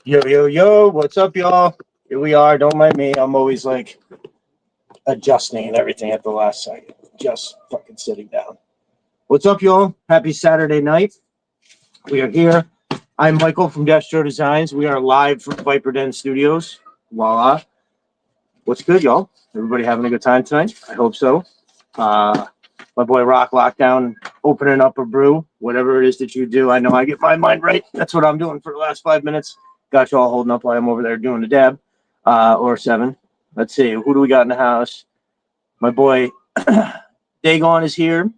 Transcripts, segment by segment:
Yo, yo, yo, what's up, y'all? Here we are. Don't mind me. I'm always like adjusting and everything at the last second. Just fucking sitting down. What's up, y'all? Happy Saturday night. We are here. I'm Michael from Destro Designs. We are live from Viper Den Studios. Voila. What's good, y'all? Everybody having a good time tonight? I hope so. My boy Rock Lockdown opening up a brew. Whatever it is that you do, I know I get my mind right. That's what I'm doing for the last 5 minutes. Got you all holding up while I'm over there doing the dab, or 7. Let's see, who do we got in the house? My boy Dagon is here.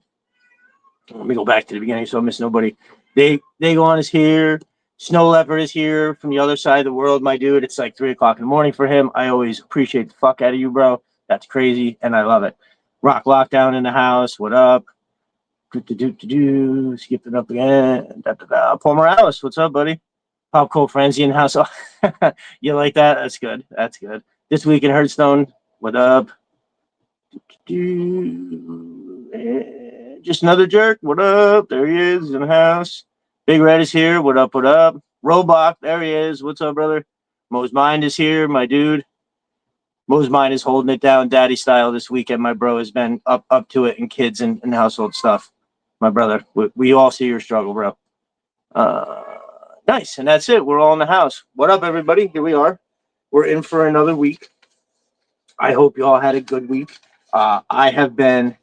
Let me go back to the beginning so I miss nobody. Dagon is here. Snow Leopard is here from the other side of the world, my dude. It's like 3 o'clock in the morning for him. I always appreciate the fuck out of you, bro. That's crazy, and I love it. Rock Lockdown in the house. What up? Skipping up again. Paul Morales, what's up, buddy? Pop Cold Frenzy in the house. You like that? That's good. That's good. This week in Hearthstone. What up? Just another jerk. What up? There he is in the house. Big Red is here. What up? What up? Robot. There he is. What's up, brother? Mo's Mind is here, my dude. Mo's Mind is holding it down daddy style this weekend. My bro has been up to it, and kids and household stuff. My brother. We all see your struggle, bro. Nice. And that's it. We're all in the house. What up, everybody? Here we are. We're in for another week. I hope you all had a good week. I have been,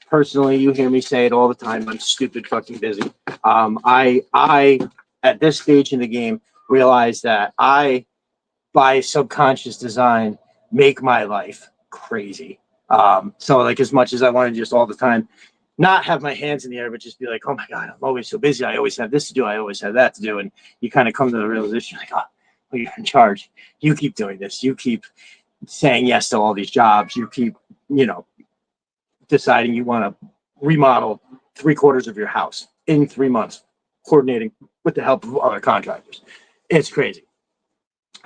personally, you hear me say it all the time, I'm stupid fucking busy. I at this stage in the game, realize that I, by subconscious design, make my life crazy. So, like, as much as I want to just all the time not have my hands in the air, but just be like, oh my God, I'm always so busy. I always have this to do. I always have that to do. And you kind of come to the realization, like, oh, well, you're in charge. You keep doing this. You keep saying yes to all these jobs. You keep, deciding you want to remodel 3/4 of your house in 3 months, coordinating with the help of other contractors. It's crazy.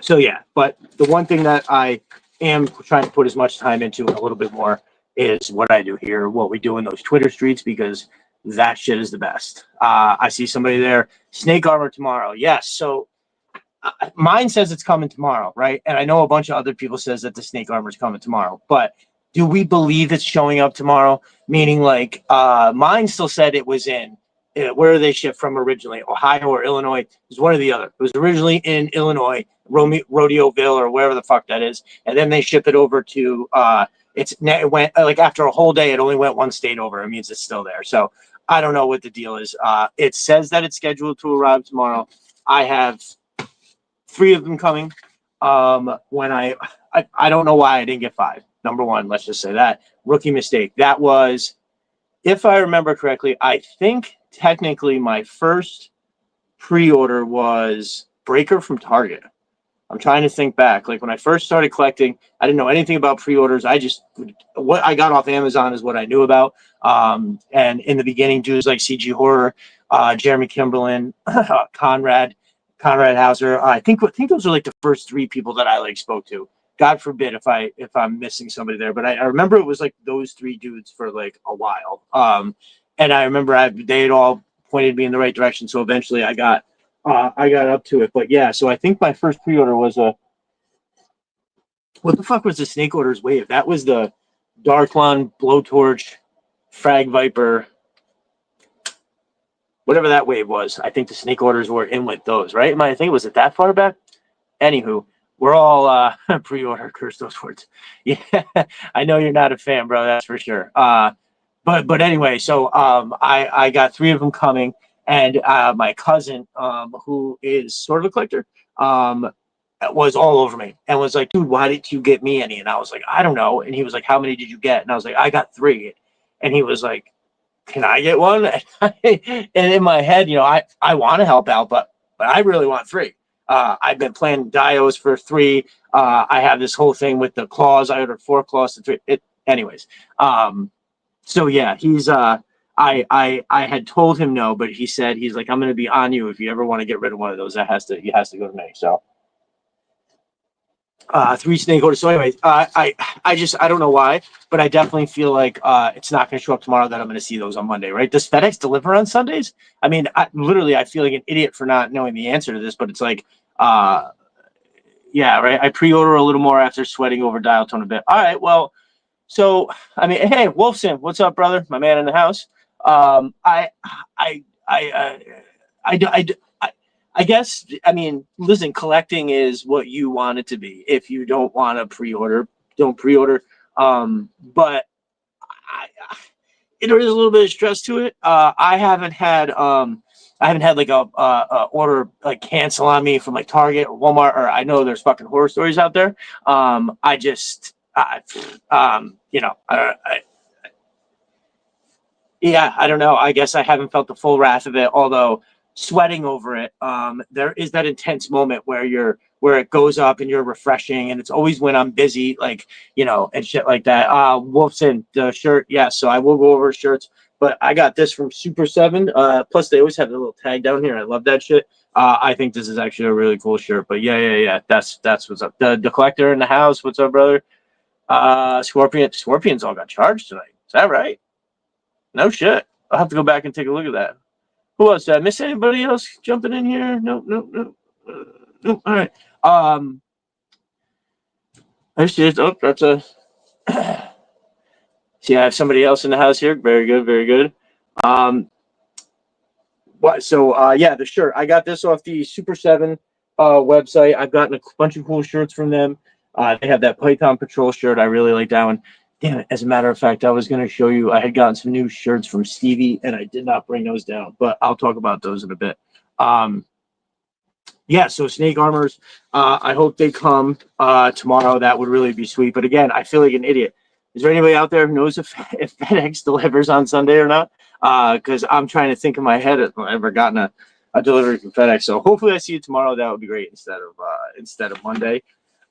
So, yeah, but the one thing that I am trying to put as much time into a little bit more is what I do here, what we do in those Twitter streets, because that shit is the best. I see somebody there, snake armor tomorrow. Yes. So mine says it's coming tomorrow, right? And I know a bunch of other people says that the snake armor is coming tomorrow, but do we believe it's showing up tomorrow? Meaning, like, mine still said it was in, where are they shipped from originally? Ohio or Illinois? It was one or the other. It was originally in Illinois, Rodeoville or wherever the fuck that is. And then they ship it over to, it went, like, after a whole day, it only went one state over. It means it's still there. So I don't know what the deal is. It says that it's scheduled to arrive tomorrow. I have 3 of them coming. When I don't know why I didn't get 5. Number one, let's just say that. Rookie mistake. That was, if I remember correctly, I think technically my first pre-order was Breaker from Target. I'm trying to think back. Like, when I first started collecting, I didn't know anything about pre-orders. What I got off Amazon is what I knew about. And in the beginning, dudes like CG Horror, Jeremy Kimberlin, Conrad Hauser. I think those are like the first 3 people that I spoke to. God forbid if I'm missing somebody there, but I remember it was like those 3 dudes for like a while. And I remember they had all pointed me in the right direction. So eventually I got up to it. But yeah, so I think my first pre-order was what the fuck was the Snake Orders wave? That was the Dark One, Blowtorch, Frag Viper, whatever that wave was. I think the Snake Orders were in with those, right? I think, was it that far back? Anywho, we're all pre-order, curse those words. Yeah, I know you're not a fan, bro. That's for sure. But anyway, so I got 3 of them coming, and my cousin, who is sort of a collector, was all over me and was like, dude, why didn't you get me any? And I was like, I don't know. And he was like, how many did you get? And I was like, I got 3. And he was like, can I get one? And in my head, I want to help out, but I really want 3. I've been playing Dios for 3. I have this whole thing with the claws. I ordered 4 claws to 3. Anyways. So yeah, he's I had told him no, but he's like, I'm going to be on you if you ever want to get rid of one of those. He has to go to me. So 3 snake orders. So anyways, I don't know why, but I definitely feel like it's not going to show up tomorrow, that I'm going to see those on Monday, right? Does FedEx deliver on Sundays? I mean, I feel like an idiot for not knowing the answer to this, but it's like Yeah, right. I pre-order a little more after sweating over dial tone a bit. All right, well, so I mean, hey, Wolfson, what's up, brother? My man in the house. I, I, I, I, I, I, I guess. I mean, listen, collecting is what you want it to be. If you don't want to pre-order, don't pre-order. But there is a little bit of stress to it. I haven't had like a order like cancel on me from like Target or Walmart, or I know there's fucking horror stories out there. I just, you know, yeah, I don't know. I guess I haven't felt the full wrath of it, although sweating over it, there is that intense moment where it goes up and you're refreshing, and it's always when I'm busy, like, you know, and shit like that. Wolfson, the shirt, yeah, so I will go over shirts, but I got this from Super 7. Plus they always have the little tag down here. I love that shit. I think this is actually a really cool shirt. But yeah. That's what's up. The collector in the house, what's up, brother? Scorpions all got charged tonight. Is that right? No shit. I'll have to go back and take a look at that. Who else? Did I miss anybody else jumping in here? No. No. All right. That's just, oh, that's a. See, I have somebody else in the house here. Very good. Very good. What? So, yeah, the shirt. I got this off the Super 7 website. I've gotten a bunch of cool shirts from them. They have that Python Patrol shirt. I really like that one. Damn it. As a matter of fact, I was going to show you, I had gotten some new shirts from Stevie, and I did not bring those down, but I'll talk about those in a bit. Yeah, so snake armors, I hope they come tomorrow. That would really be sweet. But again, I feel like an idiot. Is there anybody out there who knows if FedEx delivers on Sunday or not? Because I'm trying to think in my head if I've ever gotten a delivery from FedEx. So hopefully I see you tomorrow. That would be great instead of Monday.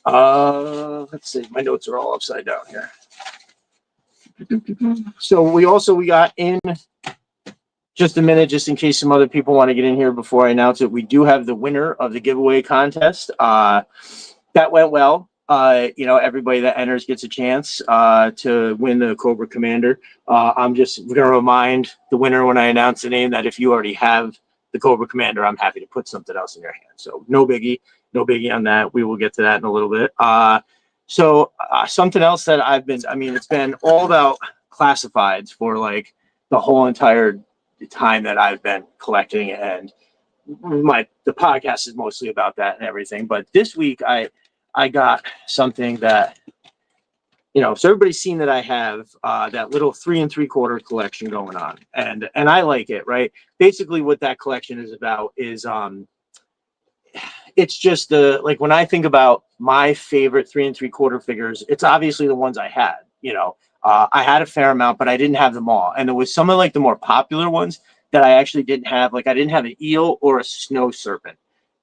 Let's see. My notes are all upside down here. So we got in just a minute, just in case some other people want to get in here before I announce it. We do have the winner of the giveaway contest. That went well. You know, everybody that enters gets a chance to win the Cobra Commander. I'm just going to remind the winner when I announce the name that if you already have the Cobra Commander, I'm happy to put something else in your hand. So no biggie on that. We will get to that in a little bit. So something else that it's been all about classifieds for like the whole entire time that I've been collecting, and the podcast is mostly about that and everything. But this week I got something that, you know, so everybody's seen that I have that little 3 3/4 collection going on, and I like it, right? Basically what that collection is about is it's just like when I think about my favorite 3 3/4 figures, it's obviously the ones I had, you know. I had a fair amount, but I didn't have them all. And there was some of like the more popular ones that I actually didn't have. Like I didn't have an eel or a snow serpent.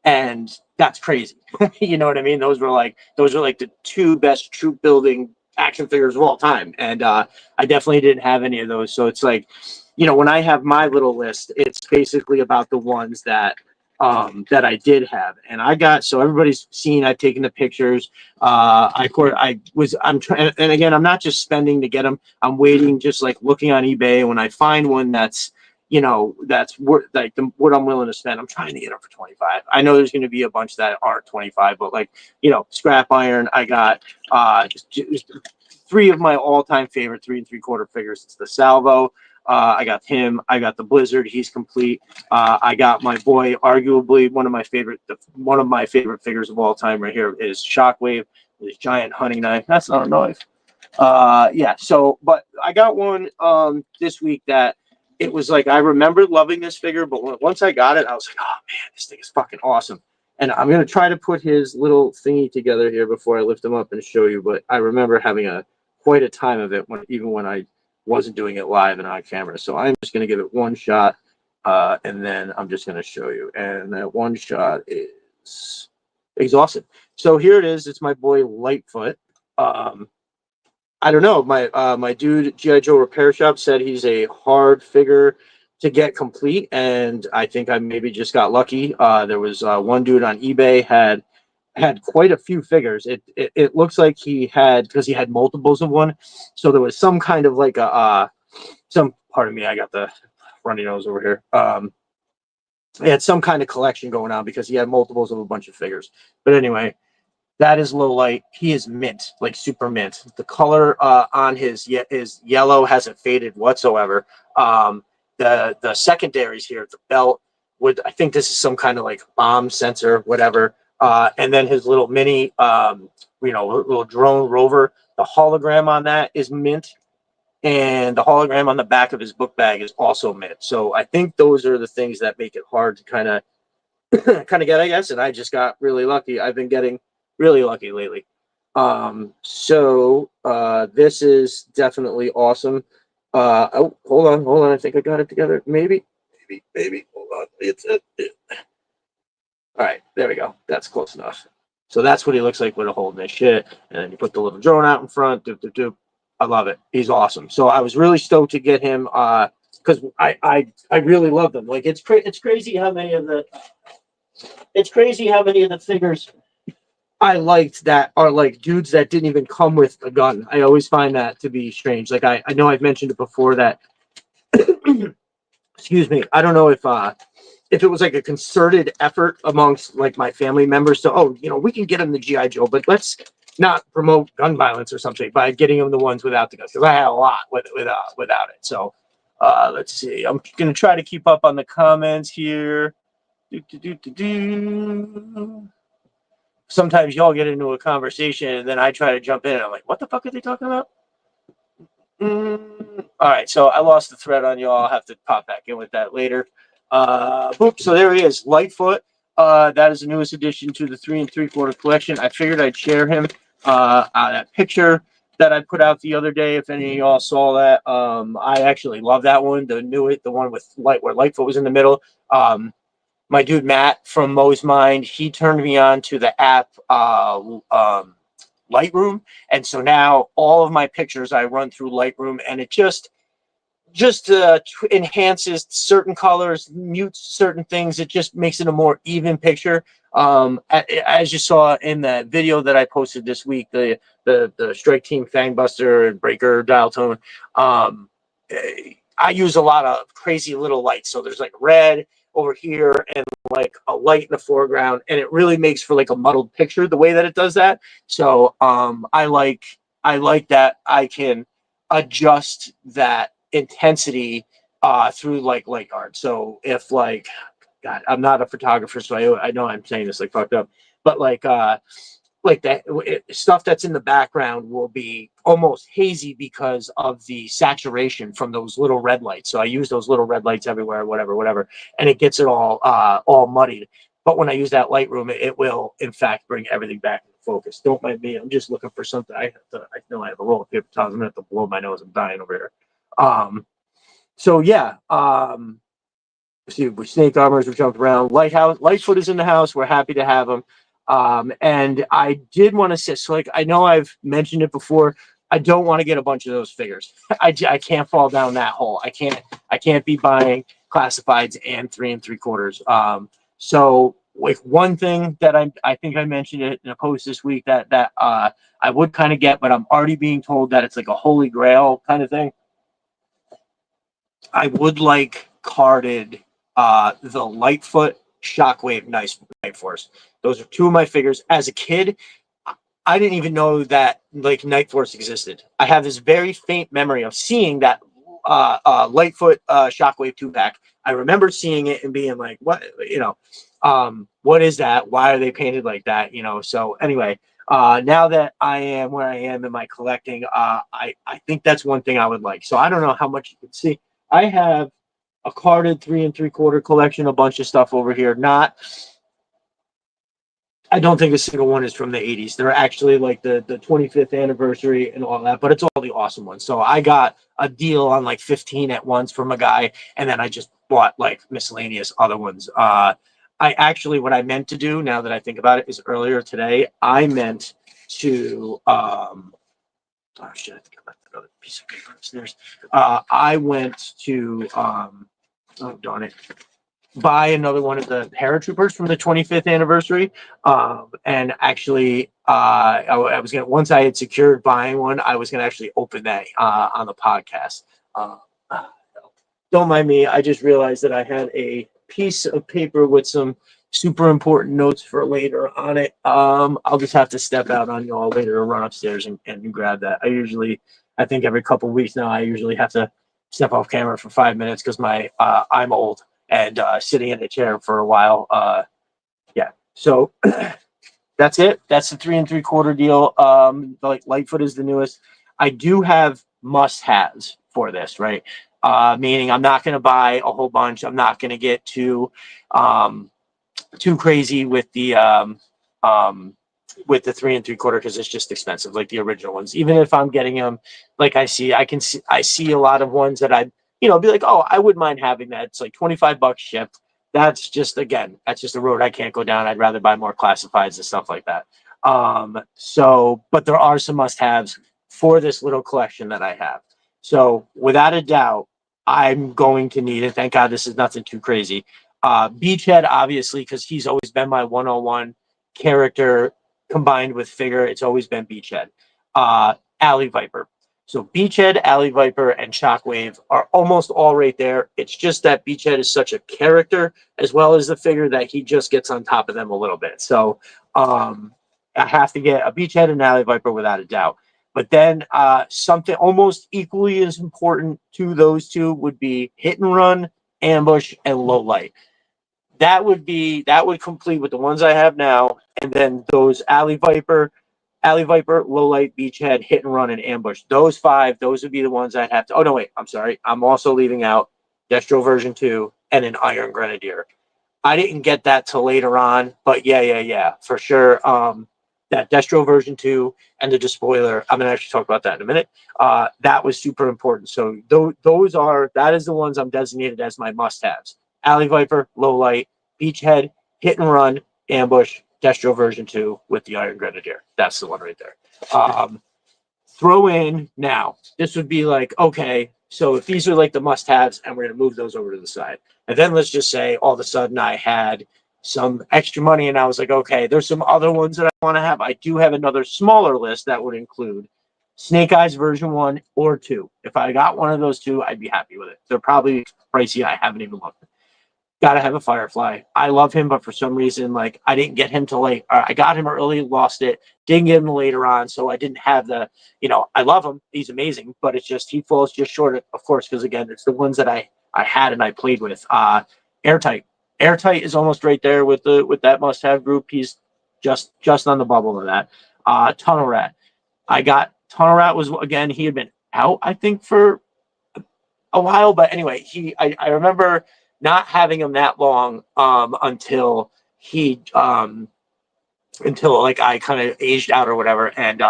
And that's crazy. You know what I mean? Those were like the two best troop building action figures of all time. And I definitely didn't have any of those. So it's like, you know, when I have my little list, it's basically about the ones that I did have. And I got, so everybody's seen, I've taken the pictures. I'm trying, and again, I'm not just spending to get them. I'm waiting, just like looking on eBay. When I find one that's, you know, that's worth like what I'm willing to spend, I'm trying to get them for 25. I know there's going to be a bunch that aren't 25, but like, you know, scrap iron. I got just 3 of my all-time favorite 3 3/4 figures. It's the Salvo. I got him. I got the Blizzard. He's complete. I got my boy, arguably one of my favorite figures of all time right here is Shockwave with his giant hunting knife. That's not a knife. Yeah. So, but I got one this week that it was like I remembered loving this figure, but once I got it, I was like, oh man, this thing is fucking awesome. And I'm gonna try to put his little thingy together here before I lift him up and show you. But I remember having quite a time of it even when I wasn't doing it live and on camera. So I'm just going to give it one shot and then I'm just going to show you. And that one shot is exhausted. So here it is. It's my boy Lightfoot. I don't know. My dude, G.I. Joe Repair Shop, said he's a hard figure to get complete. And I think I maybe just got lucky. There was one dude on eBay had quite a few figures. It looks like he had, because he had multiples of one, so there was some kind of like pardon me, I got the runny nose over here. He had some kind of collection going on because he had multiples of a bunch of figures. But anyway, That is low light. He is mint, like super mint. The color on his yellow hasn't faded whatsoever. The secondaries here, the belt would, I think this is some kind of like bomb sensor, whatever. And then his little mini, little drone rover. The hologram on that is mint, and the hologram on the back of his book bag is also mint. So I think those are the things that make it hard to kind of get, I guess. And I just got really lucky. I've been getting really lucky lately. This is definitely awesome. Hold on. I think I got it together. Maybe. Hold on. It's it. All right, there we go. That's close enough. So that's what he looks like with a holding this shit. And then you put the little drone out in front. Doop, doop, doop. I love it. He's awesome. So I was really stoked to get him because I really love them. Like it's crazy how many of the figures I liked that are like dudes that didn't even come with a gun. I always find that to be strange. Like I know I've mentioned it before that excuse me, I don't know if it was like a concerted effort amongst like my family members to, we can get him the GI Joe, but let's not promote gun violence or something by getting him the ones without the guns, because I had a lot without it. So let's see. I'm gonna try to keep up on the comments here. Sometimes y'all get into a conversation and then I try to jump in and I'm like, what the fuck are they talking about? All right, so I lost the thread on y'all. I'll have to pop back in with that later. So there he is, Lightfoot. That is the newest addition to the 3 3/4 collection. I figured I'd share him. That picture that I put out the other day, if any of y'all saw that, I actually love that one. The one with where Lightfoot was in the middle. My dude Matt from Mo's Mind, he turned me on to the app Lightroom, and so now all of my pictures I run through Lightroom, and it just enhances certain colors, mutes certain things. It just makes it a more even picture. As you saw in the video that I posted this week, the Strike Team Fangbuster and Breaker dial tone, I use a lot of crazy little lights. So there's like red over here and like a light in the foreground, and it really makes for like a muddled picture the way that it does that. So I like that I can adjust that intensity through like light art. So if like, God, I'm not a photographer, so I know I'm saying this like fucked up, but like that stuff that's in the background will be almost hazy because of the saturation from those little red lights. So I use those little red lights everywhere, whatever, and it gets it all muddied. But when I use that Lightroom, it will in fact bring everything back into focus. Don't mind me. I'm just looking for something. I know I have a roll of paper towels. I'm gonna have to blow my nose. I'm dying over here. So yeah. See, snake armors were jumped around. Lightfoot is in the house. We're happy to have him. And I did want to say, so like I know I've mentioned it before. I don't want to get a bunch of those figures. I can't fall down that hole. I can't be buying classifieds and 3 3/4. So like one thing that I think I mentioned it in a post this week that I would kind of get, but I'm already being told that it's like a holy grail kind of thing. I would like carded the Lightfoot Shockwave Night Force. Those are two of my figures. As a kid, I didn't even know that like Night Force existed. I have this very faint memory of seeing that Lightfoot Shockwave 2-pack. I remember seeing it and being like, what, what is that? Why are they painted like that? So anyway, now that I am where I am in my collecting, I think that's one thing I would like. So I don't know how much you can see. I have a carded 3 3/4 collection, a bunch of stuff over here. I don't think a single one is from the 80s. They're actually like the 25th anniversary and all that, but it's all the awesome ones. So I got a deal on like 15 at once from a guy, and then I just bought like miscellaneous other ones. What I meant to do, now that I think about it, is earlier today, I meant to, oh shit, I think I left another piece of paper upstairs. I went to, oh darn it, buy another one of the paratroopers from the 25th anniversary. And actually, I was gonna, once I had secured buying one, I was gonna actually open that on the podcast. Don't mind me. I just realized that I had a piece of paper with some super important notes for later on it. I'll just have to step out on y'all later or run upstairs and grab that. I think every couple of weeks now, I usually have to step off camera for 5 minutes because I'm old and sitting in a chair for a while. Yeah. So that's it. That's the 3 3/4 deal. Like Lightfoot is the newest. I do have must-haves for this, right? Meaning I'm not going to buy a whole bunch. I'm not going to get too crazy with the 3 3/4 because it's just expensive, like the original ones. Even if I'm getting them, like I see a lot of ones that be like, oh, I wouldn't mind having that. It's like $25 shipped. That's just a road I can't go down. I'd rather buy more classifieds and stuff like that. But there are some must-haves for this little collection that I have. So without a doubt, I'm going to need it. Thank God this is nothing too crazy. Beachhead, obviously, because he's always been my 101 character combined with figure. It's always been Beachhead. Alley Viper. So Beachhead, Alley Viper, and Shockwave are almost all right there. It's just that Beachhead is such a character as well as the figure that he just gets on top of them a little bit. So I have to get a Beachhead and Alley Viper without a doubt. But then something almost equally as important to those two would be Hit and Run, Ambush, and Low Light. That would complete with the ones I have now, and then those Alley Viper, Low Light, Beachhead, Hit and Run, and Ambush. Those 5, those would be the ones I'd have to. Oh no, wait, I'm sorry. I'm also leaving out Destro version 2 and an Iron Grenadier. I didn't get that till later on, but yeah, for sure. That Destro version 2 and the Despoiler, I'm gonna actually talk about that in a minute. That was super important. So that is the ones I'm designated as my must-haves. Alley Viper, Low Light, Beachhead, Hit and Run, Ambush, Destro version 2 with the Iron Grenadier. That's the one right there. Throw in now. This would be like, okay, so if these are like the must-haves, and we're gonna move those over to the side. And then let's just say all of a sudden I had some extra money and I was like, okay, there's some other ones that I want to have. I do have another smaller list that would include Snake Eyes version 1 or 2. If I got one of those 2, I'd be happy with it. They're probably pricey. I haven't even looked. Gotta have a Firefly. I love him, but for some reason, like I didn't get him till late. I got him early, lost it, didn't get him later on, so I didn't have I love him. He's amazing, but it's just he falls just short, of course, because again, it's the ones that I had and I played with. Airtight. Airtight is almost right there with that must-have group. He's just on the bubble of that. Tunnel Rat. I got Tunnel Rat he had been out, I think, for a while, but anyway, I remember not having him that long until like I kind of aged out or whatever, and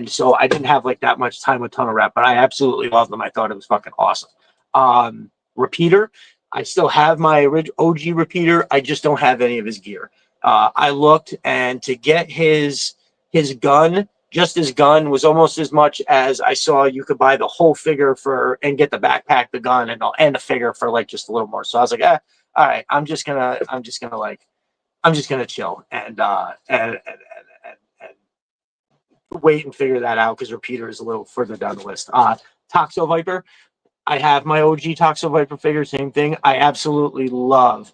so I didn't have like that much time with Tunnel Rat, but I absolutely loved him. I thought it was fucking awesome. Repeater, I still have my OG Repeater. I just don't have any of his gear. I looked, and to get his gun, just his gun was almost as much as I saw you could buy the whole figure and get the backpack, the gun, and the figure for like just a little more. So I was like, all right, I'm just gonna chill and wait and figure that out because Repeater is a little further down the list. Toxo Viper. I have my OG Toxo Viper figure, same thing. I absolutely love,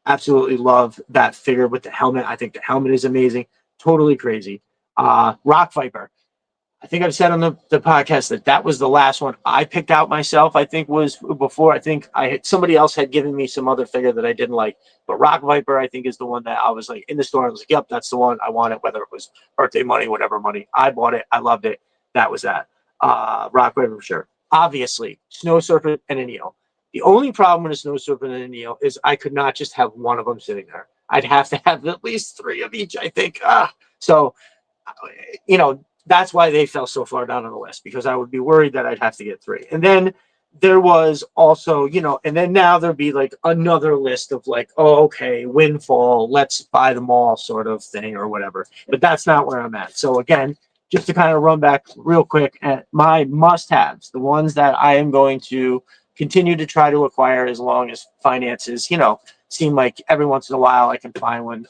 absolutely love that figure with the helmet. I think the helmet is amazing. Totally crazy. Rock Viper. I think I've said on the podcast that was the last one I picked out myself. I think was before. I think somebody else had given me some other figure that I didn't like, but Rock Viper I think is the one that I was like in the store. I was like, yep, that's the one I wanted. Whether it was birthday money, whatever money, I bought it. I loved it. That was that. Rock Viper for sure. Obviously, Snow Serpent and an eel. The only problem with a Snow Serpent and an eel is I could not just have one of them sitting there. I'd have to have at least 3 of each. I think. So, that's why they fell so far down on the list, because I would be worried that I'd have to get 3. And then there was also, and then now there'd be like another list of like, oh, okay, Windfall, let's buy them all sort of thing or whatever. But that's not where I'm at. So again, just to kind of run back real quick at my must-haves, the ones that I am going to continue to try to acquire as long as finances, seem like every once in a while I can find one.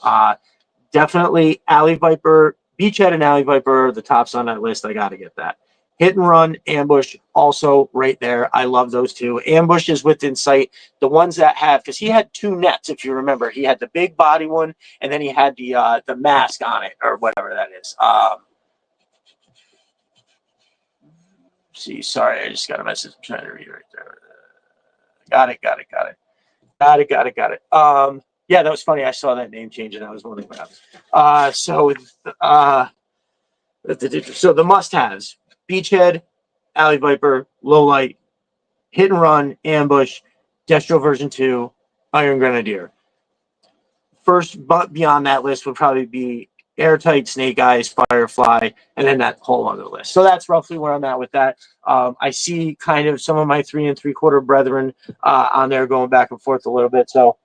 Definitely Alley Viper, Beachhead and Alley Viper are the tops on that list. I got to get that. Hit and Run, Ambush, also right there. I love those two. Ambush is within sight. The ones that have, because he had two nets, if you remember, he had the big body one, and then he had the mask on it or whatever that is. See, sorry, I just got a message. I'm trying to read right there. Got it. Yeah, that was funny. I saw that name change and I was wondering what happened. So the must-haves: Beachhead, Alley Viper, Low Light, Hit and Run, Ambush, Destro version 2, Iron Grenadier. First, but beyond that list would probably be Airtight, Snake Eyes, Firefly, and then that whole other list. So that's roughly where I'm at with that. I see kind of some of my 3 3/4 brethren on there going back and forth a little bit. So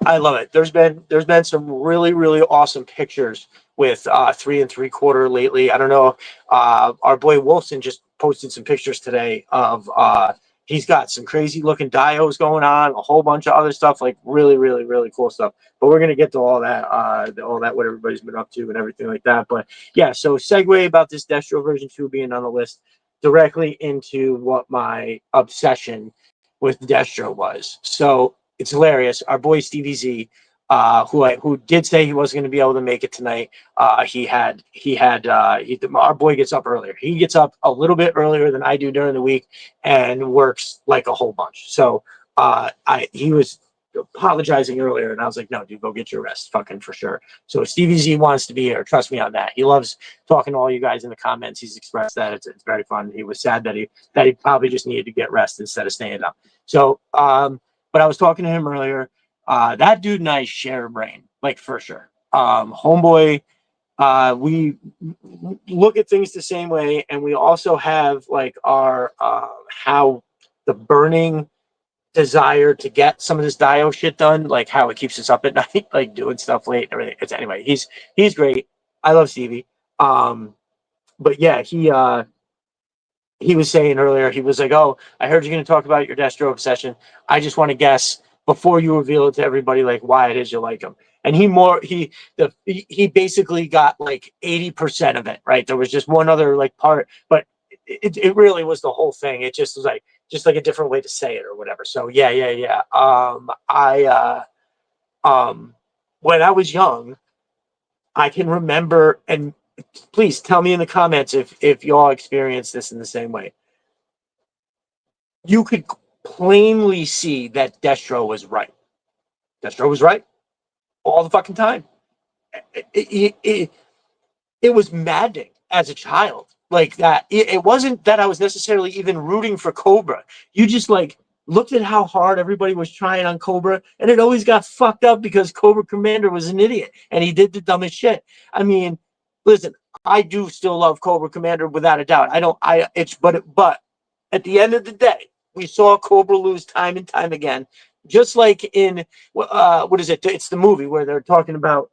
I love it. There's been some really awesome pictures with 3 3/4 lately. I don't know. Our boy Wolfson just posted some pictures today of he's got some crazy looking dios going on, a whole bunch of other stuff, like really cool stuff. But we're gonna get to all that what everybody's been up to and everything like that. But yeah, so segue about this Destro version 2 being on the list directly into what my obsession with Destro was. So it's hilarious. Our boy Stevie Z, who did say he wasn't going to be able to make it tonight. Our boy gets up earlier. He gets up a little bit earlier than I do during the week and works like a whole bunch. So he was apologizing earlier, and I was like, no, dude, go get your rest, fucking for sure. So Stevie Z wants to be here. Trust me on that. He loves talking to all you guys in the comments. He's expressed that it's very fun. He was sad that he probably just needed to get rest instead of staying up. So but I was talking to him earlier. That dude and I share a brain, like for sure. Homeboy, we look at things the same way, and we also have like our how the burning desire to get some of this dio shit done, like how it keeps us up at night, like doing stuff late and everything. It's anyway, he's great. I love Stevie. But yeah, he was saying earlier, he was like, "Oh, I heard you're going to talk about your Destro obsession. I just want to guess before you reveal it to everybody, like why it is you like him." And he basically got like 80% of it, right? There was just one other like part, but it really was the whole thing. It just was like a different way to say it or whatever. So yeah. When I was young, I can remember, and please tell me in the comments if y'all experience this in the same way. You could plainly see that Destro was right. Destro was right all the fucking time. It was maddening as a child, like that. It wasn't that I was necessarily even rooting for Cobra. You just like looked at how hard everybody was trying on Cobra, and it always got fucked up because Cobra Commander was an idiot and he did the dumbest shit. I mean, listen, I do still love Cobra Commander without a doubt. But at the end of the day, we saw Cobra lose time and time again. Just like in what is it? It's the movie where they're talking about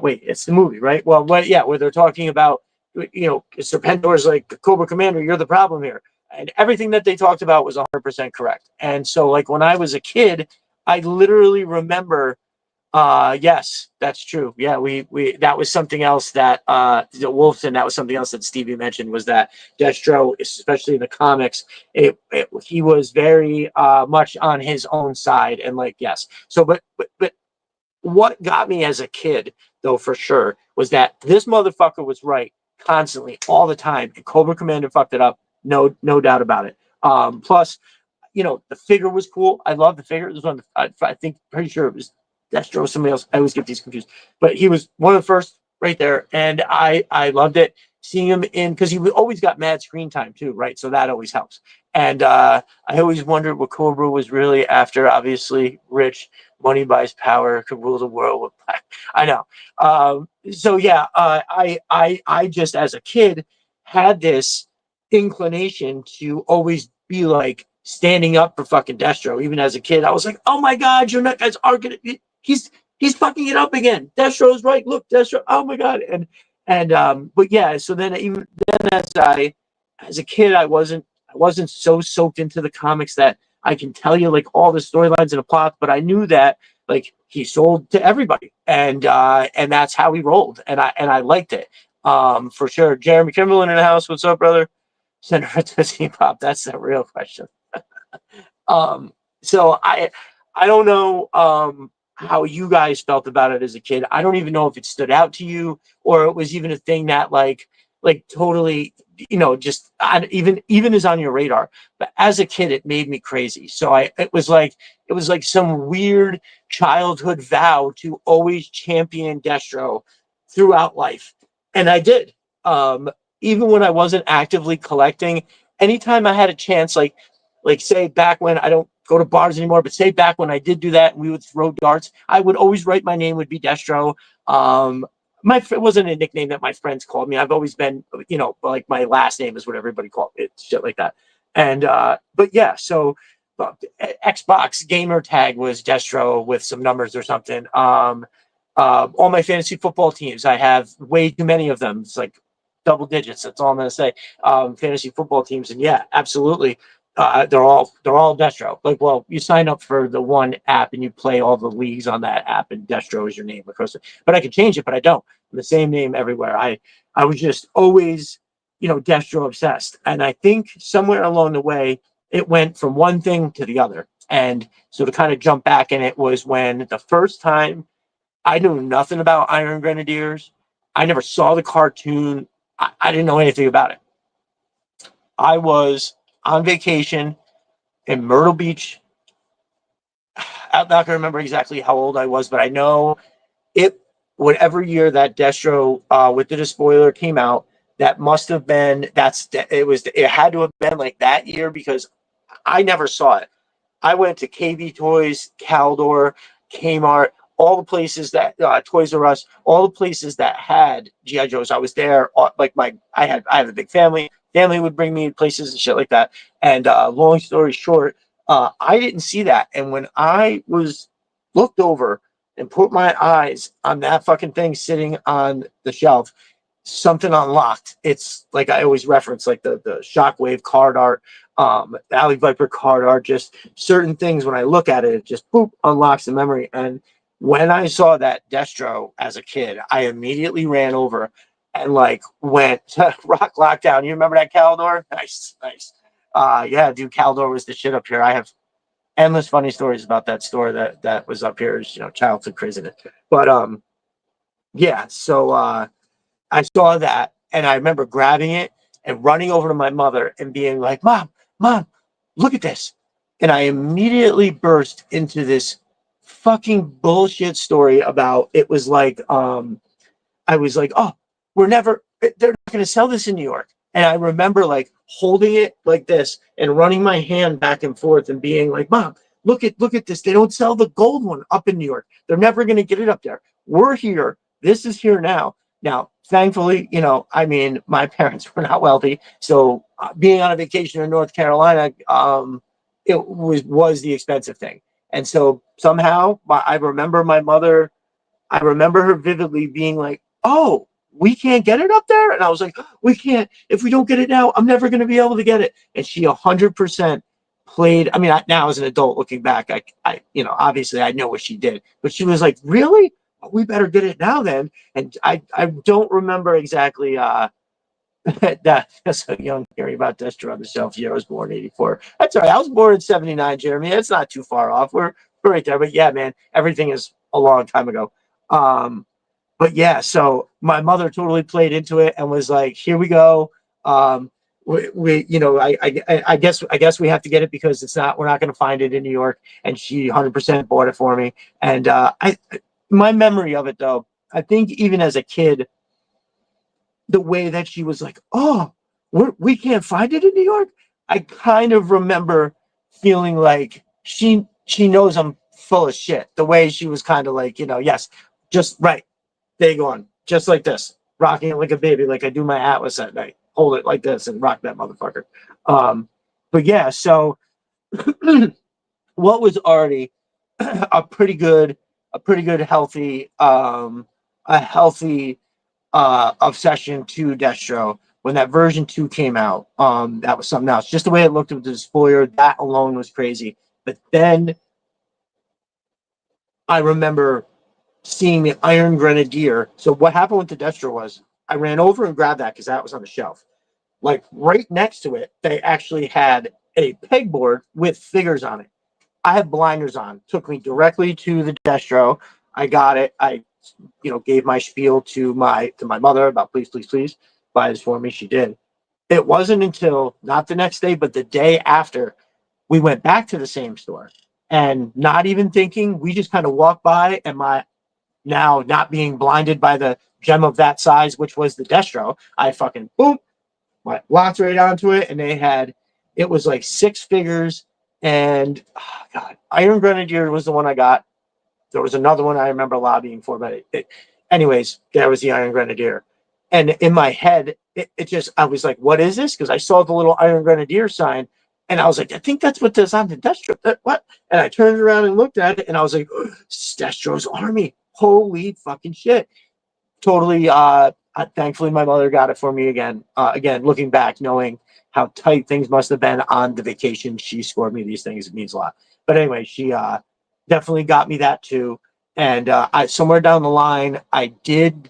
wait, it's the movie, right? Well, where they're talking about, Serpentor's like, Cobra Commander, you're the problem here. And everything that they talked about was 100% correct. And so, like, when I was a kid, I literally remember, yes, that's true. Yeah, that was something else that, Wolfson, that was something else that Stevie mentioned, was that Destro, especially in the comics, he was very much on his own side. And, like, yes. So, but what got me as a kid, though, for sure, was that this motherfucker was right constantly, all the time. And Cobra Commander fucked it up. No doubt about it. Plus, the figure was cool. I love the figure. It was one. I think, pretty sure it was Destro, somebody else. I always get these confused. But he was one of the first right there, and I loved it. Seeing him in, because he always got mad screen time too, right? So that always helps. And I always wondered what Cobra was really after. Obviously, rich, money buys power, could rule the world with black. I know. So yeah, I just as a kid had this inclination to always be like standing up for fucking Destro. Even as a kid, I was like, "Oh my God, you're not guys are gonna. He's fucking it up again. Destro's right. Look, Destro. Oh my God." But yeah. So then, even then, as a kid, I wasn't so soaked into the comics that I can tell you like all the storylines and the plots. But I knew that like he sold to everybody, and that's how he rolled, and I liked it. For sure. Jeremy Kimberlin in the house. What's up, brother? Senator Tootsie Pop. That's the real question. Um, so I don't know how you guys felt about it as a kid. I don't even know if it stood out to you or it was even a thing that like totally just even is on your radar. But as a kid, it made me crazy. So it was like some weird childhood vow to always champion Destro throughout life, and I did. Um, Even when I wasn't actively collecting, anytime I had a chance, like say back when I don't go to bars anymore, but say back when I did do that and we would throw darts, I would always write my name would be Destro. It wasn't a nickname that my friends called me. I've always been, like my last name is what everybody called it, shit like that. And but yeah, so Xbox gamer tag was Destro with some numbers or something. All my fantasy football teams, I have way too many of them. It's like double digits. That's all I'm gonna say. Fantasy football teams, and yeah, absolutely. They're all Destro. Like, well, you sign up for the one app and you play all the leagues on that app, and Destro is your name across it. But I can change it, but I don't. I'm the same name everywhere. I was just always, Destro obsessed, and I think somewhere along the way it went from one thing to the other. And so to kind of jump back, and it was when the first time I knew nothing about Iron Grenadiers. I never saw the cartoon. I didn't know anything about it. I was on vacation in Myrtle Beach. I'm not going to remember exactly how old I was, but I know it, whatever year that Destro with the Despoiler came out, that must have been, it had to have been like that year because I never saw it. I went to KB Toys, Caldor, Kmart, all the places that Toys R Us, all the places that had GI Joes. I was there. Like I have a big family. Family would bring me places and shit like that. And long story short, I didn't see that. And when I was looked over and put my eyes on that fucking thing sitting on the shelf, something unlocked. It's like I always reference, like the Shockwave card art, Alley Viper card art, just certain things when I look at it, it just boop unlocks the memory. And when I saw that Destro as a kid, I immediately ran over and like went to Rock Lockdown. You remember that Caldor? Nice, nice. Yeah, dude, Caldor was the shit up here. I have endless funny stories about that store that was up here, childhood craziness. But yeah, so I saw that and I remember grabbing it and running over to my mother and being like, Mom, look at this. And I immediately burst into this fucking bullshit story about it was like, I was like, oh, they're not going to sell this in New York. And I remember like holding it like this and running my hand back and forth and being like, Mom, look at this. They don't sell the gold one up in New York. They're never going to get it up there. We're here. This is here now. Now, thankfully, I mean, my parents were not wealthy. So being on a vacation in North Carolina, it was the expensive thing. And so somehow I remember her vividly being like, oh, we can't get it up there. And I was like, we can't. If we don't get it now, I'm never going to be able to get it. And she 100% played. I mean, now as an adult looking back, obviously I know what she did, but she was like, really? Well, we better get it now then. And I don't remember exactly that's so young hearing about Destro on the shelf. Yeah, I was born in 84. That's all right. I was born in 79, Jeremy. It's not too far off. We're right there. But yeah, man, everything is a long time ago. Um, but yeah, so my mother totally played into it and was like, here we go. We I guess we have to get it because we're not going to find it in New York. And she 100% bought it for me. And my memory of it though, I think even as a kid, the way that she was like, oh, we can't find it in New York. I kind of remember feeling like she knows I'm full of shit. The way she was kind of like, yes, just right. There you go on, just like this, rocking it like a baby, like I do my Atlas at night. Hold it like this and rock that motherfucker. But yeah, so what was already a pretty good healthy obsession to Destro. When that version 2 came out, that was something else. Just the way it looked with the spoiler, that alone was crazy. But then I remember seeing the Iron Grenadier. So what happened with the Destro was I ran over and grabbed that because that was on the shelf. Like right next to it, they actually had a pegboard with figures on it. I had blinders on. Took me directly to the Destro. I got it. I, gave my spiel to my mother about please, please, please buy this for me. She did. It wasn't until not the next day, but the day after, we went back to the same store, and not even thinking, we just kind of walked by, and my now not being blinded by the gem of that size, which was the Destro, I fucking boom, locked right onto it, and it was like six figures, and oh God, Iron Grenadier was the one I got. There was another one I remember lobbying for, but anyways, there was the Iron Grenadier. And in my head, it just, I was like, what is this? Because I saw the little Iron Grenadier sign, and I was like, I think that's what this on the Destro. What? And I turned around and looked at it, and I was like, Destro's Army. Holy fucking shit. Totally. Thankfully, my mother got it for me again. Again, looking back, knowing how tight things must have been on the vacation she scored me these things, it means a lot. But anyway, she definitely got me that too. And I somewhere down the line, I did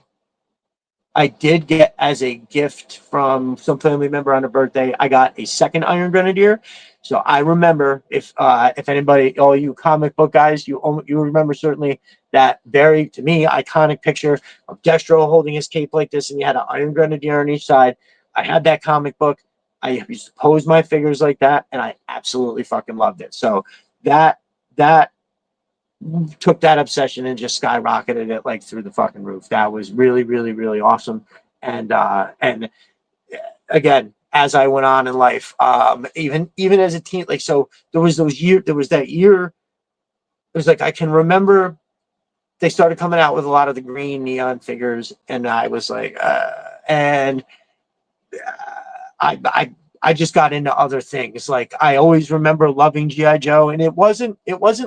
get as a gift from some family member on a birthday. I got a second Iron Grenadier. So I remember, if anybody, all you comic book guys, you remember certainly that very, to me, iconic picture of Destro holding his cape like this, and you had an Iron Grenadier on each side. I had that comic book. I used to pose my figures like that, and I absolutely fucking loved it. So that took that obsession and just skyrocketed it like through the fucking roof. That was really, really, really awesome. And again, as I went on in life, even as a teen, like, so there was that year. It was like, I can remember they started coming out with a lot of the green neon figures, and I was like, and I just got into other things. Like, I always remember loving GI Joe, and it wasn't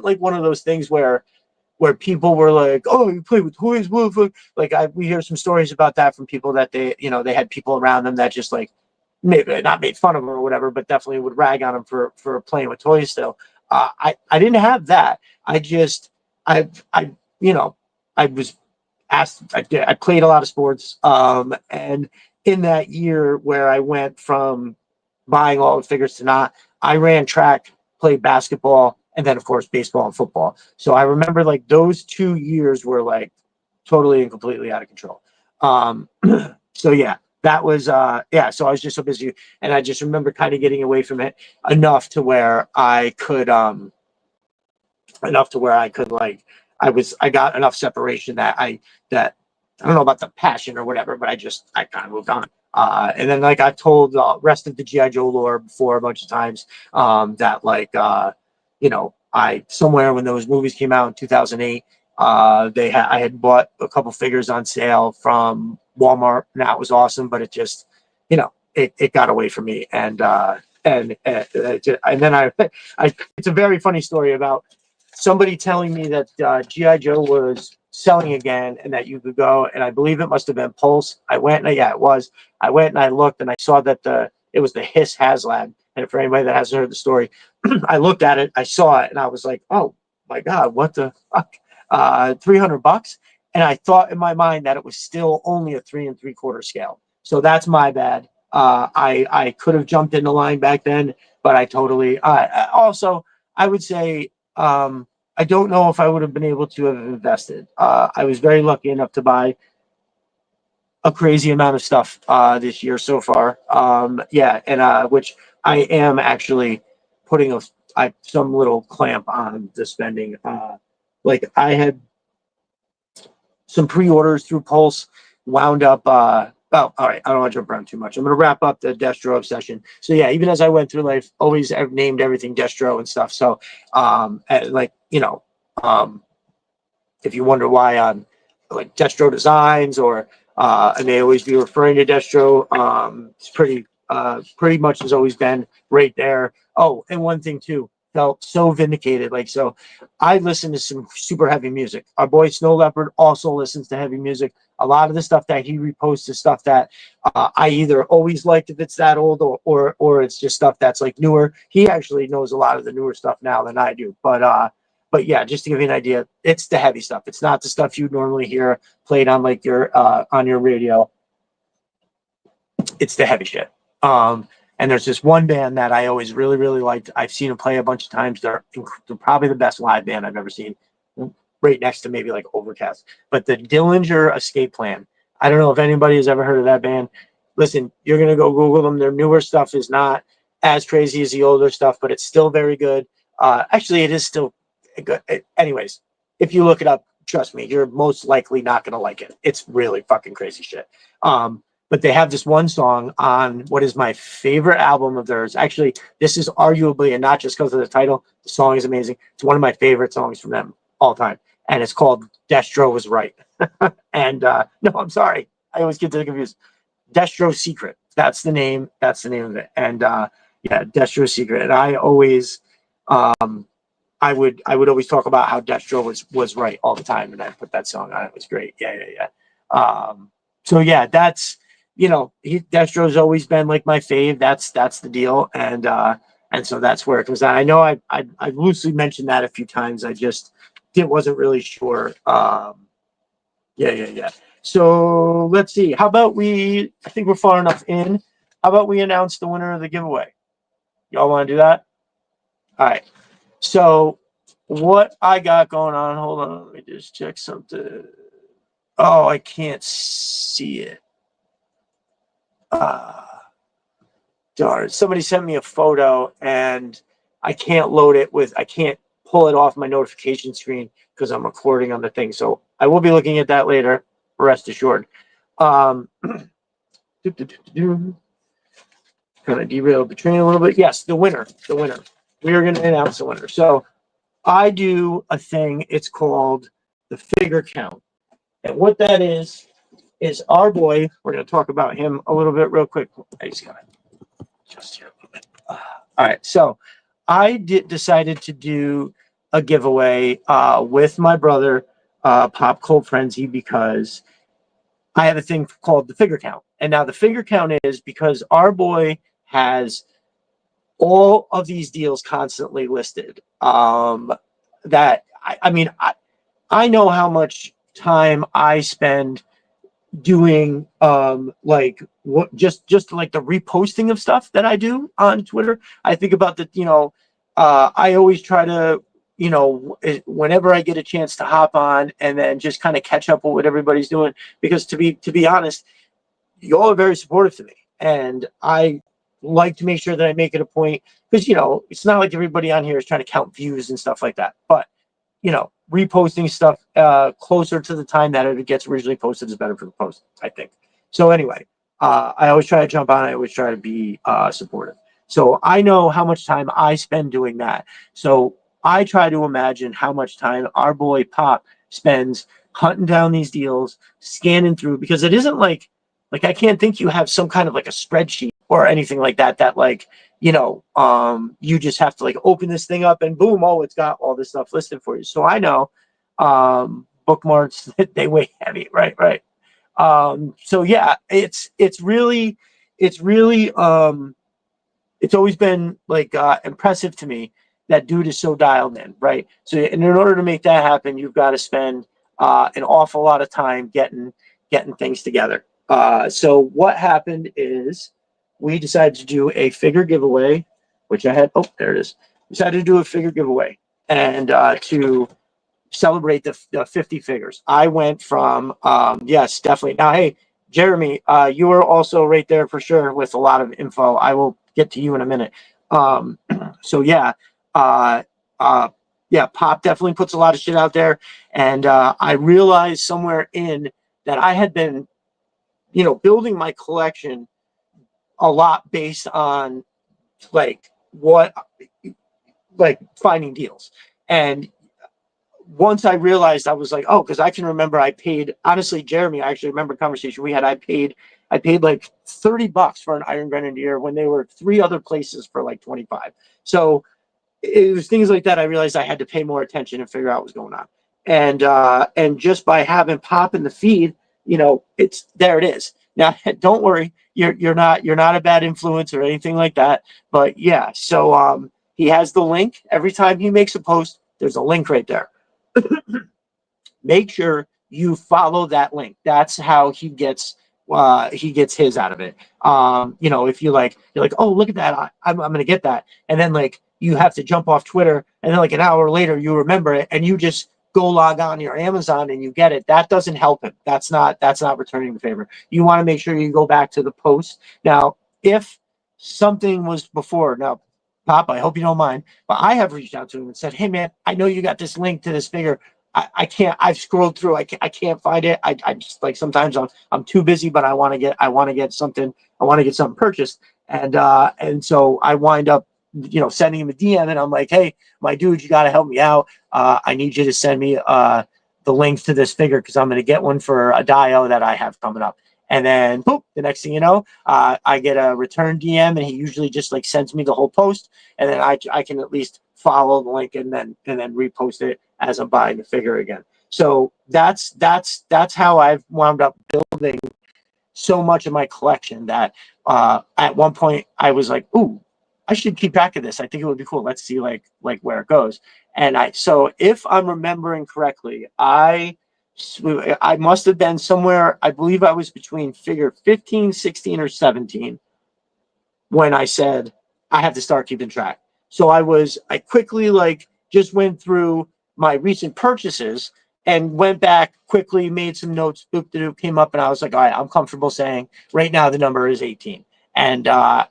like one of those things where people were like, "Oh, you play with toys, wolf." Like, we hear some stories about that from people that they had people around them that just like maybe not made fun of them or whatever, but definitely would rag on them for playing with toys still. I didn't have that. I I was asked. I played a lot of sports, and in that year where I went from buying all the figures to not, I ran track, played basketball, and then of course baseball and football. So I remember like those 2 years were like totally and completely out of control. Um, so yeah, that was so I was just so busy, and I just remember kind of getting away from it enough to where I could like, I got enough separation that I don't know about the passion or whatever, but I kind of moved on. And then, like, I've told the rest of the GI Joe lore before a bunch of times, that like I, somewhere when those movies came out in 2008, I had bought a couple figures on sale from Walmart, and that was awesome. But it just, it got away from me, and then it's a very funny story about somebody telling me that GI Joe was selling again, and that you could go, and I believe it must have been Pulse. I went, and yeah, it was. I went and I looked, and I saw that it was the Hiss HasLab. And for anybody that hasn't heard the story, I looked at it, I saw it, and I was like, oh my God, what the fuck? $300. And I thought in my mind that it was still only a 3 3/4 scale. So that's my bad. I could have jumped in the line back then, but I totally, also, I would say, I don't know if I would have been able to have invested. I was very lucky enough to buy a crazy amount of stuff this year so far. And which I am actually putting some little clamp on the spending. Like, I had some pre-orders through Pulse, wound up. All right, I don't want to jump around too much. I'm going to wrap up the Destro obsession. So yeah, even as I went through life, always I've named everything Destro and stuff. So if you wonder why I'm like Destro Designs, or I may always be referring to Destro, it's pretty much has always been right there. Oh, and one thing too, felt so vindicated. Like, so I listen to some super heavy music. Our boy Snow Leopard also listens to heavy music. A lot of the stuff that he reposts is stuff that I either always liked if it's that old, or it's just stuff that's like newer. He actually knows a lot of the newer stuff now than I do. But yeah, just to give you an idea, it's the heavy stuff. It's not the stuff you normally hear played on like your on your radio. it's the heavy shit. And there's this one band that I always really, really liked. I've seen them play a bunch of times. They're probably the best live band I've ever seen, right next to maybe like Overcast. But the Dillinger Escape Plan. I don't know if anybody has ever heard of that band. Listen, you're gonna go Google them. Their newer stuff is not as crazy as the older stuff, but it's still very good. Actually, it is still good. Anyways, if you look it up, trust me, you're most likely not gonna like it. It's really fucking crazy shit. But they have this one song on what is my favorite album of theirs. Actually, this is arguably, and not just because of the title, the song is amazing. It's one of my favorite songs from them all time. And it's called Destro Was Right. And no, I'm sorry. I always get confused. Destro's Secret. That's the name. That's the name of it. And yeah, Destro's Secret. And I always, I would always talk about how Destro was right all the time. And I put that song on. It was great. Yeah. So yeah, that's, Destro's always been like my fave. That's the deal. And so that's where it comes out. I know I've loosely mentioned that a few times. I just wasn't really sure. Yeah. So let's see. How about I think we're far enough in. How about we announce the winner of the giveaway? Y'all want to do that? All right. So what I got going on, hold on, let me just check something. Oh, I can't see it. Darn, somebody sent me a photo and I can't I can't pull it off my notification screen because I'm recording on the thing. So I will be looking at that later, rest assured. Kind of derailed the train a little bit. Yes, the winner. We are going to announce the winner. So I do a thing, it's called the figure count. And what that is our boy, we're going to talk about him a little bit real quick. I just got to adjust here a little bit. All right, so I decided to do a giveaway with my brother, Pop Cold Frenzy, because I have a thing called the figure count. And now the figure count is because our boy has all of these deals constantly listed. That I know how much time I spend doing like what just like the reposting of stuff that I do on Twitter. I think about I always try to whenever I get a chance to hop on and then just kind of catch up with what everybody's doing, because to be honest, you all are very supportive to me, and I like to make sure that I make it a point, because it's not like everybody on here is trying to count views and stuff like that, but reposting stuff closer to the time that it gets originally posted is better for the post, I think. So anyway, I always try to jump on. I always try to be supportive. So I know how much time I spend doing that. So I try to imagine how much time our boy Pop spends hunting down these deals, scanning through, because it isn't like I can't think you have some kind of like a spreadsheet or anything like that you just have to like open this thing up and boom, oh, it's got all this stuff listed for you. So I know bookmarks, they weigh heavy, right. So yeah, it's really it's always been like impressive to me that dude is so dialed in, right? So and in order to make that happen, you've got to spend an awful lot of time getting things together. So what happened is we decided to do a figure giveaway, which I had. Oh, there it is. We decided to do a figure giveaway and to celebrate the 50 figures. I went from, yes, definitely. Now, hey, Jeremy, you were also right there for sure with a lot of info. I will get to you in a minute. So yeah, yeah, Pop definitely puts a lot of shit out there. And I realized somewhere in that I had been, building my collection a lot based on like finding deals. And once I realized, I was like, oh, because I can remember I paid, honestly, Jeremy, I actually remember a conversation we had. I paid like $30 for an Iron Grenadier when there were 3 other places for like 25. So it was things like that. I realized I had to pay more attention and figure out what was going on. And just by having Pop in the feed, it's there. It is. Now, don't worry, you're not a bad influence or anything like that. But yeah, so he has the link every time he makes a post. There's a link right there. Make sure you follow that link. That's how he gets he gets his out of it. You know, if you're like, oh, look at that, I'm gonna get that, and then like you have to jump off Twitter, and then like an hour later you remember it, and you just go log on your Amazon and you get it. That doesn't help him. That's not returning the favor. You want to make sure you go back to the post. Now, if something was before, now, Pop, I hope you don't mind, but I have reached out to him and said, hey man, I know you got this link to this figure. I can't, I've scrolled through, I can't find it. I just like sometimes I'm too busy, but I want to get something purchased. And so I wind up, you know, sending him a DM, and I'm like, hey, my dude, you got to help me out. I need you to send me the link to this figure, because I'm going to get one for a dio that I have coming up. And then, boop, the next thing you know, I get a return DM, and he usually just like sends me the whole post, and then I can at least follow the link and then repost it as I'm buying the figure again. So that's how I've wound up building so much of my collection that at one point I was like, ooh, I should keep track of this. I think it would be cool. Let's see like where it goes. And so if I'm remembering correctly, I must have been somewhere, I believe I was between figure 15, 16, or 17 when I said I have to start keeping track. So I quickly like just went through my recent purchases and went back quickly, made some notes, boop, came up, and I was like, all right, I'm comfortable saying right now the number is 18. And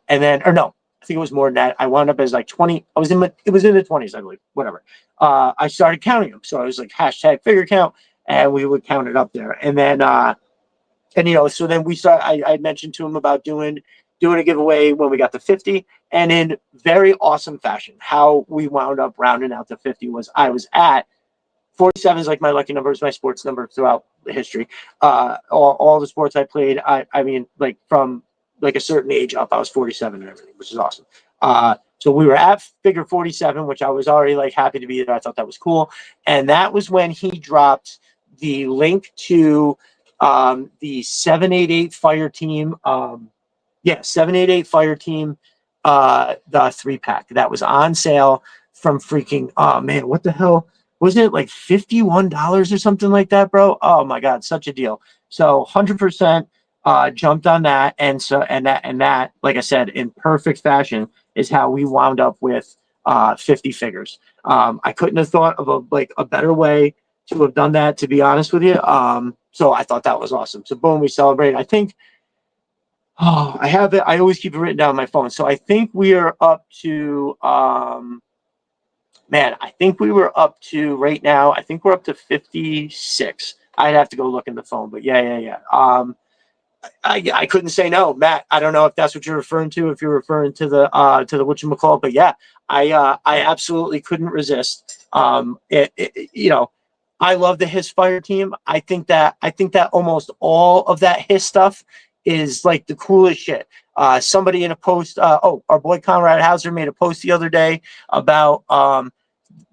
then, or no, I think it was more than that. I wound up as like 20. It was in the 20s, I believe, whatever. I started counting them. So I was like hashtag figure count, and we would count it up there. And then, and you know, so then I mentioned to him about doing a giveaway when we got to 50, and in very awesome fashion, how we wound up rounding out to 50 was I was at 47 is like my lucky number, is my sports number throughout the history. All the sports I played, I mean, like from like a certain age up, I was 47 and everything, which is awesome. So we were at figure 47, which I was already like happy to be there. I thought that was cool. And that was when he dropped the link to the 788 fire team. 788 fire team, the 3-pack that was on sale from freaking, oh man, what the hell? Wasn't it like $51 or something like that, bro? Oh my God, such a deal. So 100% jumped on that. And that, like I said, in perfect fashion is how we wound up with 50 figures. I couldn't have thought of a better way to have done that, to be honest with you. So I thought that was awesome. So boom, we celebrated. I think, oh, I have it. I always keep it written down on my phone. So I think we are up to, I think we were up to right now. I think we're up to 56. I'd have to go look in the phone, but yeah. I couldn't say no, Matt. I don't know if that's what you're referring to. If you're referring to the whatchamacallit, but yeah, I absolutely couldn't resist. You know, I love the Hiss Fire team. I think that almost all of that Hiss stuff is like the coolest shit. Somebody in a post, our boy Conrad Hauser made a post the other day about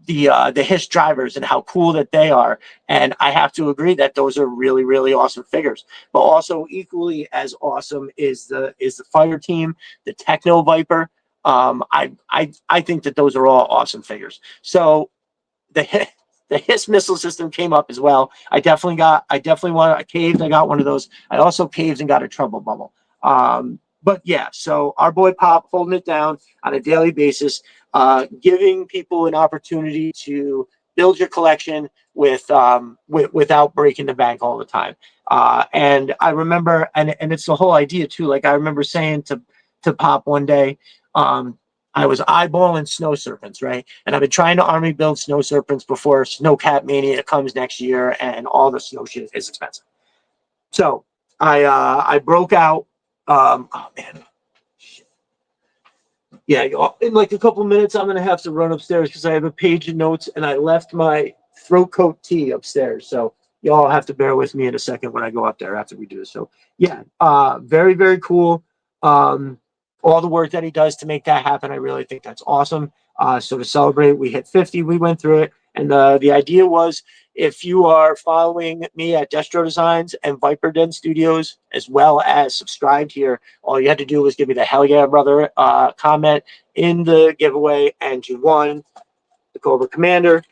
the Hiss drivers and how cool that they are. And I have to agree that those are really, really awesome figures. But also equally as awesome is the fire team, the Techno Viper. I think that those are all awesome figures. So the Hiss missile system came up as well. I definitely wanted a caved. I got one of those. I also caved and got a trouble bubble. But yeah, so our boy Pop holding it down on a daily basis, giving people an opportunity to build your collection without breaking the bank all the time. And I remember, and it's the whole idea too. Like I remember saying to Pop one day, I was eyeballing snow serpents, right? And I've been trying to army build snow serpents before Snowcat Mania comes next year, and all the snow shit is expensive. So I broke out. Oh man, shit. Yeah, in like a couple minutes, I'm gonna have to run upstairs because I have a page of notes, and I left my throat coat tee upstairs. So y'all have to bear with me in a second when I go up there after we do this. So yeah, very, very cool. All the work that he does to make that happen, I really think that's awesome. So to celebrate, we hit 50. We went through it, and the idea was, if you are following me at Destro Designs and Viper Den Studios, as well as subscribed here, all you had to do was give me the hell yeah, brother comment in the giveaway, and you won the Cobra Commander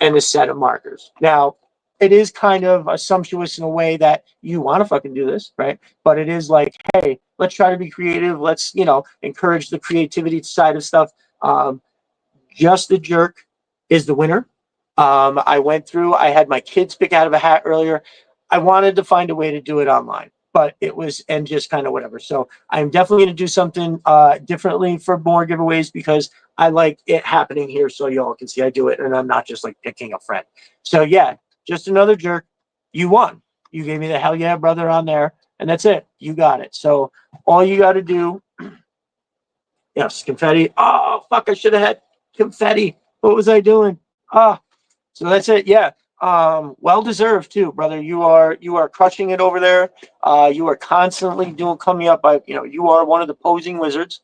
and a set of markers. Now, it is kind of sumptuous in a way that you want to fucking do this, right? But it is like, hey, let's try to be creative. Let's, encourage the creativity side of stuff. Um, just the Jerk is the winner. I went through, I had my kids pick out of a hat earlier. I wanted to find a way to do it online, but it was, and just kind of whatever. So I'm definitely going to do something differently for more giveaways because I like it happening here so y'all can see I do it and I'm not just like picking a friend. So yeah, just another Jerk. You won. You gave me the hell yeah, brother on there, and that's it. You got it. So all you got to do, yes, confetti. Oh, fuck, I should have had confetti. What was I doing? Ah, so that's it. Yeah. Well deserved too, brother. You are crushing it over there. You are constantly doing coming up by, you are one of the posing wizards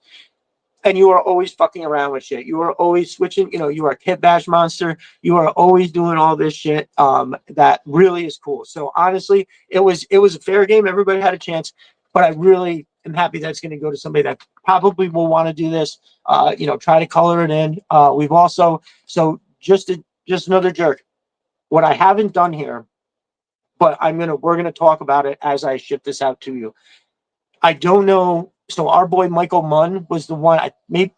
and you are always fucking around with shit. You are always switching, you are a kit bash monster. You are always doing all this shit. That really is cool. So honestly, it was a fair game. Everybody had a chance, but I really am happy that it's going to go to somebody that probably will want to do this. Try to color it in. We've also, so just another Jerk. What I haven't done here, but we're gonna talk about it as I ship this out to you. I don't know. So our boy Michael Munn was the one.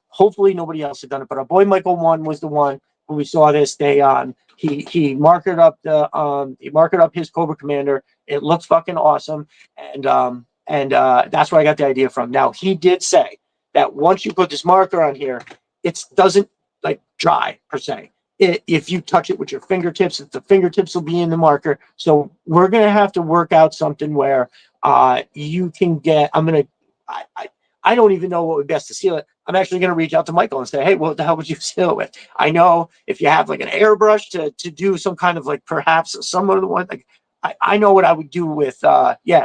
Hopefully nobody else had done it, but our boy Michael Munn was the one who we saw this day on. He marked up his Cobra Commander. It looks fucking awesome, and that's where I got the idea from. Now he did say that once you put this marker on here, it doesn't like dry per se. If you touch it with your fingertips, the fingertips will be in the marker. So we're gonna have to work out something where you can get. I don't even know what would best to seal it. I'm actually going to reach out to Michael and say, hey, what the hell would you seal it with? I know if you have like an airbrush to do some kind of like perhaps some of the one, like I know what I would do with,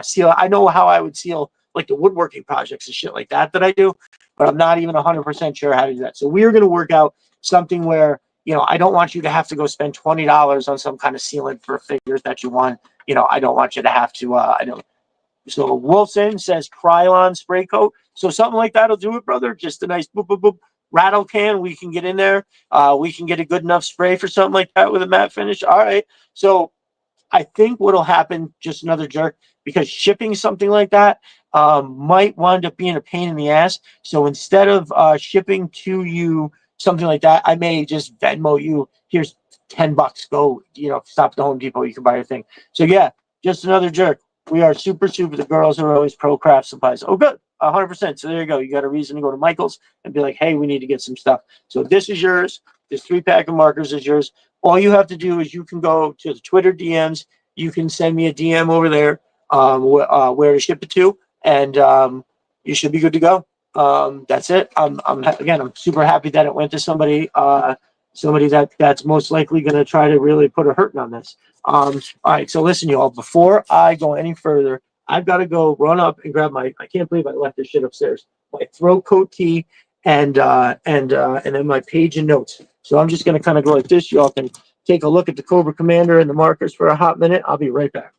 seal. I know how I would seal like the woodworking projects and shit like that I do, but I'm not even 100% sure how to do that. So we're going to work out something where, I don't want you to have to go spend $20 on some kind of sealant for figures that you want. I don't want you to have to, I don't, so Wilson says Krylon spray coat. So something like that'll do it, brother. Just a nice boop, boop, boop rattle can. We can get in there. We can get a good enough spray for something like that with a matte finish. All right. So I think what'll happen, just another Jerk, because shipping something like that might wind up being a pain in the ass. So instead of shipping to you something like that, I may just Venmo you. Here's $10. Go, stop at the Home Depot. You can buy your thing. So yeah, just another Jerk. We are super, super. The girls are always pro craft supplies. Oh, good. 100%. So there you go. You got a reason to go to Michael's and be like, hey, we need to get some stuff. So this is yours. This 3-pack of markers is yours. All you have to do is you can go to the Twitter DMs. You can send me a DM over there where to ship it to, and you should be good to go. That's it. I'm super happy that it went to somebody that's most likely going to try to really put a hurting on this. All right, so listen, y'all. Before I go any further, I've got to go run up and grab my. I can't believe I left this shit upstairs. My throat coat key and then my page and notes. So I'm just going to kind of go like this. Y'all can take a look at the Cobra Commander and the markers for a hot minute. I'll be right back.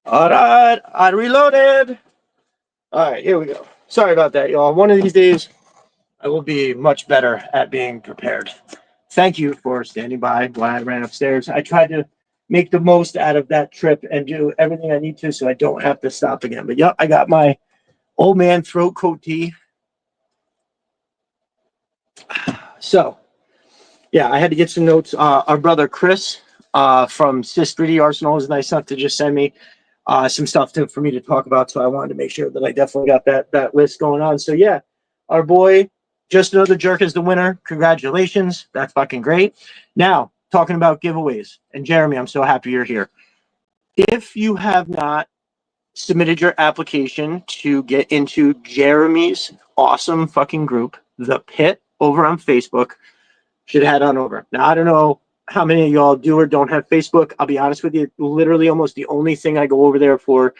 All right, I reloaded. All right, here we go. Sorry about that, y'all. One of these days, I will be much better at being prepared. Thank you for standing by while I ran upstairs. I tried to make the most out of that trip and do everything I need to so I don't have to stop again. But yep, I got my old man throat coat tea. So, yeah, I had to get some notes. Our brother Chris from Sis 3D Arsenal was nice enough to just send me some stuff for me to talk about. So I wanted to make sure that I definitely got that list going on. So yeah, our boy, Just Another Jerk is the winner. Congratulations. That's fucking great. Now, talking about giveaways. And Jeremy, I'm so happy you're here. If you have not submitted your application to get into Jeremy's awesome fucking group, The Pit, over on Facebook, should head on over. Now, I don't know how many of y'all do or don't have Facebook. I'll be honest with you, literally almost the only thing I go over there for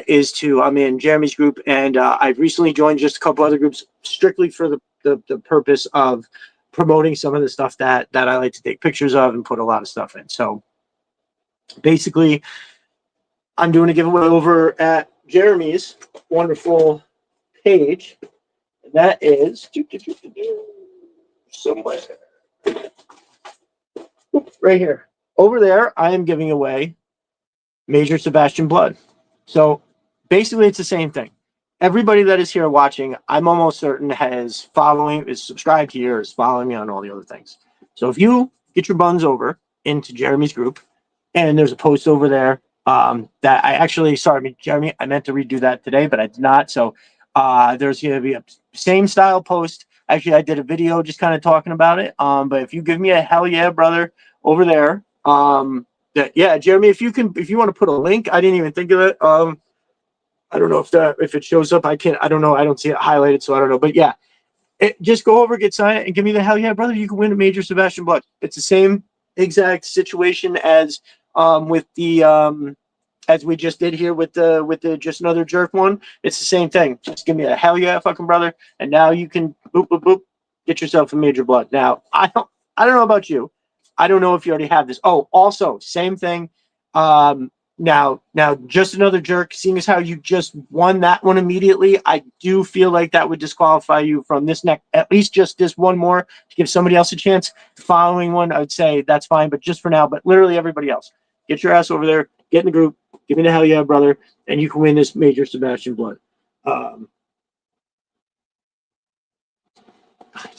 is I'm in Jeremy's group, and I've recently joined just a couple other groups strictly for the purpose of promoting some of the stuff that I like to take pictures of and put a lot of stuff in. So basically, I'm doing a giveaway over at Jeremy's wonderful page. And that is somewhere right here. Over there, I am giving away Major Sebastian Blood. So basically, it's the same thing. Everybody that is here watching, I'm almost certain is subscribed here, is following me on all the other things. So if you get your buns over into Jeremy's group, and there's a post over there that I actually, sorry, Jeremy, I meant to redo that today, but I did not. So there's going to be a same style post. Actually, I did a video just kind of talking about it. But if you give me a hell yeah, brother, over there, yeah, Jeremy, if you want to put a link, I didn't even think of it. I don't know if it shows up. I don't know. I don't see it highlighted, so I don't know. But yeah, just go over, get signed, and give me the hell yeah, brother. You can win a Major Sebastian Blood. It's the same exact situation as with the as we just did here with the Just Another Jerk one. It's the same thing. Just give me a hell yeah, fucking brother, and now you can boop boop boop get yourself a Major Blood. Now I don't know about you. I don't know if you already have this. Oh, also same thing. Now, Just Another Jerk, seeing as how you just won that one immediately, I do feel like that would disqualify you from this next, at least just this one more to give somebody else a chance. The following one, I would say that's fine, but just for now, but literally everybody else, get your ass over there, get in the group, give me the hell yeah, brother, and you can win this Major Sebastian Blood.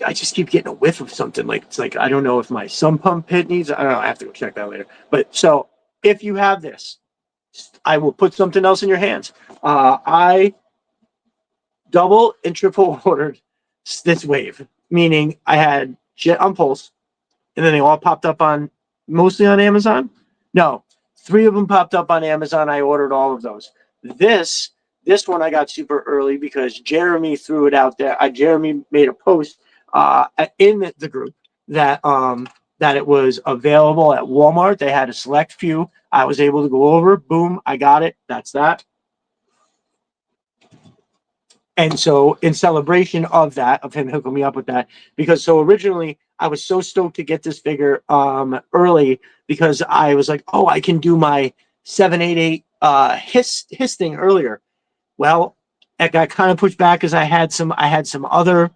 I just keep getting a whiff of something. It's like, I don't know if my sump pump pit needs, I don't know, I have to go check that later. But so if you have this, I will put something else in your hands. I double and triple ordered this wave, meaning I had Jet on Pulse, and then they all popped up mostly on Amazon. No, 3 of them popped up on Amazon. I ordered all of those. This one I got super early because Jeremy threw it out there. Jeremy made a post in the group that it was available at Walmart. They had a select few. I was able to go over. Boom, I got it. That's that. And so in celebration of that, of him hooking me up with that, because so originally I was so stoked to get this figure early because I was like, oh, I can do my 788 hiss thing earlier. Well, it got kind of pushed back because I had some other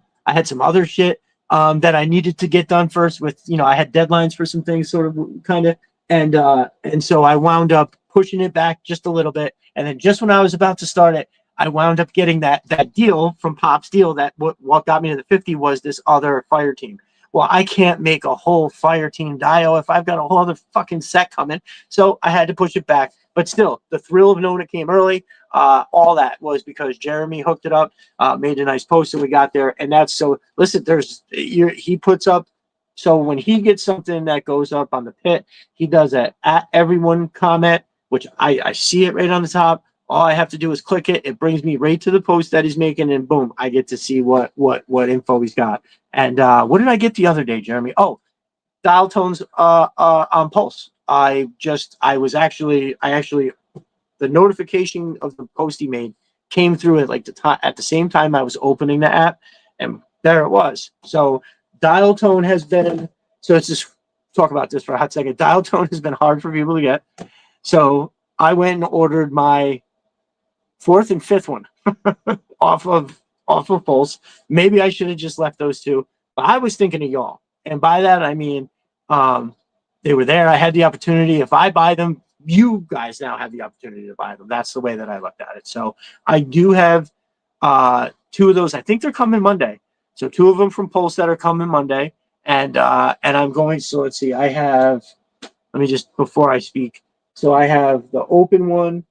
shit that I needed to get done first with, I had deadlines for some things sort of kind of, and so I wound up pushing it back just a little bit. And then just when I was about to start it, I wound up getting that deal from Pop's deal that what got me to the 50 was this other fire team. Well, I can't make a whole fire team dio if I've got a whole other fucking set coming. So I had to push it back. But still, the thrill of knowing it came early, all that was because Jeremy hooked it up, made a nice post, and we got there. And that's so. Listen, he puts up. So when he gets something that goes up on the pit, he does a at everyone comment, which I see it right on the top. All I have to do is click it. It brings me right to the post that he's making, and boom, I get to see what info he's got. And what did I get the other day, Jeremy? Oh, dial tones on Pulse. I actually the notification of the post he made came through at the same time I was opening the app, and there it was. So dial tone has been, so let's just talk about this for a hot second. Dial tone has been hard for people to get. So I went and ordered my fourth and fifth one off of Pulse. Maybe I should have just left those two, but I was thinking of y'all, and by that I mean they were there. I had the opportunity. If I buy them, you guys now have the opportunity to buy them. That's the way that I looked at it. So I do have two of those. I think they're coming Monday. So two of them from Pulse that are coming Monday, and I'm going. So let's see. I have. Let me just before I speak. So I have the open one.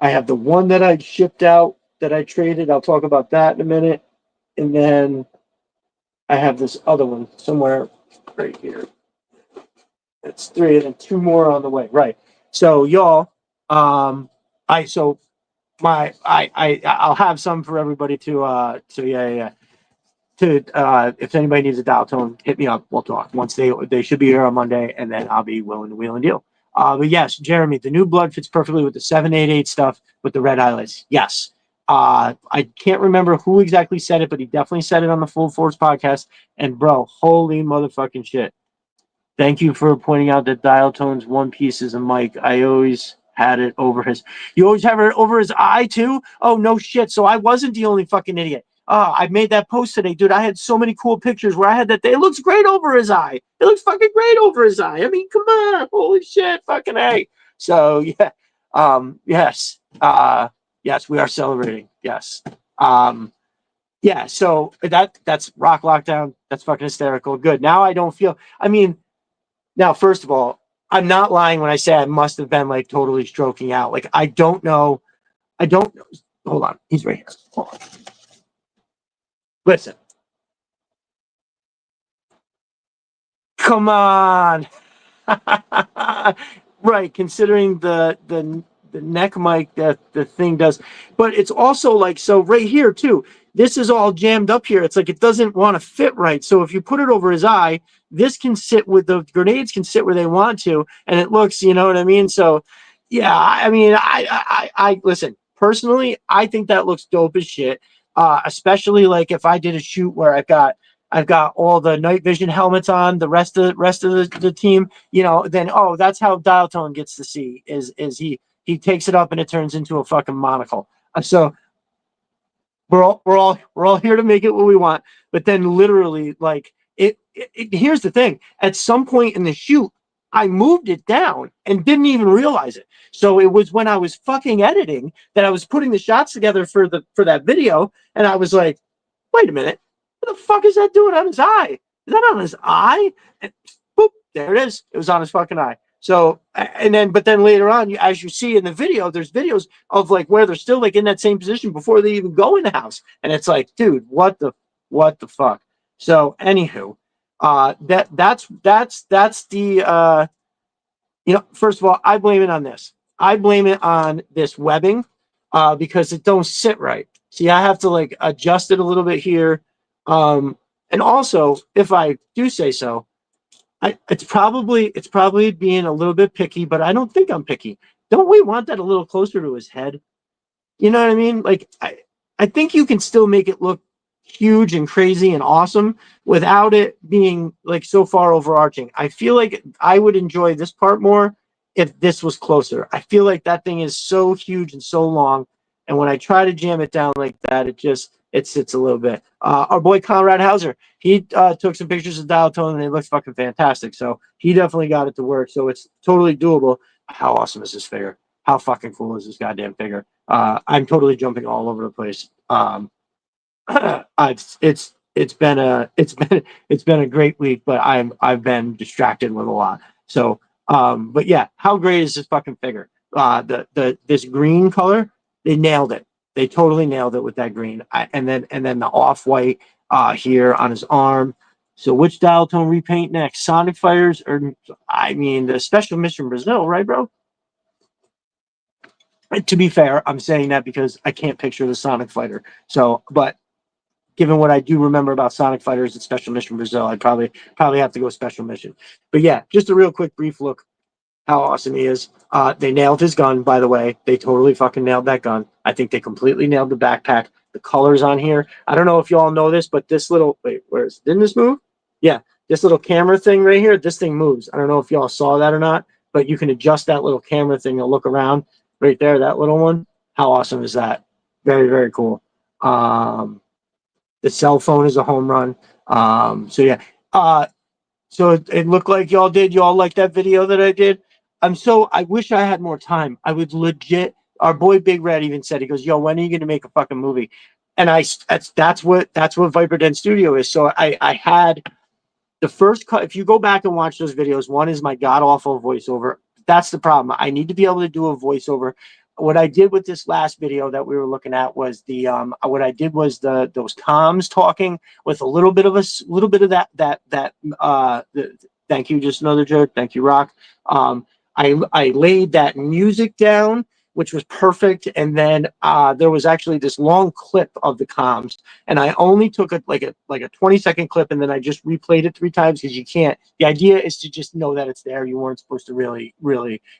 I have the one that I shipped out that I traded. I'll talk about that in a minute. And then I have this other one somewhere right here. It's three and then two more on the way. Right. So y'all, I so my I'll have some for everybody to yeah. To if anybody needs a dial tone, hit me up. We'll talk. Once they should be here on Monday, and then I'll be willing to wheel and deal. But yes, Jeremy, the new blood fits perfectly with the 788 stuff with the red eyelids. Yes. I can't remember who exactly said it, but he definitely said it on the Full Force podcast. And bro, holy motherfucking shit. Thank you for pointing out that dial tone's one piece is a mic. I always had it over his. You always have it over his eye too? Oh no shit. So I wasn't the only fucking idiot. I made that post today, dude. I had so many cool pictures where I had that. It looks great over his eye. It looks fucking great over his eye. I mean, come on, holy shit, fucking A. So yeah, yes, yes, we are celebrating. Yes, yeah. So that's rock lockdown. That's fucking hysterical. Good. Now I don't feel. I mean, now first of all, I'm not lying when I say I must have been like totally stroking out. Like I don't know. I don't know. Hold on, he's right here. Hold on. Listen. Come on. Right, considering the neck mic that the thing does. But it's also like so right here too. This is all jammed up here. It's like it doesn't want to fit right. So if you put it over his eye, this can sit with the grenades can sit where they want to, and it looks, you know what I mean? So yeah, I mean, I listen, personally, I think that looks dope as shit. Especially like if I did a shoot where I've got all the night vision helmets on, the rest of the team, you know, then oh, that's how Dial Tone gets to see is he takes it up and it turns into a fucking monocle. So we're all here to make it what we want, but then literally like here's the thing. At some point in the shoot, I moved it down and didn't even realize it. So it was when I was fucking editing that I was putting the shots together for that video, and I was like, wait a minute, what the fuck is that doing on his eye? Is that on his eye? And boop, there it is. It was on his fucking eye. So, and then, but then later on, as you see in the video, there's videos of like where they're still like in that same position before they even go in the house. And it's like, dude, what the fuck? So, anywho, that's the, you know, first of all, I blame it on this. I blame it on this webbing, because it don't sit right. See, I have to like adjust it a little bit here. And also, if I do say so, it's probably being a little bit picky, but I don't think I'm picky. Don't we want that a little closer to his head? You know what I mean? Like I think you can still make it look huge and crazy and awesome without it being like so far overarching. I feel like I would enjoy this part more if this was closer. I feel like that thing is so huge and so long, and when I try to jam it down like that, it sits a little bit. Our boy Conrad Hauser, he took some pictures of dial tone and it looks fucking fantastic. So he definitely got it to work. So it's totally doable. How awesome is this figure? How fucking cool is this goddamn figure? I'm totally jumping all over the place. It's been a great week, but I've been distracted with a lot. So, but yeah, how great is this fucking figure? This green color, they nailed it. They totally nailed it with that green. And then the off white here on his arm. So which dial tone repaint next? Sonic Fires or I mean the special mission Brazil, right, bro? To be fair, I'm saying that because I can't picture the Sonic Fighter. So, but given what I do remember about Sonic Fighters and Special Mission Brazil, I'd probably have to go Special Mission. But yeah, just a real quick brief look how awesome he is. They nailed his gun, by the way. They totally fucking nailed that gun. I think they completely nailed the backpack. The colors on here. I don't know if you all know this, but this little didn't this move? Yeah, this little camera thing right here. This thing moves. I don't know if y'all saw that or not. but you can adjust that little camera thing to look around right there, that little one. How awesome is that? Very, very cool. The cell phone is a home run. So yeah. So it looked like y'all did. Y'all like that video that I did. I wish I had more time. I would legit. Our boy Big Red even said, he goes, "Yo, when are you going to make a fucking movie?" And that's what Viper Den Studio is. So I had the first cut. If you go back and watch those videos, one is my god awful voiceover. That's the problem. I need to be able to do a voiceover. What I did with this last video that we were looking at was what I did was those comms talking with a little bit of thank you, just another jerk. Thank you, Rock. I laid that music down, which was perfect, and then there was actually this long clip of the comms, and I only took like a 20-second clip, and then I just replayed it 3 times because you can't. The idea is to just know that it's there. You weren't supposed to really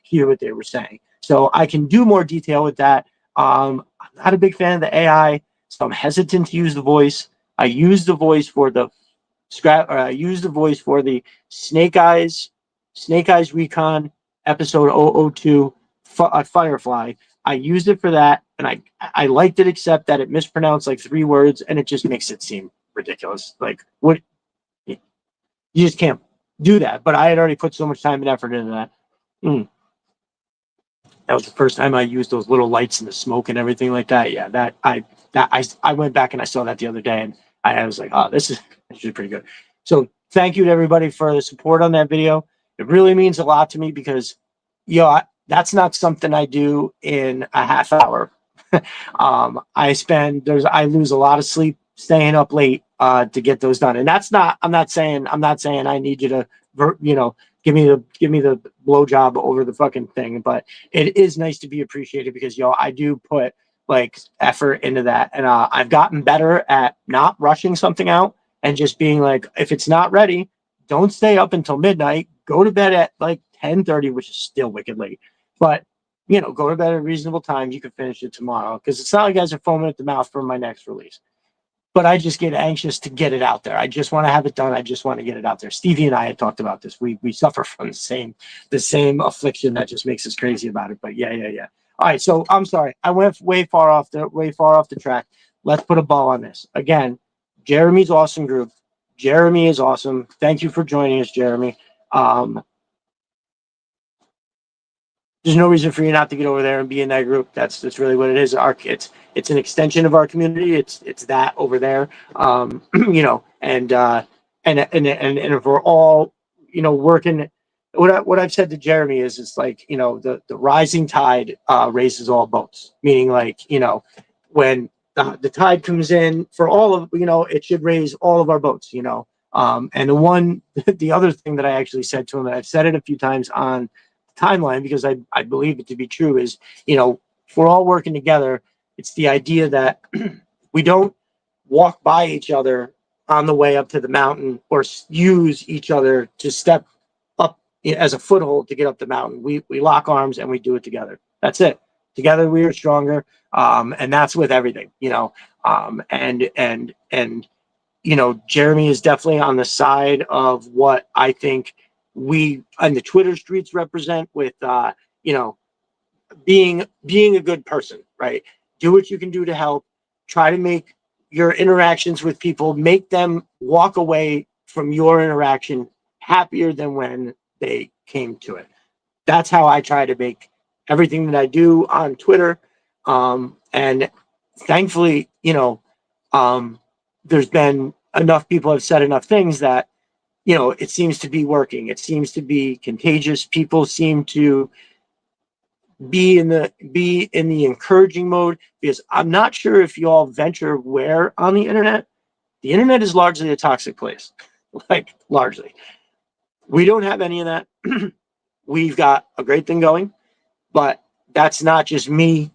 hear what they were saying. So I can do more detail with that. I'm not a big fan of the AI, so I'm hesitant to use the voice. I use the voice for the I use the voice for the Snake Eyes Recon episode 002 Firefly. I used it for that, and I liked it, except that it mispronounced like 3 words, and it just makes it seem ridiculous. Like, what? You just can't do that. But I had already put so much time and effort into that. That was the first time I used those little lights and the smoke and everything like that. Yeah, I went back and I saw that the other day, and I was like, oh, this is actually pretty good. So thank you to everybody for the support on that video. It really means a lot to me because, that's not something I do in a half hour. I lose a lot of sleep staying up late to get those done, and that's not. I'm not saying I need you to, give me the blowjob over the fucking thing, but it is nice to be appreciated because I do put like effort into that, and I've gotten better at not rushing something out and just being like, if it's not ready, don't stay up until midnight. Go to bed at like 10:30, which is still wicked late, but go to bed at a reasonable time. You can finish it tomorrow because it's not like you guys are foaming at the mouth for my next release. But I just get anxious to get it out there. I just want to have it done. I just want to get it out there. Stevie and I had talked about this. We suffer from the same affliction that just makes us crazy about it. But yeah. All right. So I'm sorry. I went way far off the track. Let's put a ball on this. Again, Jeremy's awesome group. Jeremy is awesome. Thank you for joining us, Jeremy. There's no reason for you not to get over there and be in that group. That's really what it is. It's an extension of our community. It's that over there. And if we're all, working, what I've said to Jeremy is, it's like, the rising tide raises all boats. Meaning, like, when the tide comes in for all of, it should raise all of our boats. And the other thing that I actually said to him, and I've said it a few times on timeline because I believe it to be true, is if we're all working together, it's the idea that we don't walk by each other on the way up to the mountain or use each other to step up as a foothold to get up the mountain. We lock arms and we do it together. That's it. Together we are stronger, and that's with everything. Jeremy is definitely on the side of what I think we on the Twitter streets represent with being a good person, right? Do what you can do to help. Try to make your interactions with people, make them walk away from your interaction happier than when they came to it. That's how I try to make everything that I do on Twitter. And thankfully, there's been enough people have said enough things that it seems to be working. It seems to be contagious. People seem to be in the encouraging mode, because I'm not sure if you all venture where on the internet. The internet is largely a toxic place. Like, largely. We don't have any of that. We've got a great thing going, but that's not just me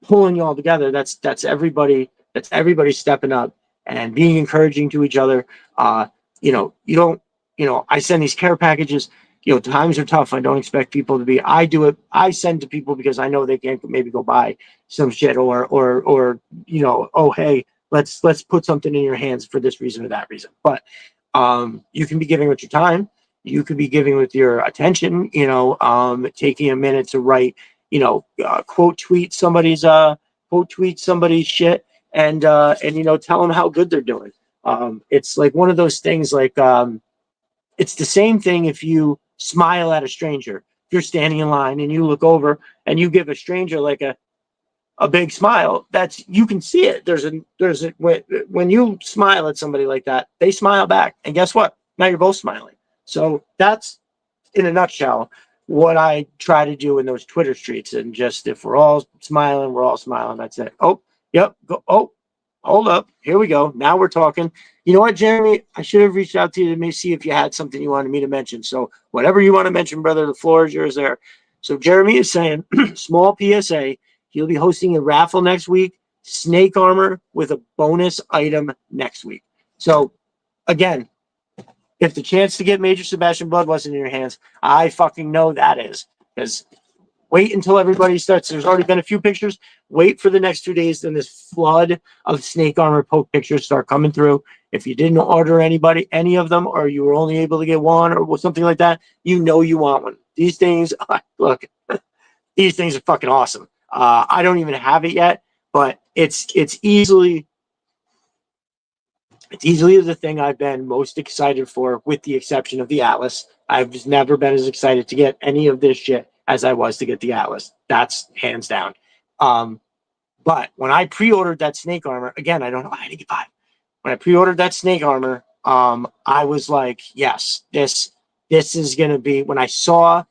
pulling you all together. That's everybody. That's everybody stepping up and being encouraging to each other. You don't. I send these care packages. Times are tough. I don't expect people to be. I do it. I send to people because I know they can't maybe go buy some shit or oh, hey, let's put something in your hands for this reason or that reason. But you can be giving with your time. you could be giving with your attention, taking a minute to write, quote tweet somebody's shit, and tell them how good they're doing. It's like one of those things, like, it's the same thing if you smile at a stranger. If you're standing in line and you look over and you give a stranger like a big smile, that's, you can see it. When you smile at somebody like that, they smile back. And guess what? Now you're both smiling. So that's, in a nutshell, what I try to do in those Twitter streets. And just, if we're all smiling, we're all smiling. That's it. Oh, yep. Go. Oh, hold up. Here we go. Now we're talking. You know what, Jeremy? I should have reached out to you to see if you had something you wanted me to mention. So whatever you want to mention, brother, the floor is yours there. So Jeremy is saying, small PSA, he'll be hosting a raffle next week, snake armor with a bonus item next week. So again, if the chance to get Major Sebastian Blood wasn't in your hands, I fucking know that is. Because wait until everybody starts. There's already been a few pictures. Wait for the next 2 days. Then this flood of snake armor poke pictures start coming through. If you didn't order any of them, or you were only able to get one or something like that, you want one. These things, look, these things are fucking awesome. I don't even have it yet, but it's easily the thing I've been most excited for, with the exception of the Atlas. I've just never been as excited to get any of this shit as I was to get the Atlas. That's hands down. But when I pre-ordered that snake armor, again, I don't know, I had to get 5. When I pre-ordered that snake armor, I was like, yes, this is going to be, when I saw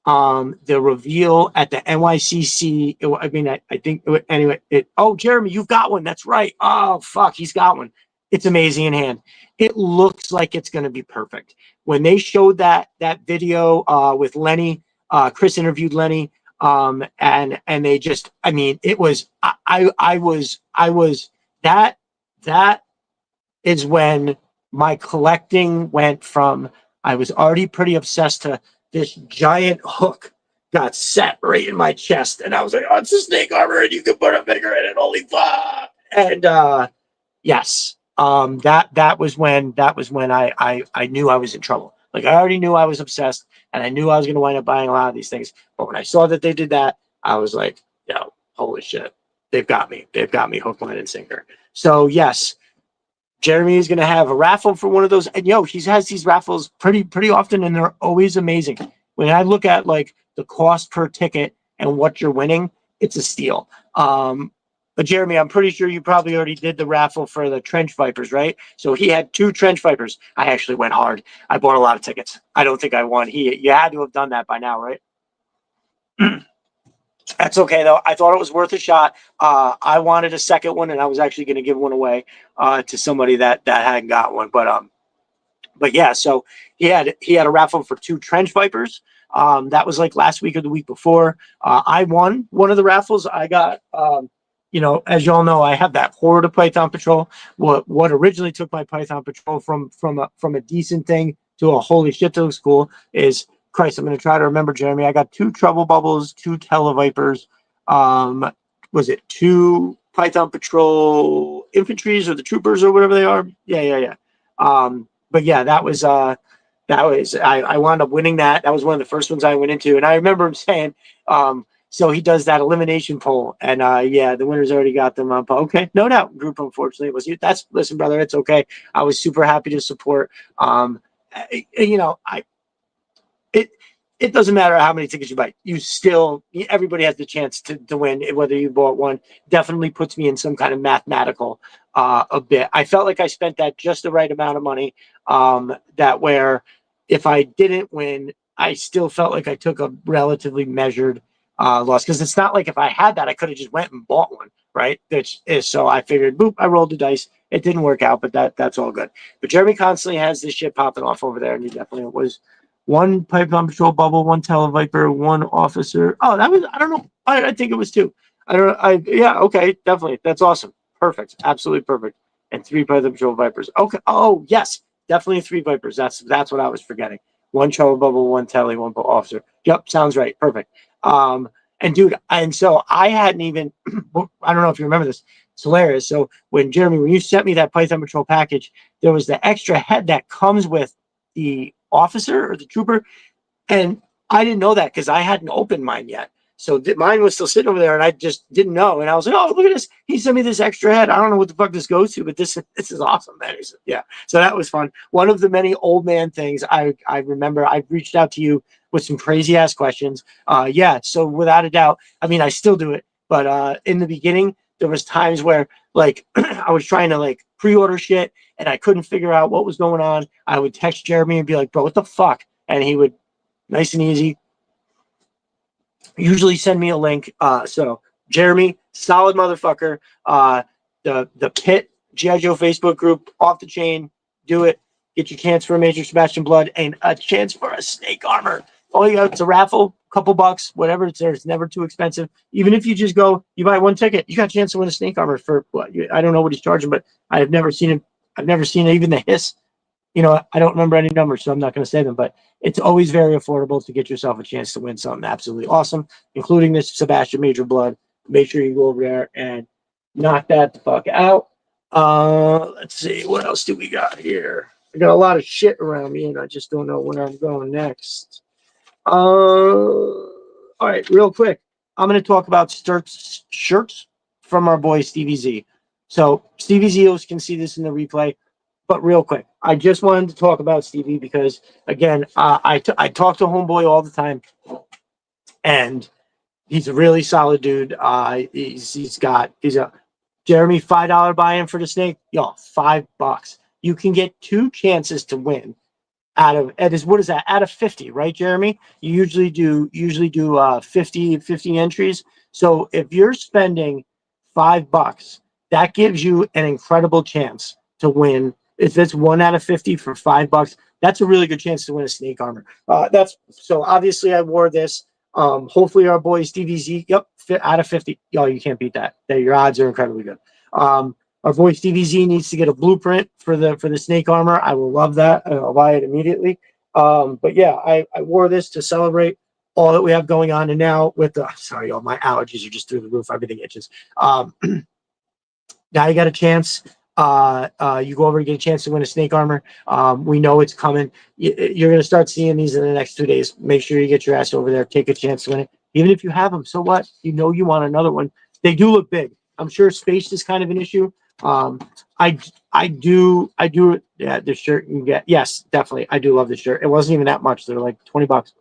the reveal at the NYCC, I think, anyway, oh, Jeremy, you've got one. That's right. Oh, fuck, he's got one. It's amazing in hand. It looks like it's going to be perfect. When they showed that video with Lenny, Chris interviewed Lenny, and they just, it was, I was, that is when my collecting went from, I was already pretty obsessed, to this giant hook got set right in my chest. And I was like, oh, it's a snake armor and you can put a finger in it. Holy fuck. And yes, that was when I knew I was in trouble. Like, I already knew I was obsessed, and I knew I was going to wind up buying a lot of these things. But when I saw that they did that, I was like, yo, holy shit. They've got me hook, line, and sinker. So yes, Jeremy is going to have a raffle for one of those. And he has these raffles pretty often, and they're always amazing. When I look at like the cost per ticket and what you're winning, it's a steal. But Jeremy, I'm pretty sure you probably already did the raffle for the Trench Vipers, right? So he had 2 Trench Vipers. I actually went hard. I bought a lot of tickets. I don't think I won. You had to have done that by now, right? That's okay, though. I thought it was worth a shot. I wanted a second one, and I was actually going to give one away to somebody that hadn't got one. But yeah, so he had a raffle for 2 Trench Vipers. That was like last week or the week before. I won one of the raffles. I got, as y'all know, I have that Horror to Python Patrol. What originally took my Python Patrol from a decent thing to a holy shit, that looks cool is, Christ, I'm going to try to remember, Jeremy. I got 2 Trouble Bubbles, 2 Televipers. Was it 2 Python Patrol Infantries, or the Troopers, or whatever they are? Yeah. But yeah, that was I wound up winning that. That was one of the first ones I went into, and I remember him saying, so he does that elimination poll, and yeah, the winners already got them up. Okay, no doubt, group. Unfortunately, it was you. Listen, brother, it's okay. I was super happy to support. It doesn't matter how many tickets you buy. Everybody has the chance to win, whether you bought one. Definitely puts me in some kind of mathematical a bit. I felt like I spent that just the right amount of money, that where if I didn't win, I still felt like I took a relatively measured loss, because it's not like if I had that, I could have just went and bought one, right? So I figured, boop, I rolled the dice. It didn't work out, but that's all good. But Jeremy constantly has this shit popping off over there, and he definitely was 1 Python Patrol Bubble, 1 Televiper, 1 Officer. Oh, that was, I don't know. I think it was 2. I don't know. Yeah, okay, definitely. That's awesome. Perfect. Absolutely perfect. And 3 Python Patrol Vipers. Okay. Oh, yes. Definitely 3 Vipers. That's what I was forgetting. 1 Trouble Bubble, 1 Tele, 1 Officer. Yep, sounds right. Perfect. And dude, and so I hadn't even, I don't know if you remember this. It's hilarious. So when you sent me that Python Patrol package, there was the extra head that comes with the officer or the trooper. And I didn't know that because I hadn't opened mine yet. So mine was still sitting over there, and I just didn't know. And I was like, "Oh, look at this! He sent me this extra head. I don't know what the fuck this goes to, but this is awesome, man." He said, "Yeah." So that was fun. One of the many old man things I remember. I reached out to you with some crazy ass questions. Yeah. So without a doubt, I mean, I still do it, but in the beginning, there was times where like I was trying to like pre-order shit, and I couldn't figure out what was going on. I would text Jeremy and be like, "Bro, what the fuck?" And he would, nice and easy, usually send me a link. So Jeremy, solid motherfucker. The Pit GI Joe Facebook group, off the chain. Do it. Get your chance for a Major Sebastian Blood and a chance for a snake armor. All you got, it's a raffle, couple bucks, whatever it's there. It's never too expensive. Even if you just go, you buy one ticket, you got a chance to win a snake armor for what? I don't know what he's charging, but I have never seen him. I've never seen even the hiss. You know, I don't remember any numbers, so I'm not going to say them, but it's always very affordable to get yourself a chance to win something absolutely awesome, including this Sebastian Major Blood. Make sure you go over there and knock that the fuck out. Let's see, what else do we got here? I got a lot of shit around me, and I just don't know where I'm going next. All right, real quick, I'm going to talk about shirts from our boy Stevie Z. So Stevie Zeos can see this in the replay. But real quick, I just wanted to talk about Stevie because, again, I talk to Homeboy all the time, and he's a really solid dude. He's a Jeremy $5 buy-in for the snake. Yo, $5. You can get 2 chances to win out of what is that? Out of 50, right, Jeremy? You usually do 50 entries. So if you're spending $5, that gives you an incredible chance to win. If it's 1 out of 50 for $5, that's a really good chance to win a snake armor. That's so obviously I wore this. Hopefully our boys DVZ, yep, out of 50. Yo, you can't beat that. Your odds are incredibly good. Our boy Stevie Z needs to get a blueprint for the snake armor. I will love that. I'll buy it immediately. But yeah, I wore this to celebrate all that we have going on. And now with the sorry, y'all, my allergies are just through the roof. Everything itches. Now you got a chance. You go over and get a chance to win a snake armor. We know it's coming. You're going to start seeing these in the next 2 days. Make sure you get your ass over there. Take a chance to win it. Even if you have them, so what? You know you want another one. They do look big. I'm sure space is kind of an issue. I do. Yeah, the shirt you can get. Yes, definitely. I do love the shirt. It wasn't even that much. They're like $20.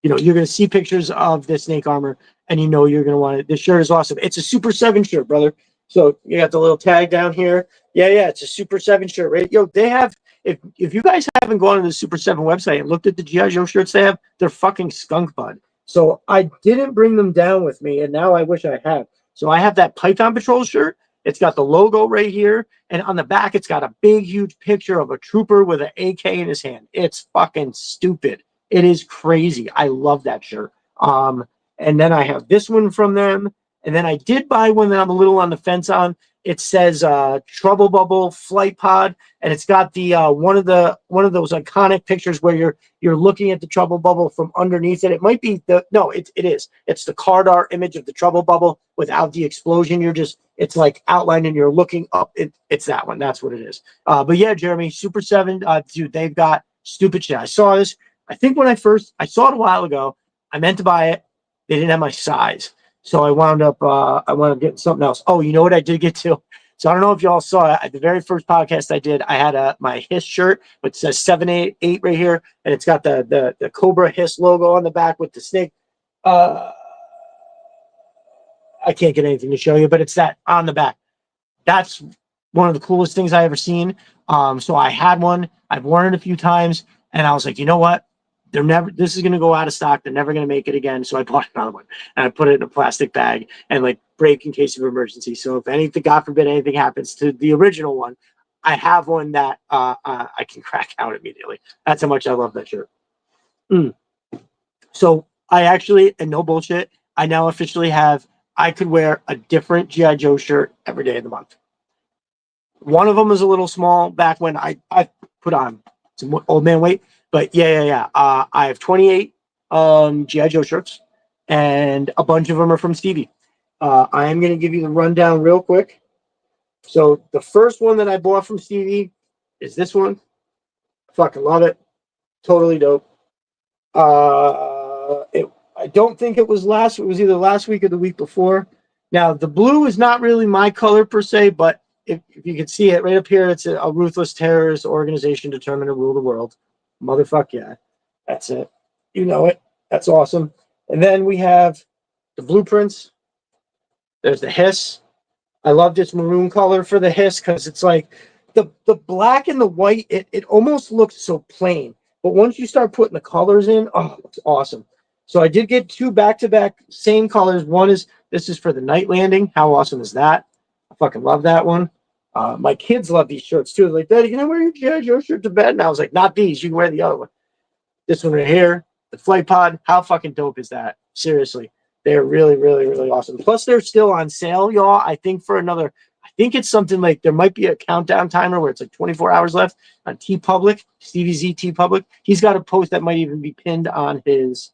You know, you're going to see pictures of the snake armor, and you know you're going to want it. This shirt is awesome. It's a Super 7 shirt, brother. So you got the little tag down here. Yeah, it's a Super 7 shirt, right? Yo, they have, if you guys haven't gone to the Super 7 website and looked at the G.I. Joe shirts they have, they're fucking skunk bud. So I didn't bring them down with me, and now I wish I had. So I have that Python Patrol shirt. It's got the logo right here, and on the back, it's got a big, huge picture of a trooper with an AK in his hand. It's fucking stupid. It is crazy. I love that shirt. And then I have this one from them. And then I did buy one that I'm a little on the fence on. It says Trouble Bubble Flight Pod, and it's got the one of those iconic pictures where you're looking at the Trouble Bubble from underneath it. It might be it is. It's the card art image of the Trouble Bubble without the explosion. It's like outlined and you're looking up. It's that one. That's what it is. But yeah, Jeremy, Super 7, dude, they've got stupid shit. I saw this. I think when I saw it a while ago, I meant to buy it. They didn't have my size. So I wound up getting something else. Oh, you know what I did get to? So I don't know if y'all saw it. At the very first podcast I did, I had my Hiss shirt, which says 788 right here. And it's got the Cobra Hiss logo on the back with the snake. I can't get anything to show you, but it's that on the back. That's one of the coolest things I ever seen. So I had one. I've worn it a few times. And I was like, you know what? This is going to go out of stock. They're never going to make it again. So I bought another one and I put it in a plastic bag and like break in case of emergency. So if anything, God forbid, anything happens to the original one, I have one that I can crack out immediately. That's how much I love that shirt. So I actually, and no bullshit, I now officially I could wear a different G.I. Joe shirt every day of the month. One of them is a little small back when I put on some old man weight. But yeah. I have 28 G.I. Joe shirts, and a bunch of them are from Stevie. I am going to give you the rundown real quick. So the first one that I bought from Stevie is this one. Fucking love it. Totally dope. I don't think it was last. It was either last week or the week before. Now the blue is not really my color per se, but if you can see it right up here, it's a ruthless terrorist organization determined to rule the world. Motherfuck yeah, that's it. You know it. That's awesome. And then we have the blueprints. There's the hiss. I love this maroon color for the hiss because it's like the black and the white. It almost looks so plain, but once you start putting the colors in, oh, it's awesome. So I did get two back to back same colors. One is this is for the night landing. How awesome is that? I fucking love that one. My kids love these shirts too. They're like, Daddy, can I wear your shirt to bed? And I was like, not these. You can wear the other one. This one right here, the flight pod. How fucking dope is that? Seriously. They're really, really, really awesome. Plus, they're still on sale, y'all. I think for another, I think it's something like there might be a countdown timer where it's like 24 hours left on T Public, Stevie Z T Public. He's got a post that might even be pinned on his,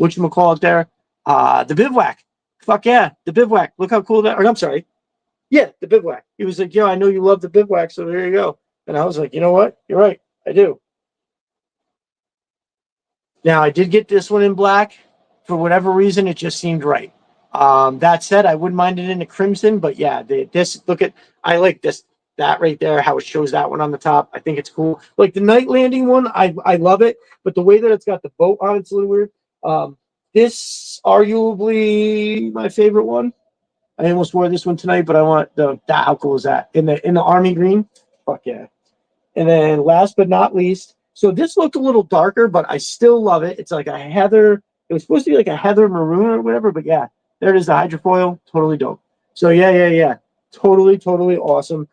whatchamacallit there, the bivouac. Fuck yeah, the bivouac. Look how cool that, or I'm sorry. Yeah, the bivouac. He was like, yo, I know you love the bivouac, so there you go. And I was like, you know what? You're right. I do. Now, I did get this one in black. For whatever reason, it just seemed right. That said, I wouldn't mind it in the crimson, but yeah, this look at I like this that right there, how it shows that one on the top. I think it's cool. Like the night landing one, I love it, but the way that it's got the boat on it's a little weird. This arguably my favorite one. I almost wore this one tonight, but I want how cool is that in the army green? Fuck yeah. And then last but not least, so this looked a little darker, but I still love it. It's like a heather. It was supposed to be like a heather maroon or whatever, but yeah, there it is, the hydrofoil. Totally dope. So yeah. Totally, totally awesome.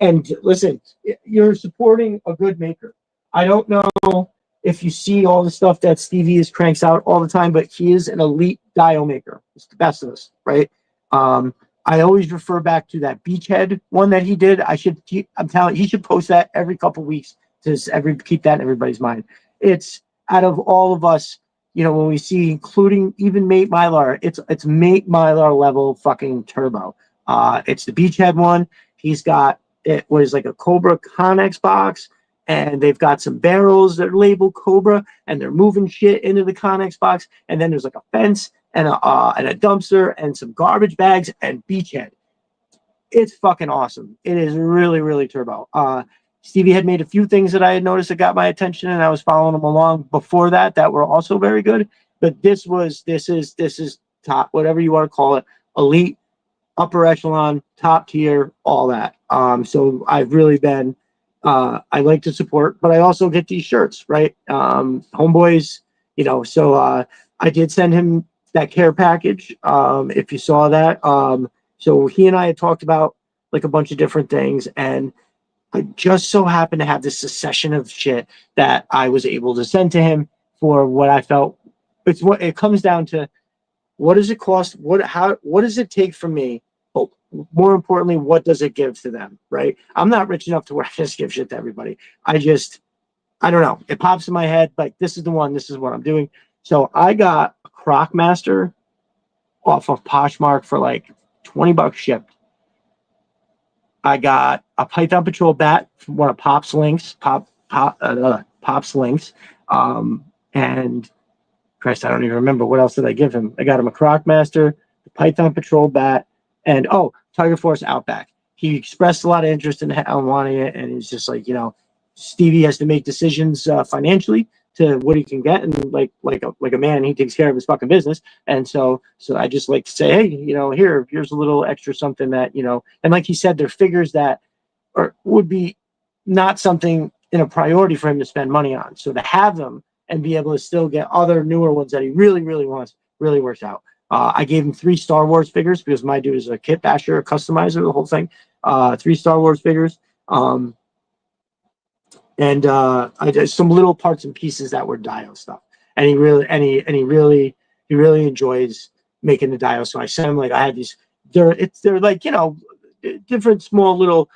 And listen, you're supporting a good maker. I don't know if you see all the stuff that Stevie is cranks out all the time, but he is an elite dial maker. He's the best of us, right? Um, I always refer back to that beachhead one that he did. I'm telling you, he should post that every couple weeks to keep that in everybody's mind. It's out of all of us, when we see, including even Mate Mylar, it's Mate Mylar level fucking turbo. It's the beachhead one. He's got it was like a Cobra Connex box, and they've got some barrels that are labeled Cobra, and they're moving shit into the Connex box, and then there's like a fence and a dumpster and some garbage bags and beachhead. It's fucking awesome. It is really, really turbo. Stevie had made a few things that I had noticed that got my attention, and I was following them along before that were also very good. But this is top, whatever you want to call it, elite, upper echelon, top tier, all that. So I've really been I like to support, but I also get these shirts, right? Homeboys, so I did send him that care package. If you saw that. So he and I had talked about like a bunch of different things, and I just so happened to have this succession of shit that I was able to send to him for what I felt. It's what it comes down to. What does it cost? What does it take from me? But more importantly, what does it give to them? Right? I'm not rich enough to where I just give shit to everybody. I don't know. It pops in my head like this is the one. This is what I'm doing. So I got a Croc Master off of Poshmark for like $20 shipped. I got a Python Patrol bat from one of Pop's links, Pop's links, and Christ, I don't even remember what else did I give him. I got him a Croc Master, the Python Patrol bat, and Tiger Force Outback. He expressed a lot of interest in wanting it, and he's just like, Stevie has to make decisions financially to what he can get, and like a man, he takes care of his fucking business. And so I just like to say, hey, here's a little extra something that and like he said, they're figures that would be not something in a priority for him to spend money on. So to have them and be able to still get other newer ones that he really, really wants really works out. I gave him 3 Star Wars figures because my dude is a kit basher, a customizer, the whole thing. 3 Star Wars figures. And I did some little parts and pieces that were Dio stuff. And he really enjoys making the Dio. So I sent him I had these. They're like different small little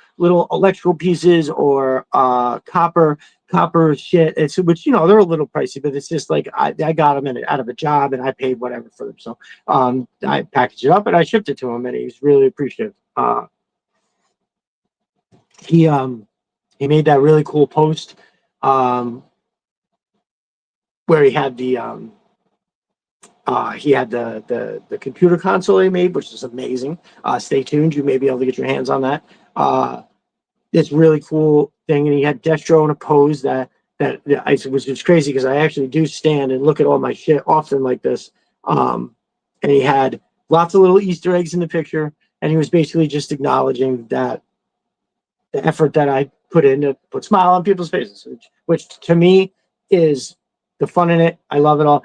electrical pieces or copper shit. It's which they're a little pricey, but it's just like I got them out of a job and I paid whatever for them. So I packaged it up and I shipped it to him, and he's really appreciative. He He made that really cool post where he had the computer console he made, which is amazing. Stay tuned; you may be able to get your hands on that. This really cool thing, and he had Destro in a pose that I was just crazy because I actually do stand and look at all my shit often like this. And he had lots of little Easter eggs in the picture, and he was basically just acknowledging that the effort that I put in to put smile on people's faces, which to me is the fun in it. I love it all.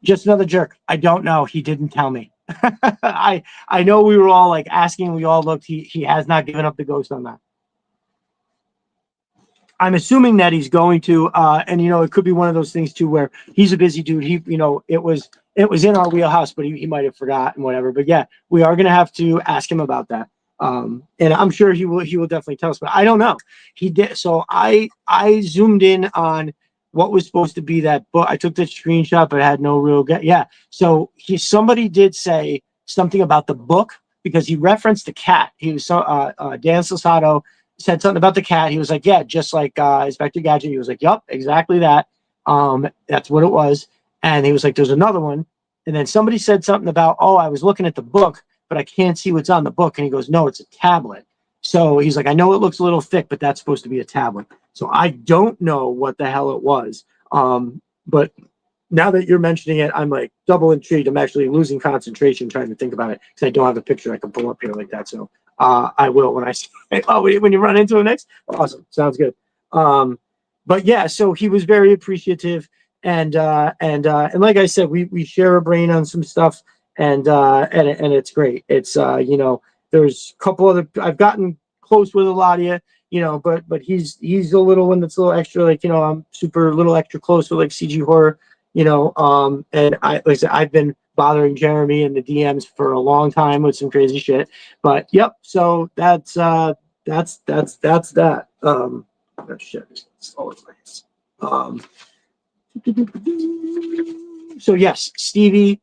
Just another jerk. I don't know. He didn't tell me. I know we were all like asking. We all looked. He has not given up the ghost on that. I'm assuming that he's going to, and it could be one of those things too, where he's a busy dude. It was in our wheelhouse, but he might have forgotten whatever. But yeah, we are going to have to ask him about that. And I'm sure he will definitely tell us, but I don't know. He did. So I zoomed in on what was supposed to be that book. I took the screenshot, but I had no real yeah. So somebody did say something about the book because he referenced the cat. He was Dan Sasato said something about the cat. He was like, yeah, just like Inspector Gadget. He was like, yup, exactly that. That's what it was. And he was like, there's another one. And then somebody said something about, oh, I was looking at the book, but I can't see what's on the book. And he goes, no, it's a tablet. So he's like, I know it looks a little thick, but that's supposed to be a tablet. So I don't know what the hell it was. But now that you're mentioning it, I'm like double intrigued. I'm actually losing concentration trying to think about it because I don't have a picture I can pull up here like that. So I will when I say, when you run into him next. Awesome. Sounds good. But yeah, so he was very appreciative. And like I said, we share a brain on some stuff and it's great. It's, there's a couple other, I've gotten close with a lot of you, but he's a little one that's a little extra, like, I'm super little extra close with like CG horror, and like I said, I've been bothering Jeremy in the DMs for a long time with some crazy shit, but yep. So that's that. That shit is all over my hands. So yes, Stevie,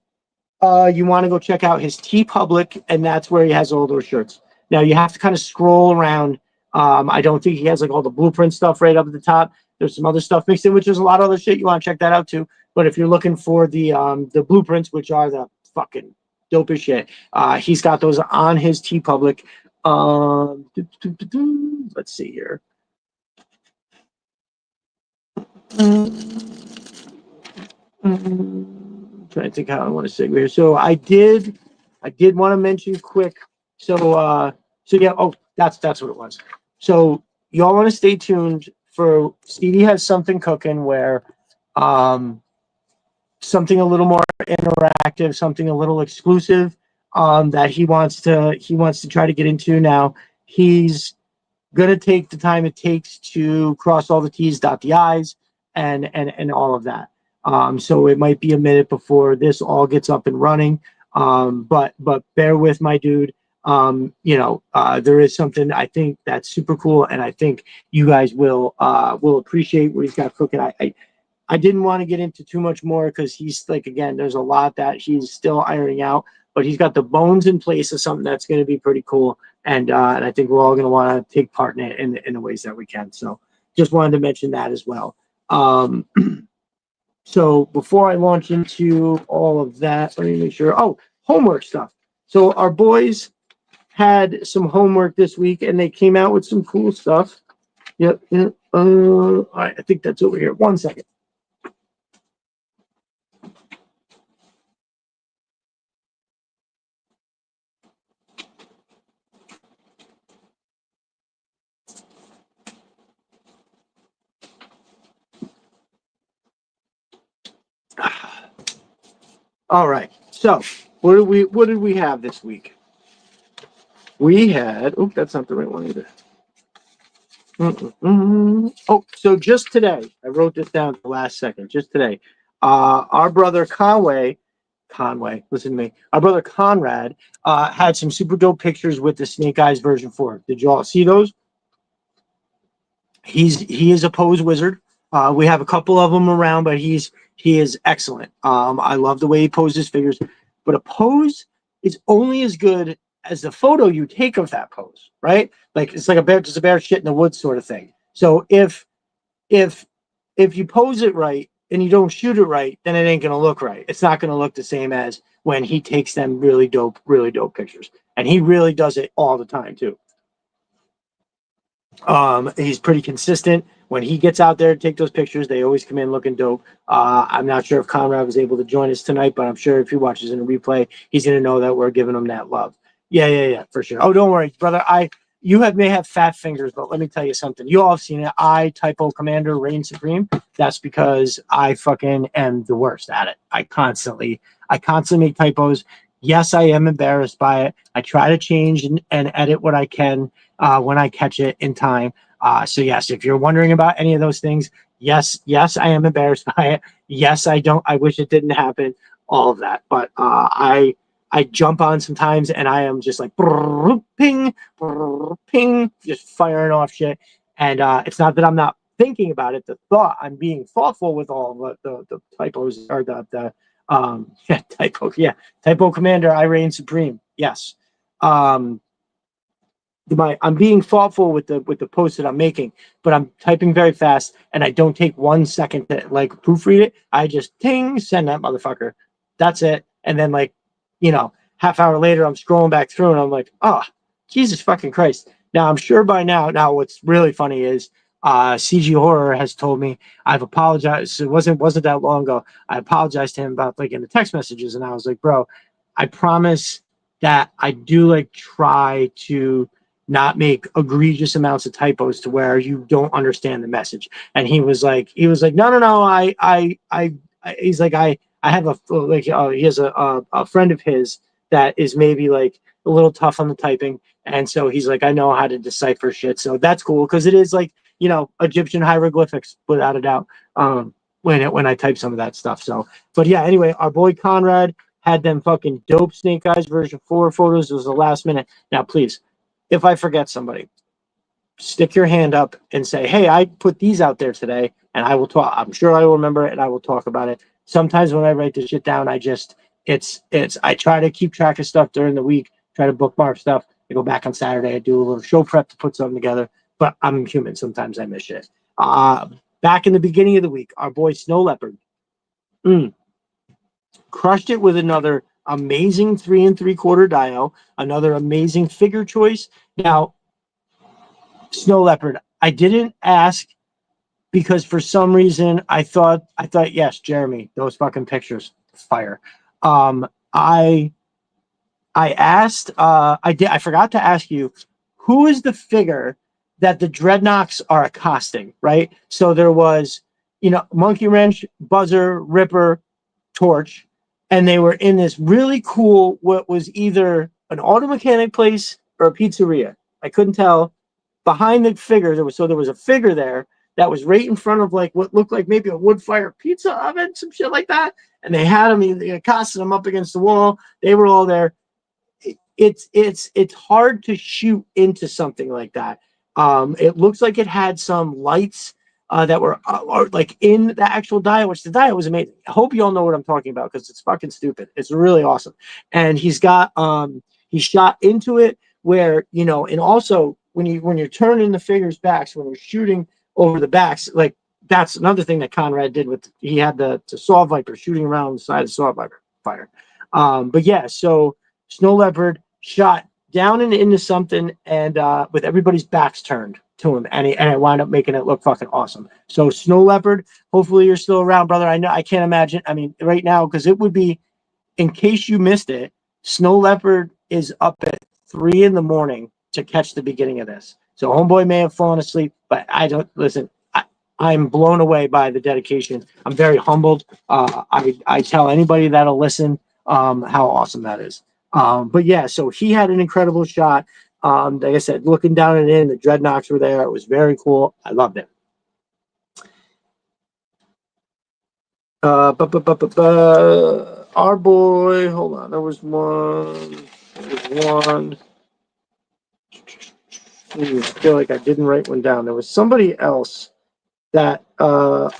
you want to go check out his TeePublic, and that's where he has all those shirts. Now you have to kind of scroll around. I don't think he has like all the blueprint stuff right up at the top. There's some other stuff mixed in, which is a lot of other shit. You want to check that out too. But if you're looking for the blueprints, which are the fucking dopest shit, he's got those on his TeePublic. Let's see here. Trying to think how I want to segue here. So I did want to mention quick. So yeah. Oh, that's what it was. So y'all want to stay tuned for Stevie has something cooking where, something a little more interactive, something a little exclusive, that he wants to try to get into. Now he's gonna take the time it takes to cross all the T's, dot the I's, and all of that. So it might be a minute before this all gets up and running. But bear with my dude. There is something I think that's super cool, and I think you guys will appreciate what he's got cooking. I didn't want to get into too much more because he's like, again, there's a lot that he's still ironing out, but he's got the bones in place of something that's going to be pretty cool. And I think we're all going to want to take part in it in the ways that we can. So just wanted to mention that as well. So before I launch into all of that, let me make sure. Oh, homework stuff. So our boys had some homework this week and they came out with some cool stuff. Yep. All right. I think that's over here. 1 second. All right. So what did we have this week? We had, oh, that's not the right one either. Oh, so just today, I wrote this down at the last second, just today. Our brother Conway, listen to me. Our brother Conrad had some super dope pictures with the Snake Eyes version 4. Did you all see those? He is a pose wizard. We have a couple of them around, but he is excellent. I love the way he poses figures, but a pose is only as good as the photo you take of that pose, right? Like it's like just a bear shit in the woods sort of thing. So if you pose it right and you don't shoot it right, then it ain't gonna look right. It's not gonna look the same as when he takes them really dope pictures. And he really does it all the time too. He's pretty consistent. When he gets out there to take those pictures, they always come in looking dope. I'm not sure if Conrad was able to join us tonight, but I'm sure if he watches in a replay, he's gonna know that we're giving him that love. Yeah, for sure. Oh, don't worry, brother. May have fat fingers, but let me tell you something. You all have seen it. I typo commander reign supreme. That's because I fucking am the worst at it. I constantly make typos. Yes, I am embarrassed by it. I try to change and edit what I can when I catch it in time. So yes, if you're wondering about any of those things, yes, I am embarrassed by it. Yes, I wish it didn't happen. All of that, but I jump on sometimes and I am just like ping, ping, just firing off shit. And it's not that I'm not thinking about it. The thought I'm being thoughtful with all the typos or typo commander. I reign supreme. Yes. I'm being thoughtful with the post that I'm making, but I'm typing very fast and I don't take 1 second to like proofread it. I just ting, send that motherfucker. That's it. And then half hour later I'm scrolling back through and I'm like, oh, Jesus fucking Christ. Now I'm sure by now what's really funny is CG Horror has told me I've apologized. It wasn't that long ago. I apologized to him about like in the text messages and I was like, bro, I promise that I do like try to not make egregious amounts of typos to where you don't understand the message. And he was like, no. He's like, I have he has a friend of his that is maybe like a little tough on the typing. And so he's like, I know how to decipher shit. So that's cool. Cause it is like, Egyptian hieroglyphics without a doubt. When I type some of that stuff. So, but yeah, anyway, our boy Conrad had them fucking dope Snake Eyes version 4 photos. It was the last minute. Now, please, if I forget somebody, stick your hand up and say, hey, I put these out there today and I will talk. I'm sure I will remember it and I will talk about it. Sometimes when I write this shit down, I try to keep track of stuff during the week, try to bookmark stuff. I go back on Saturday, I do a little show prep to put something together, but I'm human. Sometimes I miss shit. Back in the beginning of the week, our boy Snow Leopard crushed it with another amazing 3 3/4 dial, another amazing figure choice. Now, Snow Leopard, I didn't ask because for some reason I thought yes, Jeremy, those fucking pictures, fire. I asked, I forgot to ask you, who is the figure that the Dreadnoks are accosting, right? So there was, Monkey Wrench, Buzzer, Ripper, Torch, and they were in this really cool, what was either an auto mechanic place or a pizzeria. I couldn't tell. Behind the figure, there was a figure there that was right in front of like what looked like maybe a wood fire pizza oven, some shit like that. And they had them, they accosted them up against the wall. They were all there. It's hard to shoot into something like that. It looks like it had some lights that were like in the actual dial, which the dial was amazing. I hope you all know what I'm talking about because it's fucking stupid. It's really awesome. And he shot into it where, and also when you're turning the figures backs, when you're shooting over the backs, like that's another thing that Conrad did he had the Saw Viper shooting around the side of the Saw Viper fire. But yeah, so Snow Leopard shot down and into something and with everybody's backs turned to him and it wound up making it look fucking awesome. So Snow Leopard, hopefully you're still around, brother. I know I can't imagine. I mean, right now, because it would be, in case you missed it, Snow Leopard is up at 3 a.m. to catch the beginning of this. So homeboy may have fallen asleep, but I don't listen. I'm blown away by the dedication. I'm very humbled. I tell anybody that'll listen how awesome that is. But yeah, so he had an incredible shot. Like I said, looking down at it, the Dreadnoks were there. It was very cool. I loved it. Our boy, hold on. There was one. I feel like I didn't write one down. There was somebody else that, where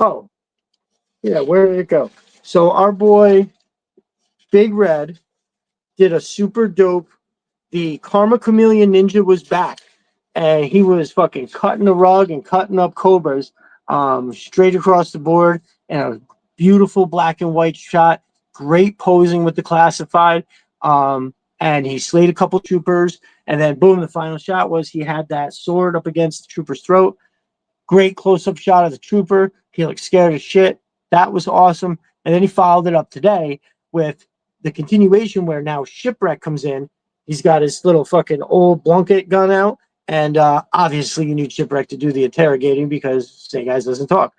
did it go? So our boy, Big Red, did a super dope. The Karma Chameleon Ninja was back. and he was fucking cutting the rug and cutting up cobras straight across the board, and a beautiful black and white shot. Great posing with the classified. And he slayed a couple troopers, and then boom, the final shot was he had that sword up against the trooper's throat. Great close-up shot of the trooper. He looked scared as shit. That was awesome. And then he followed it up today with the continuation where now Shipwreck comes in. He's got his little fucking old blanket gun out. And obviously you need Shipwreck to do the interrogating because Snake Eyes doesn't talk.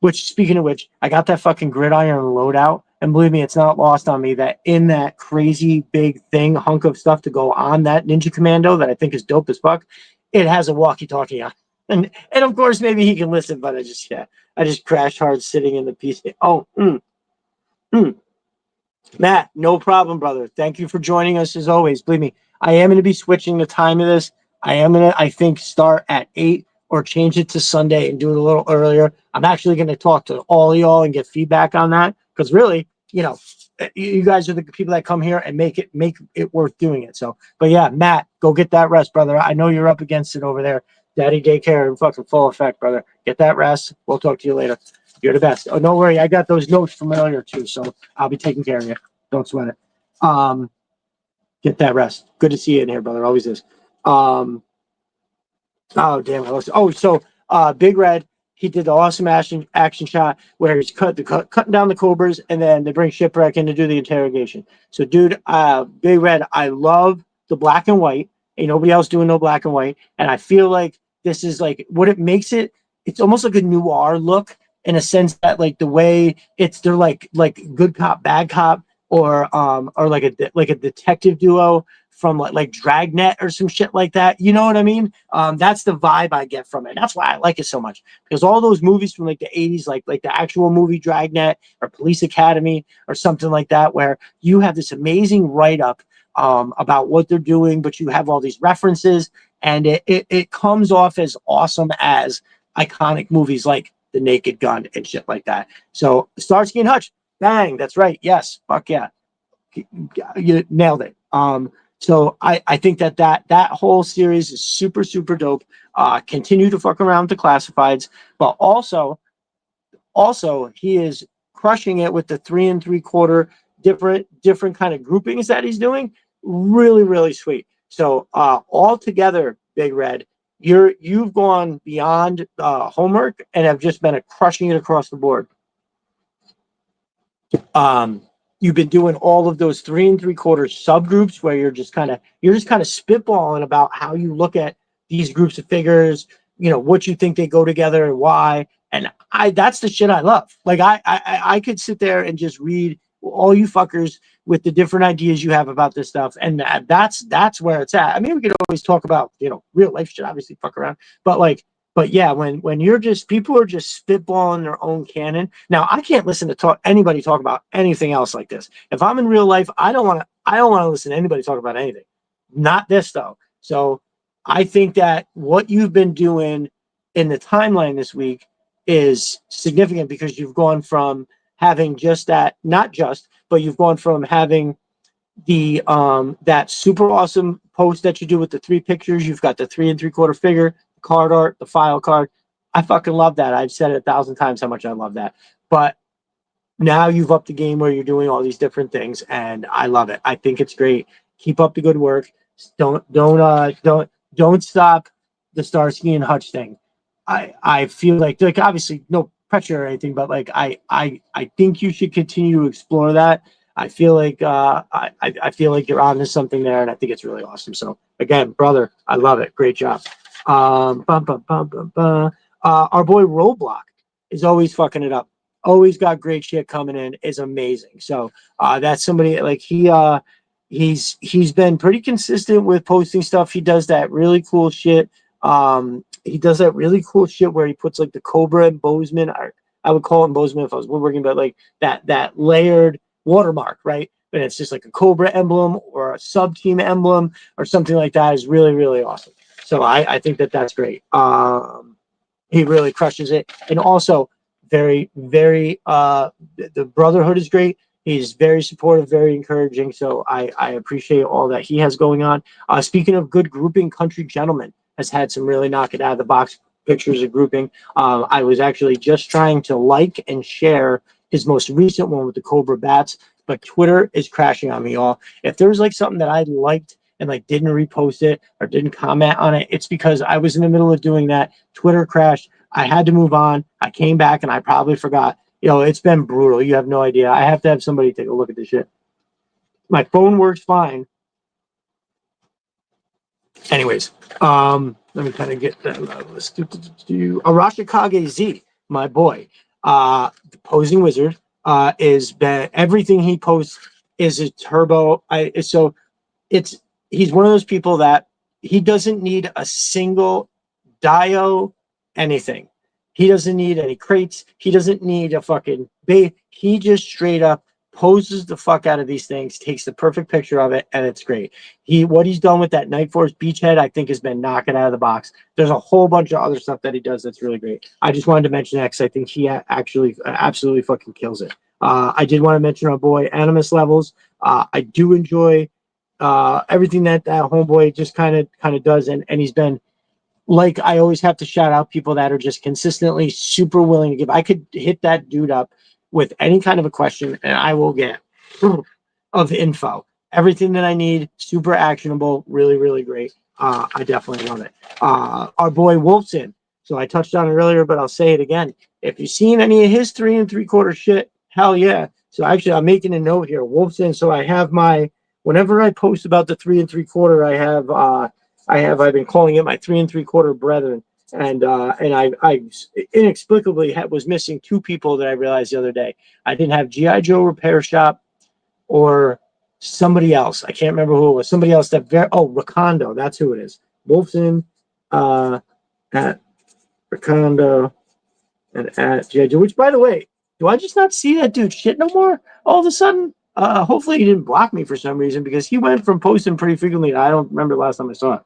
Which, speaking of which, I got that fucking gridiron loadout. And believe me, it's not lost on me that in that crazy big thing, hunk of stuff to go on that Ninja Commando that I think is dope as fuck, it has a walkie-talkie on. And of course, maybe he can listen, but I just crashed hard sitting in the PC. Oh, Matt, no problem, brother. Thank you for joining us as always. Believe me, I am going to be switching the time of this. I am going to, I think, start at 8 or change it to Sunday and do it a little earlier. I'm actually going to talk to all of y'all and get feedback on that because really, you know, you guys are the people that come here and make it worth doing it. So, but yeah, Matt, go get that rest, brother. I know you're up against it over there. Daddy daycare in fucking full effect, brother. Get that rest. We'll talk to you later. You're the best. Oh, don't worry. I got those notes from earlier too, so I'll be taking care of you. Don't sweat it. Get that rest. Good to see you in here, brother. Always is. Oh damn! So Big Red, he did the awesome action shot where he's cutting down the cobras, and then they bring Shipwreck in to do the interrogation. So, dude, Big Red, I love the black and white. Ain't nobody else doing no black and white, and I feel like this is like what it makes it. It's almost like a noir look in a sense that like the way they're like good cop, bad cop, or like a detective duo from like Dragnet or some shit like that. You know what I mean? That's the vibe I get from it. That's why I like it so much because all those movies from like the 80s, like the actual movie Dragnet or Police Academy or something like that, where you have this amazing write-up about what they're doing, but you have all these references and it comes off as awesome as iconic movies like The Naked Gun and shit like that. So Starsky and Hutch, bang, that's right. Yes, fuck yeah. You nailed it. So I think that whole series is super, super dope. Continue to fuck around with the classifieds, but also he is crushing it with the 3 3/4 different kind of groupings that he's doing. Really, really sweet. So all together, Big Red, you've gone beyond homework and have just been crushing it across the board. You've been doing all of those 3 3/4 subgroups where you're just kind of spitballing about how you look at these groups of figures, you know, what you think they go together and why. And that's the shit I love. Like I could sit there and just read all you fuckers with the different ideas you have about this stuff, and that's where it's at. I mean, we could always talk about, you know, real life shit, obviously, fuck around, but yeah, when you're just people are just spitballing their own canon. Now, I can't listen to anybody talk about anything else like this. If I'm in real life, I don't want to listen to anybody talk about anything. Not this though. So I think that what you've been doing in the timeline this week is significant because you've gone from having just that, but you've gone from having the that super awesome post that you do with the 3 pictures. You've got the 3 3/4 figure, the card art, the file card. I fucking love that. I've said it 1,000 times how much I love that. But now you've upped the game where you're doing all these different things, and I love it. I think it's great. Keep up the good work. Don't stop the Starsky and Hutch thing. I feel like obviously no pressure or anything, but like I think you should continue to explore that. I feel like I feel like you're onto something there, and I think it's really awesome. So again, brother, I love it. Great job. Our boy Roadblock is always fucking it up. Always got great shit coming in. Is amazing. So that's somebody like he's been pretty consistent with posting stuff. He does that really cool shit. He does that really cool shit where he puts like the Cobra and Bozeman. I would call him Bozeman if I was woodworking, but like that layered watermark, right? But it's just like a Cobra emblem or a sub team emblem or something like that is really, really awesome. So I think that's great. He really crushes it. And also very, very, the brotherhood is great. He's very supportive, very encouraging. So I appreciate all that he has going on. Speaking of good grouping, Country Gentlemen, has had some really knock it out of the box pictures of grouping. I was actually just trying to like and share his most recent one with the Cobra bats, but Twitter is crashing on me, all. If there's like something that I liked and like didn't repost it or didn't comment on it, it's because I was in the middle of doing that. Twitter crashed. I had to move on. I came back and I probably forgot. It's been brutal. You have no idea. I have to have somebody take a look at this shit. My phone works fine. Anyways, let me kind of get that. Let's do Arashikage Z, my boy. The posing wizard is everything he posts is a turbo. He's one of those people that he doesn't need a single dio anything. He doesn't need any crates. He doesn't need a fucking bait. He just straight up poses the fuck out of these things, takes the perfect picture of it, and it's great. What he's done with that Night Force beachhead, I think, has been knocking out of the box. There's a whole bunch of other stuff that he does that's really great. I just wanted to mention that because I think he actually absolutely fucking kills it. I did want to mention our boy Animus Levels. I do enjoy everything that homeboy just kind of does, and he's been, like, I always have to shout out people that are just consistently super willing to give. I could hit that dude up with any kind of a question and I will get of info. Everything that I need, super actionable, really, really great. I definitely love it. Our boy Wolfson. So I touched on it earlier, but I'll say it again. If you've seen any of his 3 3/4 shit, hell yeah. So actually, I'm making a note here. Wolfson. So I have whenever I post about the 3 3/4, I've been calling it my 3 3/4 brethren. And I inexplicably was missing 2 people that I realized the other day. I didn't have G.I. Joe Repair Shop or somebody else. I can't remember who it was. Somebody else Rakondo. That's who it is. Wolfson at Rakondo and at G.I. Joe. Which, by the way, do I just not see that dude shit no more? All of a sudden, hopefully he didn't block me for some reason because he went from posting pretty frequently. I don't remember the last time I saw it.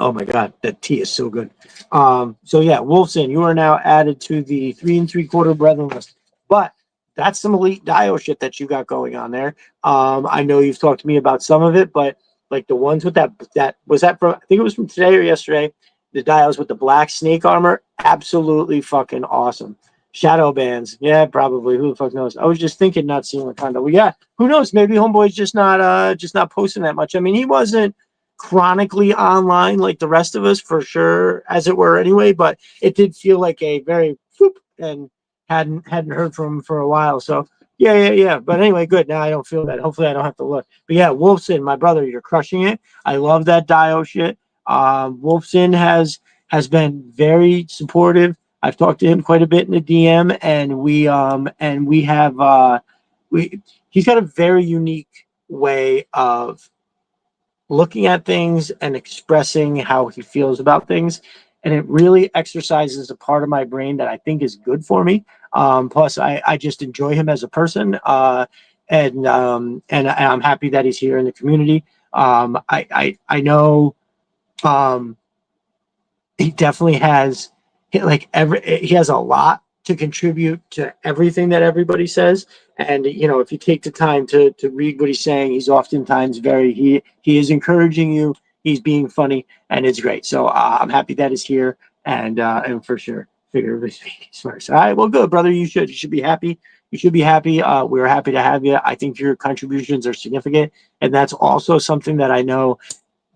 Oh my God, that tea is so good. So yeah, Wolfson, you are now added to the 3 3/4 brethren list. But that's some elite dio shit that you got going on there. I know you've talked to me about some of it, but like the ones with that was that from, I think it was from today or yesterday. The dials with the black snake armor, absolutely fucking awesome. Shadow bands, yeah, probably. Who the fuck knows? I was just thinking, not seeing Wakanda. Well, yeah, who knows? Maybe homeboy's just not posting that much. I mean, he wasn't chronically online like the rest of us, for sure, as it were, anyway. But it did feel like a very whoop, and hadn't heard from him for a while. So yeah. But anyway, good. Now I don't feel that. Hopefully, I don't have to look. But yeah, Wolfson, my brother, you're crushing it. I love that dio shit. Wolfson has been very supportive. I've talked to him quite a bit in the DM, and we have he's got a very unique way of looking at things and expressing how he feels about things, and it really exercises a part of my brain that I think is good for me. Plus, I just enjoy him as a person, and I'm happy that he's here in the community. I know. He definitely has he has a lot to contribute to everything that everybody says. And if you take the time to read what he's saying, he's oftentimes he is encouraging you, he's being funny, and it's great. So I'm happy that he's here, and for sure figuratively speaking, smart. All right, well, good, brother. You should be happy. You should be happy. We're happy to have you. I think your contributions are significant, and that's also something that I know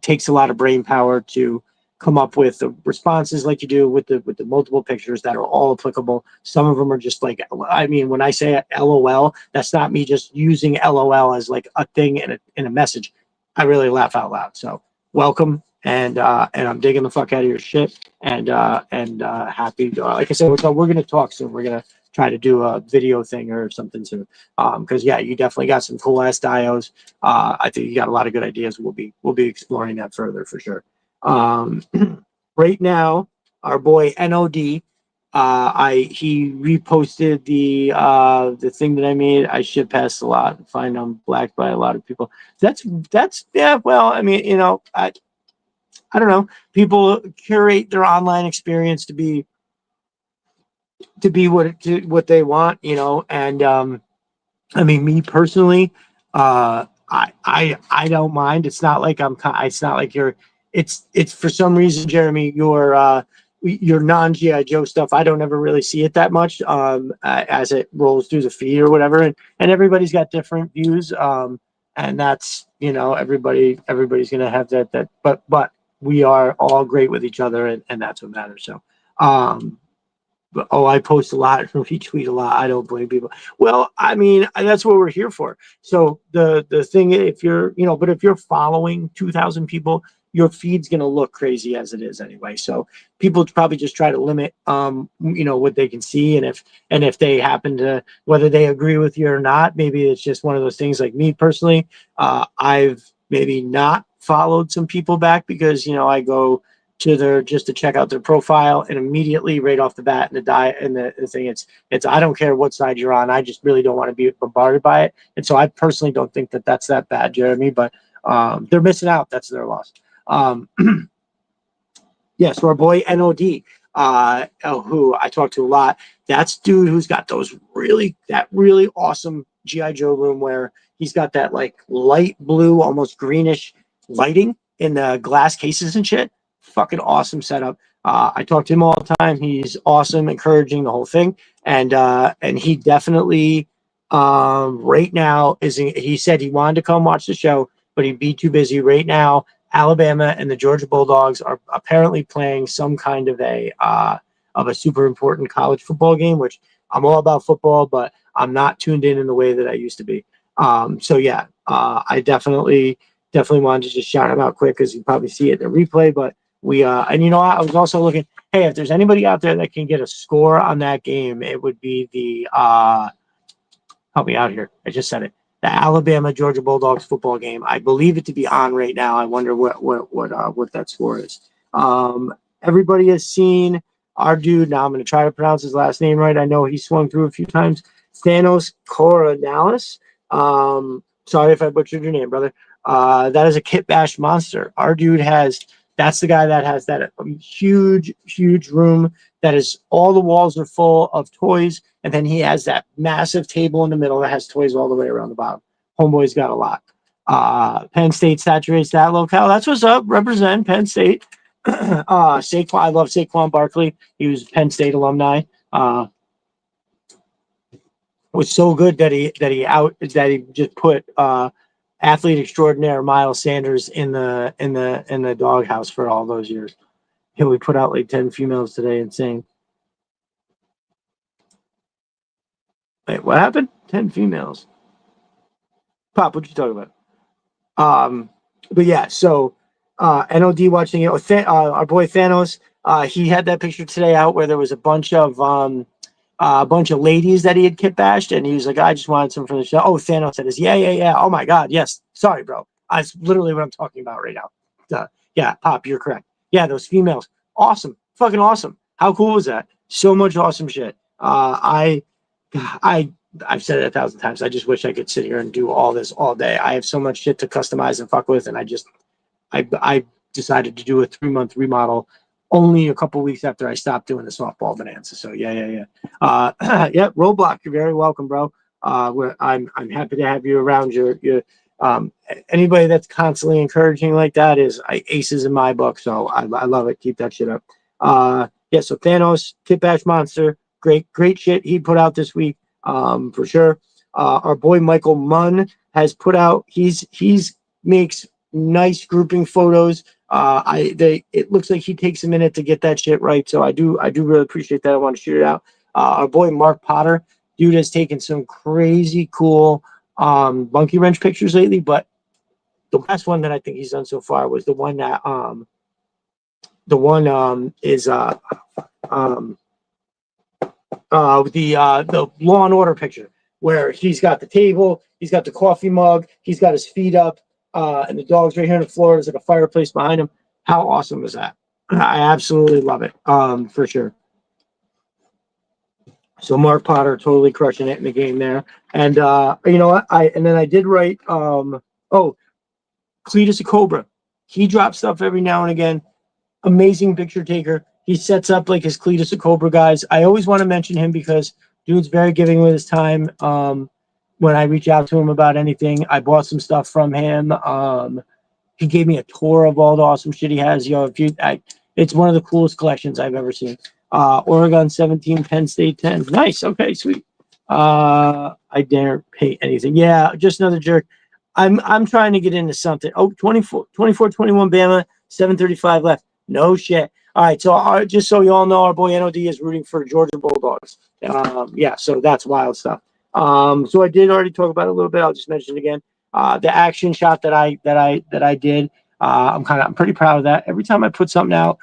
takes a lot of brain power to come up with the responses like you do with the multiple pictures that are all applicable. Some of them are just like, I mean, when I say LOL, that's not me just using LOL as like a thing in a message. I really laugh out loud. So welcome, and I'm digging the fuck out of your shit, and happy. Like I said, we're gonna talk soon. We're gonna try to do a video thing or something soon. Because yeah, you definitely got some cool ass dios. I think you got a lot of good ideas. We'll be exploring that further for sure. Right now, our boy NOD, he reposted the thing that I made. I shit past a lot and find I'm blacked by a lot of people. That's yeah. Well, I mean, I don't know. People curate their online experience to be what they want, and I mean, me personally, I don't mind. It's not like it's not like you're it's for some reason, Jeremy, your non GI Joe stuff, I don't ever really see it that much as it rolls through the feed or whatever, and everybody's got different views, and that's everybody's gonna have that but we are all great with each other, and that's what matters. So but, I post a lot, retweet a lot. I don't blame people. Well, I mean, that's what we're here for. So the thing, if you're, but if you're following 2,000 people, your feed's going to look crazy as it is anyway. So people probably just try to limit, what they can see. And if they happen to, whether they agree with you or not, maybe it's just one of those things. Like me personally, I've maybe not followed some people back because, I go to their just to check out their profile, and immediately right off the bat in the diet and the thing, it's I don't care what side you're on, I just really don't want to be bombarded by it. And so I personally don't think that that's that bad, Jeremy, but they're missing out. That's their loss. Yeah, so our boy NOD, who I talk to a lot, that's dude who's got that really awesome GI Joe room where he's got that like light blue, almost greenish lighting in the glass cases and shit. Fucking awesome setup. I talk to him all the time. He's awesome, encouraging the whole thing, and he definitely right now he said he wanted to come watch the show, but he'd be too busy right now. Alabama and the Georgia Bulldogs are apparently playing some kind of a super important college football game, which I'm all about football, but I'm not tuned in the way that I used to be. So yeah, I definitely wanted to just shout him out quick because you probably see it in the replay. But we and I was also looking. Hey, if there's anybody out there that can get a score on that game, it would be the help me out here. I just said it. The Alabama Georgia Bulldogs football game. I believe it to be on right now. I wonder what that score is. Everybody has seen our dude. Now I'm going to try to pronounce his last name right. I know he swung through a few times. Thanos Coronales. Sorry if I butchered your name, brother. That is a kit bash monster. Our dude that's the guy that has that huge room that is all the walls are full of toys. And then he has that massive table in the middle that has toys all the way around the bottom. Homeboy's got a lot. Penn State saturates that locale. That's what's up. Represent Penn State. Saquon, I love Saquon Barkley. He was Penn State alumni. Was so good that he just put athlete extraordinaire Miles Sanders in the doghouse for all those years. We put out like 10 females today. Insane. Wait, what happened? 10 females. Pop, what you talking about? But yeah, so NOD watching it. Our boy Thanos, he had that picture today out where there was a bunch of ladies that he had kit bashed, and he was like, I just wanted some from the show. Oh, Thanos said, yeah. Oh my God, yes. Sorry, bro. That's literally what I'm talking about right now. Yeah, Pop, you're correct. Yeah, those females. Awesome. Fucking awesome. How cool was that? So much awesome shit. I've said it 1,000 times. I just wish I could sit here and do all this all day. I have so much shit to customize and fuck with, and I decided to do a 3-month remodel only a couple weeks after I stopped doing the softball bonanza. So yeah. Yeah, Roblox, you're very welcome, bro. I'm happy to have you around. Anybody that's constantly encouraging like that is aces in my book. So I love it. Keep that shit up. Yeah. So Thanos, Kit Bash Monster, great shit he put out this week. For sure. Our boy Michael Munn has put out. He's makes nice grouping photos. It looks like he takes a minute to get that shit right. So I do really appreciate that. I want to shoot it out. Our boy Mark Potter, dude, has taken some crazy cool monkey wrench pictures lately. But the last one that I think he's done so far was the one that is the Law and Order picture where he's got the table, he's got the coffee mug, he's got his feet up, and the dog's right here on the floor. There's like a fireplace behind him. How awesome is that? I absolutely love it, for sure. So Mark Potter totally crushing it in the game there. And you know what? I did write Cletus a Cobra. He drops stuff every now and again. Amazing picture taker. He sets up like his Cletus a Cobra guys. I always want to mention him because dude's very giving with his time. When I reach out to him about anything, I bought some stuff from him. He gave me a tour of all the awesome shit he has. It's one of the coolest collections I've ever seen. Oregon 17, Penn State 10. Nice. Okay, sweet. I dare pay anything. Yeah, just another jerk. I'm trying to get into something. Oh, 24-21 Bama, 7:35 left. No shit. All right, so just so you all know, our boy NOD is rooting for Georgia Bulldogs. Yeah, so that's wild stuff. So I did already talk about it a little bit. I'll just mention it again. The action shot that I did. I'm pretty proud of that. Every time I put something out,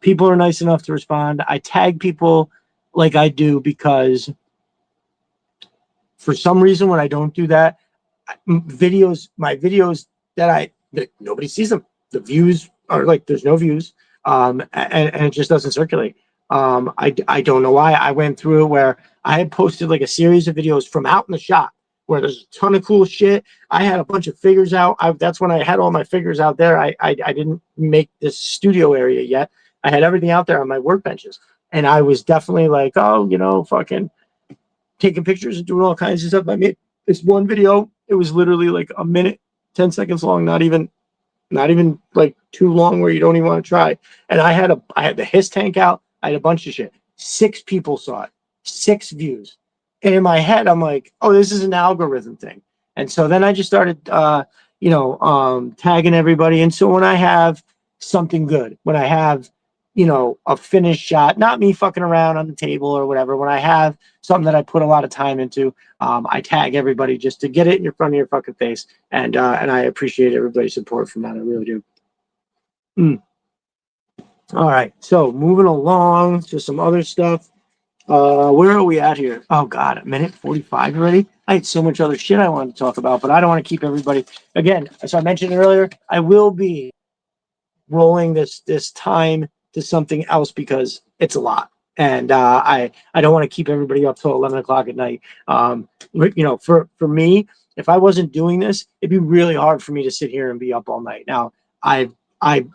people are nice enough to respond. I tag people like I do because for some reason when I don't do that, my videos that nobody sees them. The views are like there's no views, and it just doesn't circulate. I don't know why. I went through it where I had posted like a series of videos from out in the shop where there's a ton of cool shit. I had a bunch of figures out. That's when I had all my figures out there. I didn't make this studio area yet. I had everything out there on my workbenches, and I was definitely like, oh, fucking taking pictures and doing all kinds of stuff. I made this one video. It was literally like a minute, 10 seconds long, not even like too long where you don't even want to try. And I had the hiss tank out. I had a bunch of shit. 6 people saw it, 6 views. And in my head, I'm like, oh, this is an algorithm thing. And so then I just started, tagging everybody. And so when I have something good, when I have, a finished shot, not me fucking around on the table or whatever, when I have something that I put a lot of time into, I tag everybody just to get it in front of your fucking face. And I appreciate everybody's support from that. I really do. All right. So moving along to some other stuff. Where are we at here? Oh God, 1:45 already. I had so much other shit I wanted to talk about, but I don't want to keep everybody. Again, as I mentioned earlier, I will be rolling this time to something else because it's a lot, and I don't want to keep everybody up till 11 o'clock at night. For me, if I wasn't doing this, it'd be really hard for me to sit here and be up all night. Now, I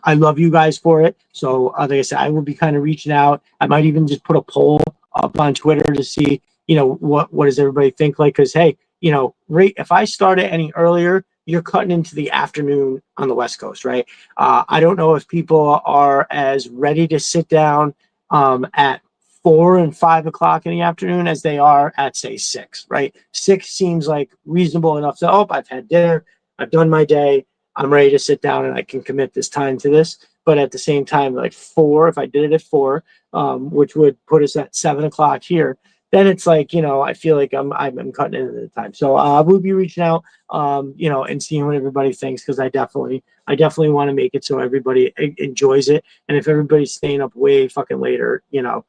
love you guys for it, so like I said, I will be kind of reaching out. I might even just put a poll up on Twitter to see, what does everybody think? Like, because hey, if I started any earlier, you're cutting into the afternoon on the West Coast, right? I don't know if people are as ready to sit down at 4 and 5 o'clock in the afternoon as they are at say 6, right? 6 seems like reasonable enough. So, I've had dinner, I've done my day, I'm ready to sit down and I can commit this time to this. But at the same time, like 4, if I did it at 4, which would put us at 7 o'clock here, then it's like, I feel like I'm cutting into the time. So I will be reaching out, and seeing what everybody thinks, because I definitely want to make it so everybody enjoys it. And if everybody's staying up way fucking later, yeah.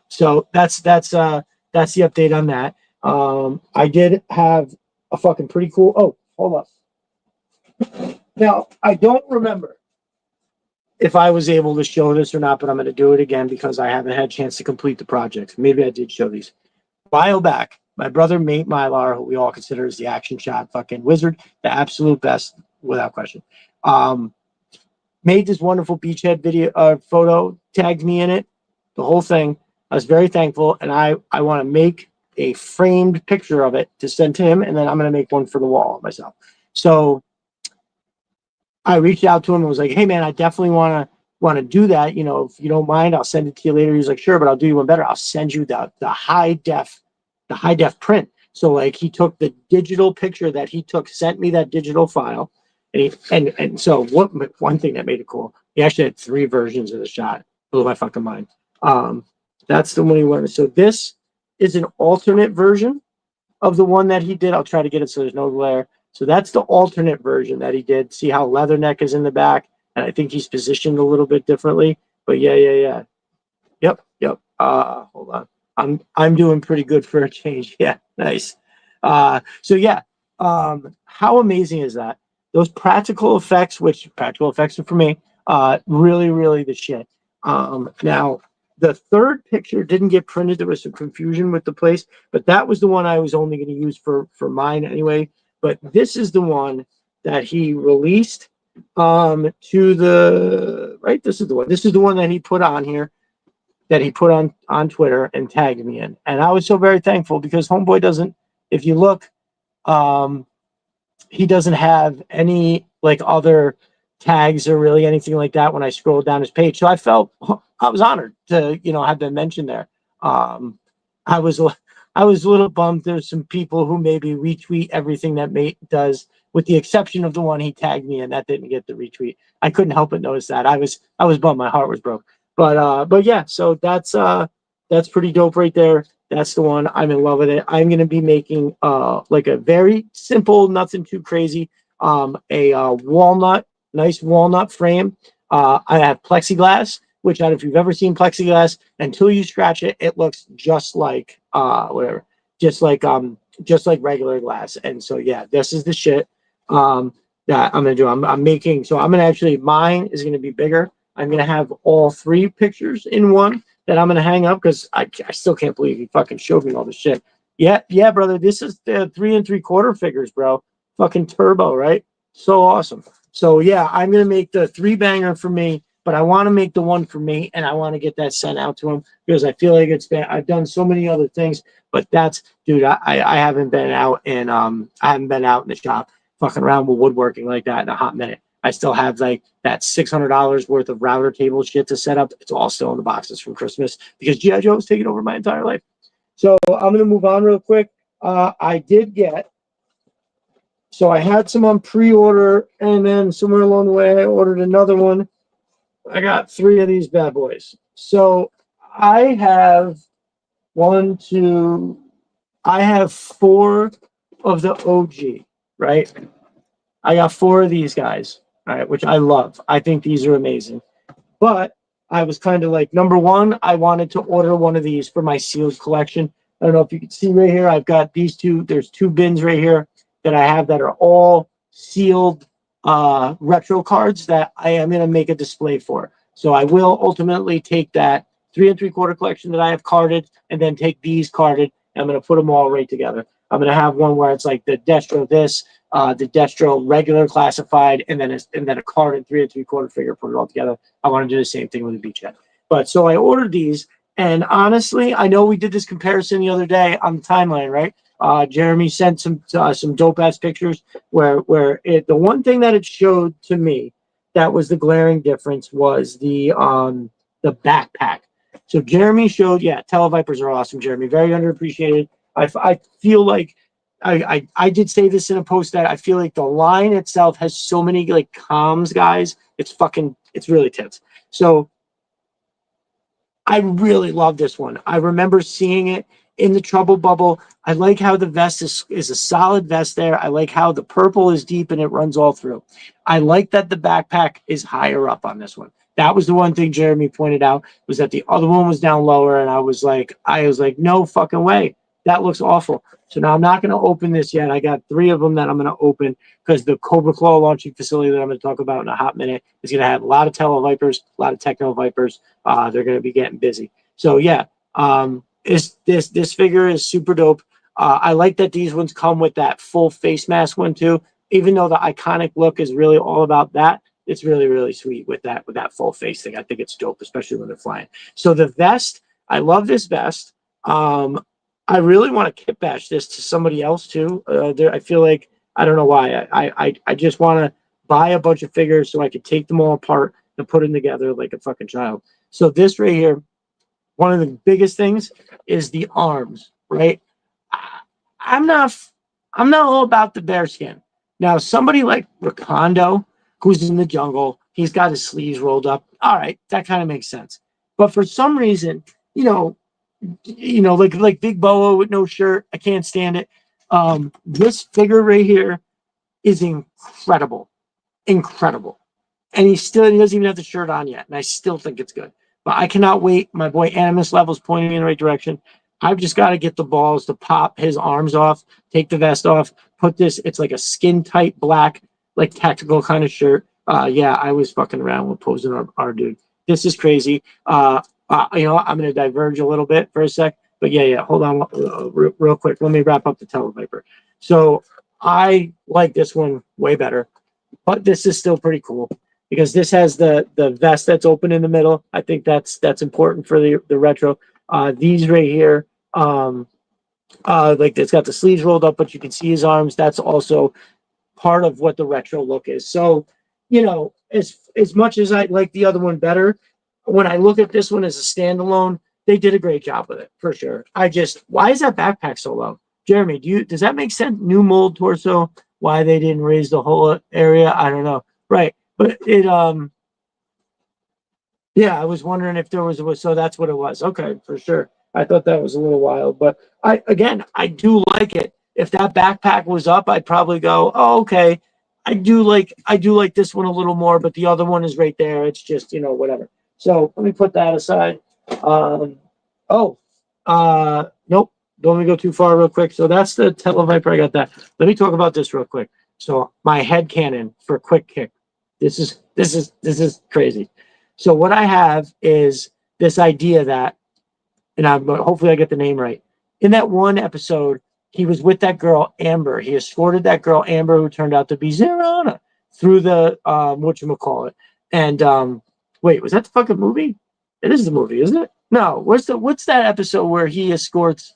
So that's the update on that. I did have a fucking pretty cool. Oh, hold up. Now I don't remember if I was able to show this or not, but I'm going to do it again because I haven't had a chance to complete the project. Maybe I did show these. A while back, my brother Mate Mylar, who we all consider as the action shot fucking wizard, the absolute best without question, made this wonderful beachhead video photo, tagged me in it, the whole thing. I was very thankful, and I want to make a framed picture of it to send to him, and then I'm going to make one for the wall myself. So I reached out to him and was like, hey man, I definitely want to do that. If you don't mind, I'll send it to you later. He was like, sure, but I'll do you one better. I'll send you the high def print. So like he took the digital picture that he took, sent me that digital file. And so one thing that made it cool, he actually had 3 versions of the shot. Blew my fucking mind. That's the one he wanted. So this is an alternate version of the one that he did. I'll try to get it so there's no glare. So that's the alternate version that he did. See how Leatherneck is in the back? And I think he's positioned a little bit differently. But yeah. Yep. Hold on. I'm doing pretty good for a change. Yeah, nice. So yeah. How amazing is that? Those practical effects, which practical effects are for me, really, really the shit. Now the third picture didn't get printed. There was some confusion with the place, but that was the one I was only going to use for mine anyway. But this is the one that he released to the right. This is the one. This is the one that he put on here, that he put on Twitter and tagged me in. And I was so very thankful because Homeboy doesn't. If you look, he doesn't have any like other tags or really anything like that when I scrolled down his page. So I was honored to, have been mentioned there. Um, I was I was a little bummed. There's some people who maybe retweet everything that Mate does, with the exception of the one he tagged me in that didn't get the retweet. I couldn't help but notice that. I was bummed. My heart was broke. But yeah, so that's pretty dope right there. That's the one. I'm in love with it. I'm gonna be making like a very simple, nothing too crazy. A walnut, nice walnut frame. I have plexiglass, which I don't know if you've ever seen plexiglass. Until you scratch it, it looks just like whatever, just like regular glass. And so yeah, this is the shit that I'm gonna do. I'm making, so I'm gonna actually, mine is gonna be bigger. I'm gonna have all three pictures in one that I'm gonna hang up, because I still can't believe he fucking showed me all this shit. Yeah, brother. This is the 3 3/4 figures, bro. Fucking turbo, right? So awesome. So yeah, I'm gonna make the three banger for me, but I want to make the one for me, and I want to get that sent out to him, because I feel like it's been, I've done so many other things, but that's, dude, I haven't been out in I haven't been out in the shop fucking around with woodworking like that in a hot minute. I still have like that $600 worth of router table shit to set up. It's all still in the boxes from Christmas, because G.I. Joe has taken over my entire life. So I'm gonna move on real quick. I did get, so I had some on pre-order, and then somewhere along the way I ordered another one. I got three of these bad boys. So I have one, two, I have four of the OG, right? I got four of these guys, right, which I love. I think these are amazing. But I was kind of like, number one, I wanted to order one of these for my sealed collection. I don't know if you can see right here. I've got these two. There's two bins right here that I have that are all sealed retro cards that I am going to make a display for. So I will ultimately take that 3 3/4 collection that I have carded, and then take these carded. And I'm going to put them all right together. I'm going to have one where it's like the Destro this, the Destro regular classified, and then a carded 3 3/4 figure, put it all together. I want to do the same thing with the beachhead. But so I ordered these, and honestly, I know we did this comparison the other day on the timeline, right? Jeremy sent some dope ass pictures where the one thing that it showed to me that was the glaring difference was the backpack. So Jeremy showed, yeah, Televipers are awesome, Jeremy, very underappreciated. I feel like I did say this in a post that I feel like the line itself has so many like comms guys. It's really tits. So I really love this one. I remember seeing it in the Trouble Bubble. I like how the vest is a solid vest there. I like how the purple is deep and it runs all through. I like that the backpack is higher up on this one. That was the one thing Jeremy pointed out, was that the other one was down lower, and I was like, no fucking way. That looks awful. So now I'm not going to open this yet. I got three of them that I'm going to open, because the Cobra Claw launching facility that I'm going to talk about in a hot minute is going to have a lot of Televipers, a lot of Techno Vipers. They're going to be getting busy. So yeah, this figure is super dope. I like that these ones come with that full face mask one too. Even though the iconic look is really all about that, it's really, really sweet with that full face thing. I think it's dope, especially when they're flying. So the vest, I love this vest. I really want to kit bash this to somebody else too. I feel like, I don't know why. I just want to buy a bunch of figures so I could take them all apart and put them together like a fucking child. So this right here, one of the biggest things is the arms, right? I'm not all about the bear skin. Now, somebody like Rakondo, who's in the jungle, he's got his sleeves rolled up. All right, that kind of makes sense. But for some reason, like Big Boa with no shirt, I can't stand it. This figure right here is incredible, incredible, and he doesn't even have the shirt on yet, and I still think it's good. But I cannot wait. My boy Animus Level's pointing me in the right direction. I've just got to get the balls to pop his arms off, take the vest off, put this. It's like a skin tight black, like tactical kind of shirt. Yeah, I was fucking around with posing our dude. This is crazy. I'm going to diverge a little bit for a sec, but yeah. Hold on, real quick. Let me wrap up the Televiper. So I like this one way better, but this is still pretty cool, because this has the vest that's open in the middle. I think that's important for the retro. These right here, like it's got the sleeves rolled up, but you can see his arms. That's also part of what the retro look is. So, you know, as much as I like the other one better, when I look at this one as a standalone, they did a great job with it for sure. Why is that backpack so low? Jeremy, does that make sense? New mold torso, why they didn't raise the whole area? I don't know. Right. But yeah, I was wondering if there was so that's what it was. Okay, for sure. I thought that was a little wild, but I do like it. If that backpack was up, I'd probably go, oh, okay. I do like this one a little more, but the other one is right there. It's just, whatever. So let me put that aside. Um, oh, nope. Don't let me go too far real quick. So that's the Televiper. I got that. Let me talk about this real quick. So my head cannon for quick kick. This is crazy. So what I have is this idea that, and hopefully I get the name right. In that one episode, he was with that girl Amber. He escorted that girl Amber, who turned out to be Zerana, through the whatchamacallit. And wait, was that the fucking movie? It is the movie, isn't it? No. What's that episode where he escorts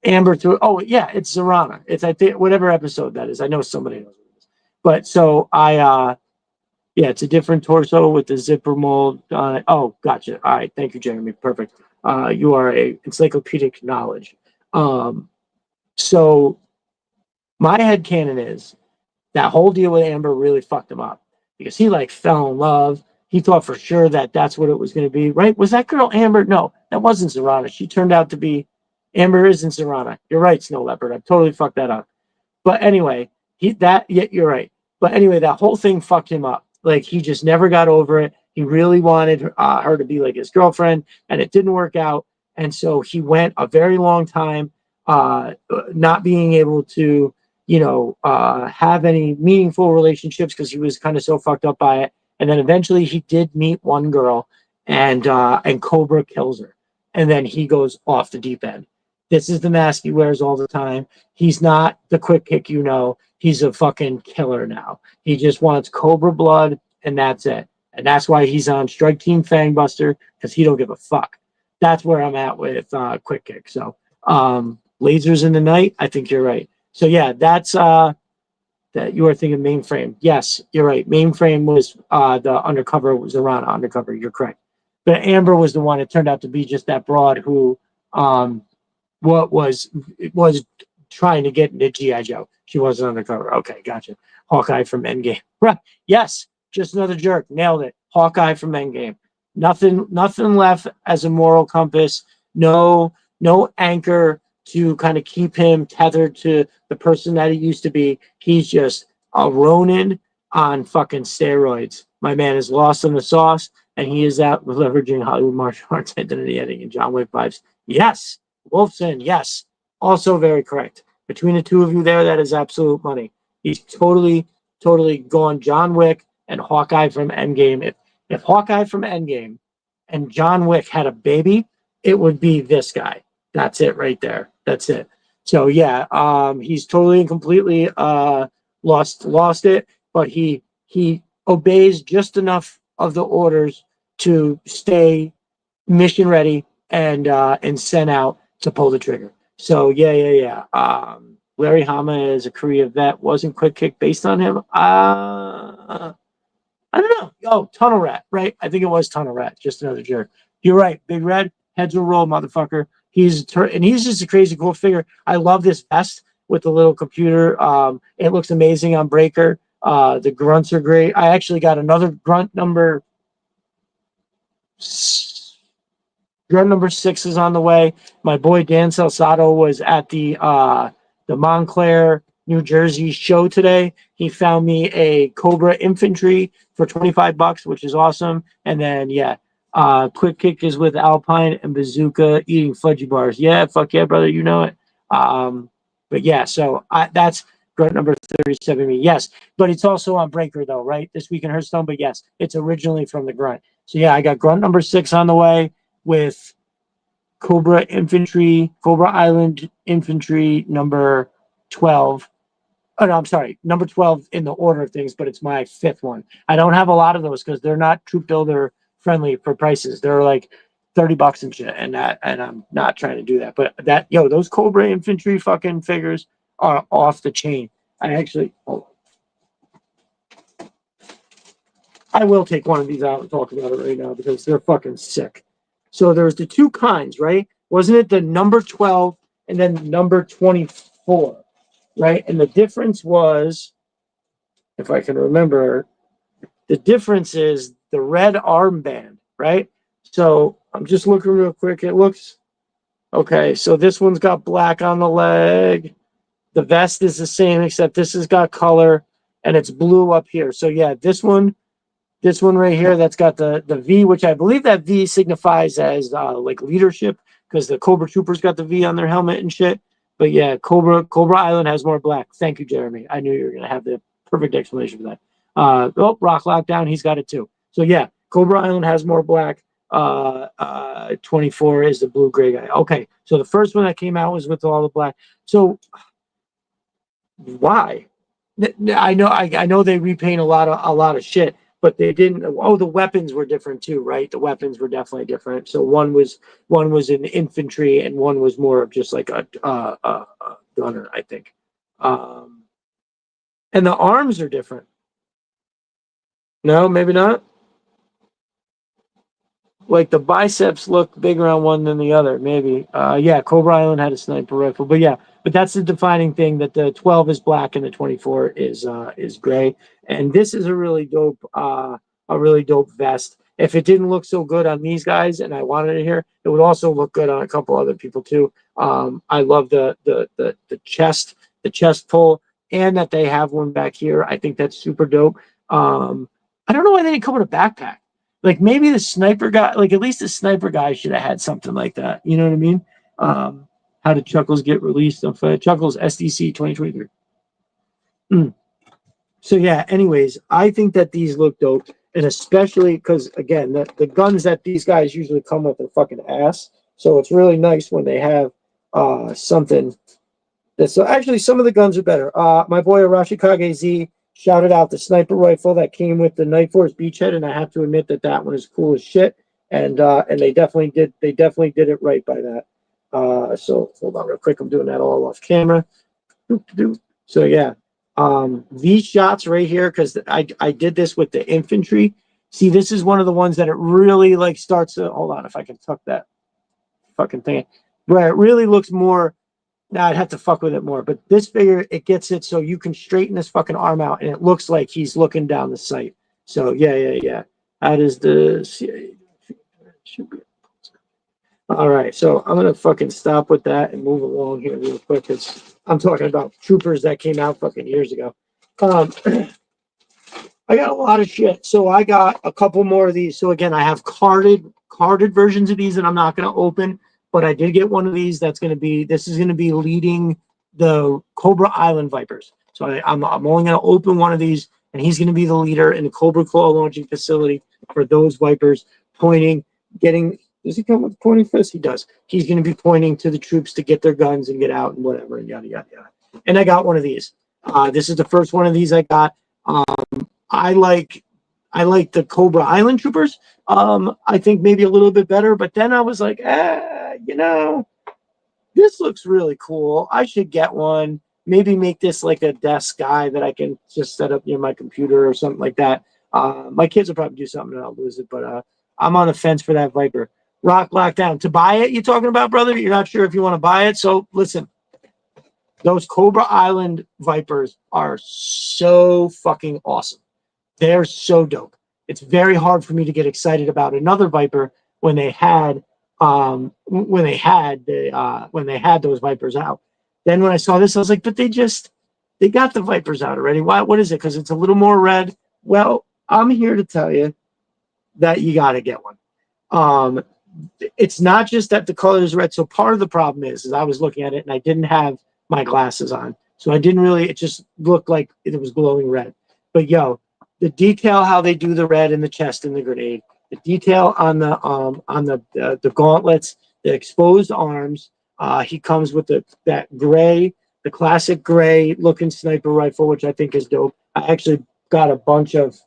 Amber through? Oh yeah, it's Zerana. It's I think whatever episode that is. I know somebody knows what it is. But so yeah, it's a different torso with the zipper mold on it. Oh, gotcha. All right. Thank you, Jeremy. Perfect. You are a encyclopedic knowledge. So my headcanon is that whole deal with Amber really fucked him up because he like fell in love. He thought for sure that that's what it was going to be, right? Was that girl Amber? No, that wasn't Serrana. She turned out to be Amber isn't Serrana. You're right, Snow Leopard. I totally fucked that up. But anyway, you're right. But anyway, that whole thing fucked him up. Like he just never got over it. He really wanted her to be like his girlfriend, and it didn't work out. And so he went a very long time not being able to, have any meaningful relationships because he was kind of so fucked up by it. And then eventually he did meet one girl, and Cobra kills her, and then he goes off the deep end. This is the mask he wears all the time. He's not the quick kick, he's a fucking killer now. He just wants Cobra blood, and that's it. And that's why he's on Strike Team Fangbuster, because he don't give a fuck. That's where I'm at with quick kick. So lasers in the night, I think you're right. So yeah, that's that you are thinking mainframe. Yes, you're right. Mainframe was the undercover, was Zerana undercover. You're correct. But Amber was the one. It turned out to be just that broad who was trying to get into G.I. Joe. She wasn't undercover. Okay, gotcha. Hawkeye from Endgame. Right. Yes, just another jerk. Nailed it. Hawkeye from Endgame. Nothing left as a moral compass. No anchor to kind of keep him tethered to the person that he used to be. He's just a Ronin on fucking steroids. My man is lost in the sauce, and he is out leveraging Hollywood martial arts identity editing and John Wick vibes. Yes. Wolfson, yes. Also very correct. Between the two of you there, that is absolute money. He's totally gone John Wick and Hawkeye from Endgame. If Hawkeye from Endgame and John Wick had a baby, it would be this guy. That's it right there. That's it. So yeah, he's totally and completely lost it, but he obeys just enough of the orders to stay mission ready and sent out to pull the trigger. So yeah. Larry Hama is a Korea vet. Wasn't quick kick based on him? I don't know. Oh, Tunnel Rat, right? I think it was Tunnel Rat. Just another jerk. You're right. Big Red, heads will roll, motherfucker. He's just a crazy cool figure. I love this vest with the little computer. It looks amazing on Breaker. The grunts are great. I actually got another grunt number 6 is on the way. My boy Dan Salsato was at the Montclair, New Jersey show today. He found me a Cobra Infantry for $25, which is awesome. And then Quick Kick is with Alpine and Bazooka eating fudgy bars. Yeah, fuck yeah, brother, you know it. But yeah, so that's grunt number 37. Yes, but it's also on Breaker though, right? This week in Hearthstone. But yes, it's originally from the grunt. So yeah, I got grunt number 6 on the way with Cobra Island Infantry number 12. Oh, no, I'm sorry, number 12 in the order of things, but it's my 5th one. I don't have a lot of those because they're not troop builder friendly for prices. They're like $30 and shit, and I'm not trying to do that. But those Cobra Infantry fucking figures are off the chain. I actually, I will take one of these out and talk about it right now because they're fucking sick. So there's the two kinds, right? Wasn't it the number 12 and then number 24, right? And the difference was, if I can remember, the difference is the red armband, right? So I'm just looking real quick. It looks okay. So this one's got black on the leg. The vest is the same, except this has got color and it's blue up here. So yeah, this one right here, that's got the V, which I believe that V signifies as like leadership, because the Cobra Troopers got the V on their helmet and shit. But yeah, Cobra Island has more black. Thank you, Jeremy. I knew you were gonna have the perfect explanation for that. Rock Lockdown, he's got it too. So yeah, Cobra Island has more black. 24 is the blue gray guy. Okay, so the first one that came out was with all the black. So why? I know they repaint a lot of shit, but they didn't. Oh, the weapons were different too, right? The weapons were definitely different. So one was an infantry, and one was more of just like a gunner, I think. And the arms are different. No, maybe not. Like the biceps look bigger on one than the other. Maybe. Yeah, Cobra Island had a sniper rifle, but that's the defining thing, that the 12 is black and the 24 is gray. And this is a really dope vest. If it didn't look so good on these guys and I wanted it here, it would also look good on a couple other people too. I love the chest pull, and that they have one back here. I think that's super dope. I don't know why they didn't come with a backpack. Like maybe the sniper guy, like at least the sniper guy should have had something like that. You know what I mean? How did Chuckles get released? Chuckles SDC 2023. So yeah, anyways, I think that these look dope. And especially because, again, the guns that these guys usually come with are fucking ass. So it's really nice when they have something. So actually, some of the guns are better. My boy Arashikage Z shouted out the sniper rifle that came with the Night Force Beachhead, and I have to admit that one is cool as shit. And they definitely did it right by that. So hold on real quick, I'm doing that all off camera. So yeah, these shots right here, because I did this with the infantry. See, this is one of the ones that it really like starts to, hold on, if I can tuck that fucking thing, where it really looks more. Now I'd have to fuck with it more, but this figure, it gets it so you can straighten this fucking arm out, and it looks like he's looking down the sight. So yeah. That is the should be. All right, so I'm gonna fucking stop with that and move along here real quick. I'm talking about troopers that came out fucking years ago. I got a lot of shit, so I got a couple more of these. So again, I have carded versions of these that I'm not gonna open. But I did get one of these. This is going to be leading the Cobra Island Vipers. So I'm only going to open one of these, and he's going to be the leader in the Cobra Claw launching facility for those Vipers, does he come with pointing fist? He does. He's going to be pointing to the troops to get their guns and get out and whatever, and yada, yada, yada. And I got one of these. This is the first one of these I got. I like the Cobra Island Troopers. I think maybe a little bit better, but then I was like, this looks really cool. I should get one. Maybe make this like a desk guy that I can just set up near my computer or something like that. My kids will probably do something and I'll lose it, but I'm on the fence for that Viper. Rock Lockdown. To buy it, you're talking about, brother? You're not sure if you want to buy it? So listen, those Cobra Island Vipers are so fucking awesome. They're so dope. It's very hard for me to get excited about another Viper when they had those Vipers out. Then when I saw this, I was like, but they got the Vipers out already. Why? What is it? Because it's a little more red. Well, I'm here to tell you that you got to get one. It's not just that the color is red. So part of the problem is I was looking at it and I didn't have my glasses on, so I didn't really. It just looked like it was glowing red. But the detail how they do the red in the chest and the grenade, the detail on the gauntlets, the exposed arms. He comes with that gray, the classic gray looking sniper rifle, which I think is dope. I actually got a bunch of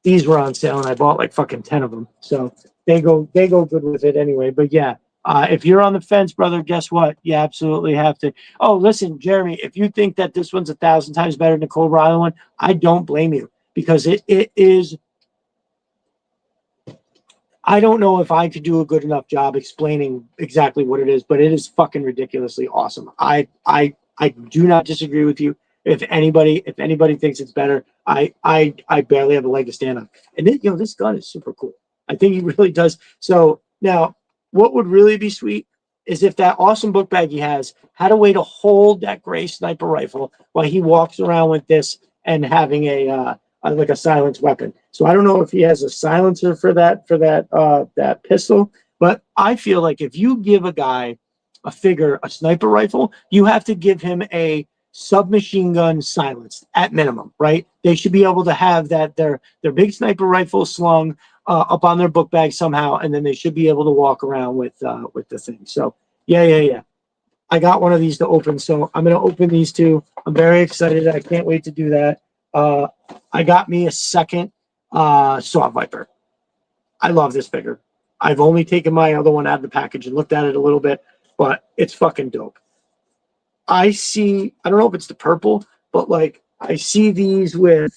these were on sale, and I bought like fucking 10 of them. So they go good with it anyway. But yeah, If you're on the fence, brother, guess what? You absolutely have to. Oh, listen, Jeremy, if you think that this one's 1,000 times better than the Cobra Island one, I don't blame you because it is. I don't know if I could do a good enough job explaining exactly what it is, but it is fucking ridiculously awesome. I do not disagree with you. If anybody thinks it's better, I barely have a leg to stand on. And this gun is super cool. I think he really does. So now, what would really be sweet is if that awesome book bag he has had a way to hold that gray sniper rifle while he walks around with this and having like a silenced weapon. So I don't know if he has a silencer for that pistol, but I feel like if you give a guy a sniper rifle, you have to give him a submachine gun silenced at minimum, right? They should be able to have their big sniper rifle slung up on their book bag somehow, and then they should be able to walk around with the thing. So yeah. I got one of these to open, so I'm gonna open these two. I'm very excited. I can't wait to do that. I got me a second Saw Viper. I love this figure. I've only taken my other one out of the package and looked at it a little bit, but it's fucking dope. I don't know if it's the purple, but like I see these with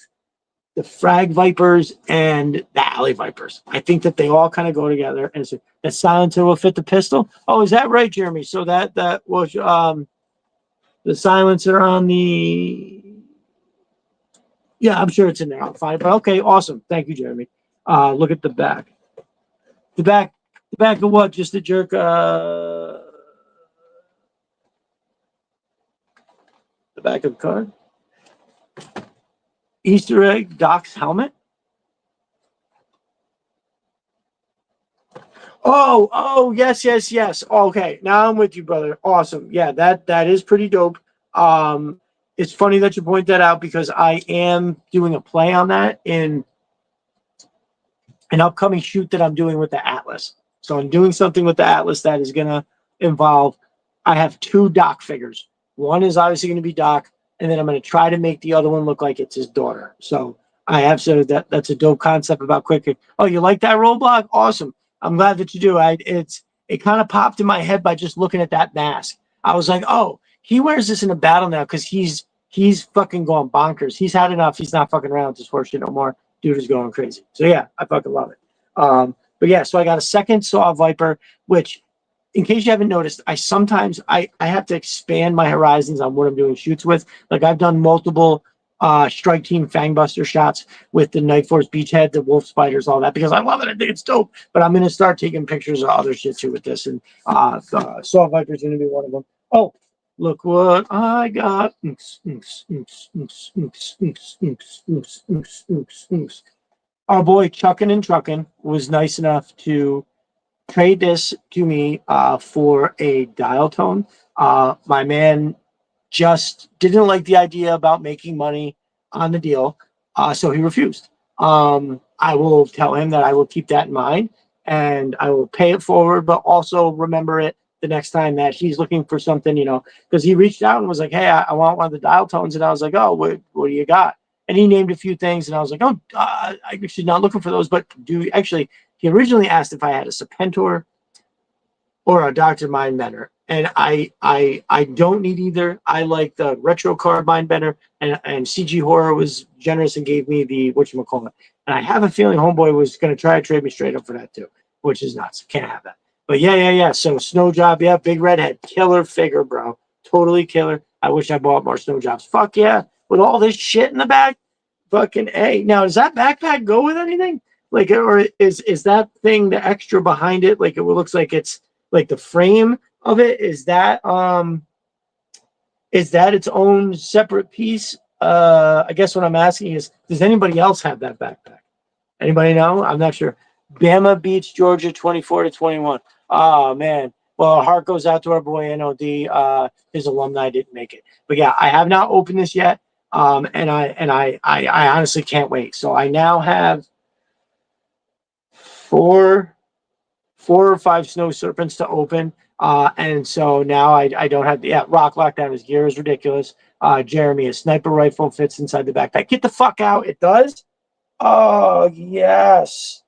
the Frag Vipers and the Alley Vipers. I think that they all kind of go together. And so the silencer will fit the pistol. Oh, is that right, Jeremy? So that was the silencer on the. Yeah, I'm sure it's in there. I'll find it. But okay, awesome. Thank you, Jeremy. Look at the back. The back of what? Just a jerk. The back of the card. Easter egg, Doc's helmet. Oh, yes. Okay, now I'm with you, brother. Awesome. Yeah, that is pretty dope. It's funny that you point that out because I am doing a play on that in an upcoming shoot that I'm doing with the Atlas. So I'm doing something with the Atlas that is gonna involve. I have two Doc figures. One is obviously going to be Doc, and then I'm going to try to make the other one look like it's his daughter. So I have so that's a dope concept about quick. Oh, you like that roadblock? Awesome. I'm glad that you do. It kind of popped in my head by just looking at that mask. I was like, oh, he wears this in a battle now because he's fucking going bonkers. He's had enough. He's not fucking around with this horse shit no more. Dude is going crazy. So yeah, I fucking love it. But yeah, so I got a second Saw Viper, which in case you haven't noticed, I sometimes I have to expand my horizons on what I'm doing shoots with. Like I've done multiple strike team fangbuster shots with the Night Force Beachhead, the wolf spiders, all that because I love it. I think it's dope. But I'm gonna start taking pictures of other shit too with this, and Saw Viper is gonna be one of them. Oh, look what I got! Our boy Chuckin' and Truckin' was nice enough to trade this to me for a dial tone. My man just didn't like the idea about making money on the deal, so he refused. I will tell him that I will keep that in mind and I will pay it forward, but also remember it the next time that he's looking for something, because he reached out and was like, hey, I want one of the dial tones. And I was like, oh, what do you got? And he named a few things, and I was like, oh, I'm actually not looking for those, but he originally asked if I had a Serpentor or a Dr. Mindbender. And I don't need either. I like the retro card Mindbender, and CG Horror was generous and gave me the whatchamacallit. And I have a feeling Homeboy was going to try to trade me straight up for that too, which is nuts. Can't have that. But yeah. So Snow Job, yeah, big redhead, killer figure, bro. Totally killer. I wish I bought more Snow Jobs. Fuck yeah. With all this shit in the back, fucking A. Now, does that backpack go with anything? Like, or is that thing the extra behind it? Like, it looks like it's like the frame of it. Is that its own separate piece? I guess what I'm asking is, does anybody else have that backpack? Anybody know? I'm not sure. Bama beats Georgia 24-21. Oh man. Well, our heart goes out to our boy NOD. His alumni didn't make it, but yeah, I have not opened this yet. And I honestly can't wait. So I now have four or five Snow Serpents to open. And so now I don't have Rock Lockdown. His gear is ridiculous. Jeremy, a sniper rifle fits inside the backpack. Get the fuck out. It does? Oh, yes.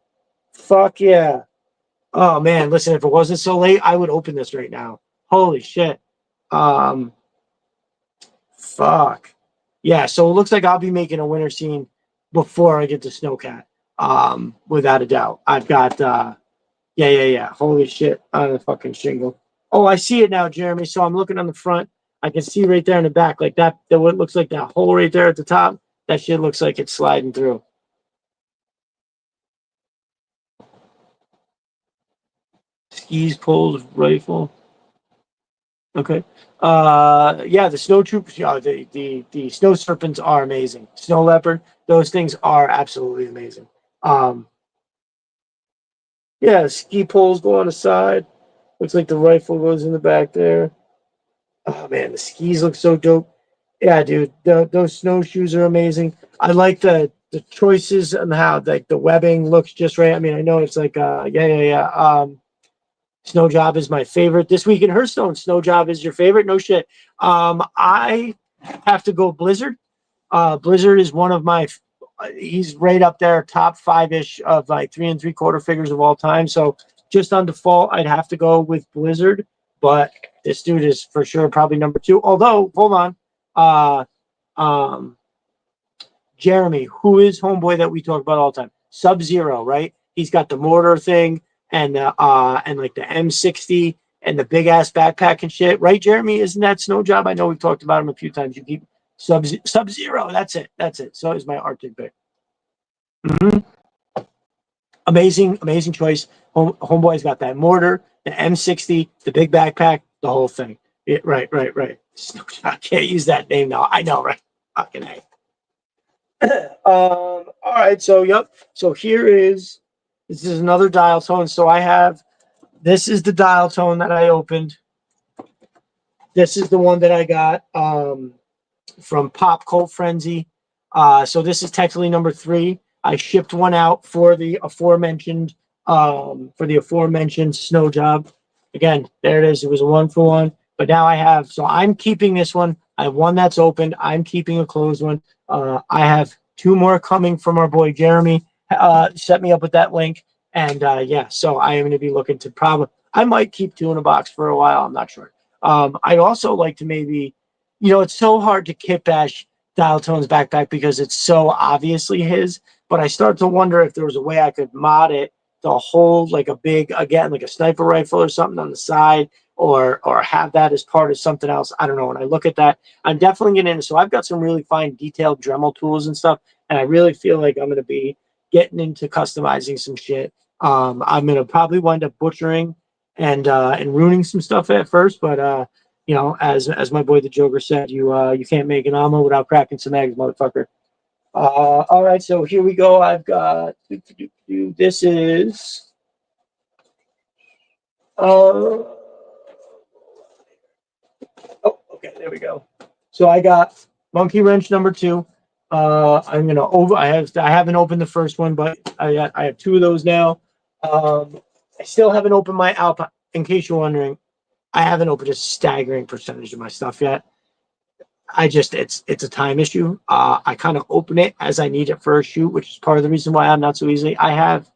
Fuck yeah. Oh man, listen, if it wasn't so late, I would open this right now. Holy shit. Um, fuck. Yeah, so it looks like I'll be making a winter scene before I get to Snowcat. Without a doubt. I've got yeah. Holy shit on the fucking shingle. Oh, I see it now, Jeremy. So I'm looking on the front. I can see right there in the back, like that what looks like that hole right there at the top. That shit looks like it's sliding through. Skis, poles, rifle. Okay. Yeah, the snow troopers, yeah, the snow serpents are amazing. Snow leopard, those things are absolutely amazing. Um, yeah, ski poles go on the side. Looks like the rifle goes in the back there. Oh man, the skis look so dope. Yeah, dude, those snowshoes are amazing. I like the choices and how like the webbing looks just right. I mean, I know it's like yeah. Snow Job is my favorite. This week in Hearthstone, Snow Job is your favorite. No shit. I have to go Blizzard. Blizzard is one of my. He's right up there, top five ish of like 3 3/4 figures of all time. So just on default, I'd have to go with Blizzard. But this dude is for sure probably number two. Although, hold on, uh, um, Jeremy, who is homeboy that we talk about all the time, Sub Zero, right? He's got the mortar thing and like the M60 and the big ass backpack and shit, right? Jeremy, isn't that Snow Job? I know we've talked about him a few times. You keep Sub Zero. That's it. That's it. So is my Arctic pick. Mm-hmm. Amazing choice. Homeboy's got that mortar, the M60, the big backpack, the whole thing. Yeah, right. Snow Job. I can't use that name now. I know, right? Fucking A. All right, so yep. So here is this is another dial tone. So I have this is the dial tone that I opened. This is the one that I got from Pop Cult Frenzy. So this is technically number 3. I shipped one out for the aforementioned Snow Job. Again, there it is. It was a 1-for-1. But now I have, so I'm keeping this one. I have one that's opened. I'm keeping a closed one. I have 2 more coming from our boy Jeremy. Set me up with that link. And yeah, so I am going to be looking to probably, I might keep 2 in a box for a while. I'm not sure. I'd also like to maybe, it's so hard to kit bash Dial Tone's backpack because it's so obviously his. But I start to wonder if there was a way I could mod it to hold like a big, again, like a sniper rifle or something on the side, or have that as part of something else. I don't know. When I look at that, I'm definitely getting into. So I've got some really fine detailed Dremel tools and stuff, and I really feel like I'm going to be getting into customizing some shit. I'm going to probably wind up butchering and ruining some stuff at first, but as my boy the Joker said, you can't make an omelet without cracking some eggs, motherfucker. All right, so here we go. I've got this is okay, there we go. So I got Monkey Wrench number 2. I'm gonna over. I haven't opened the first one, but I have 2 of those now. I still haven't opened my Alpine. In case you're wondering, I haven't opened a staggering percentage of my stuff yet. It's a time issue. I kind of open it as I need it for a shoot, which is part of the reason why I'm not so easily. I have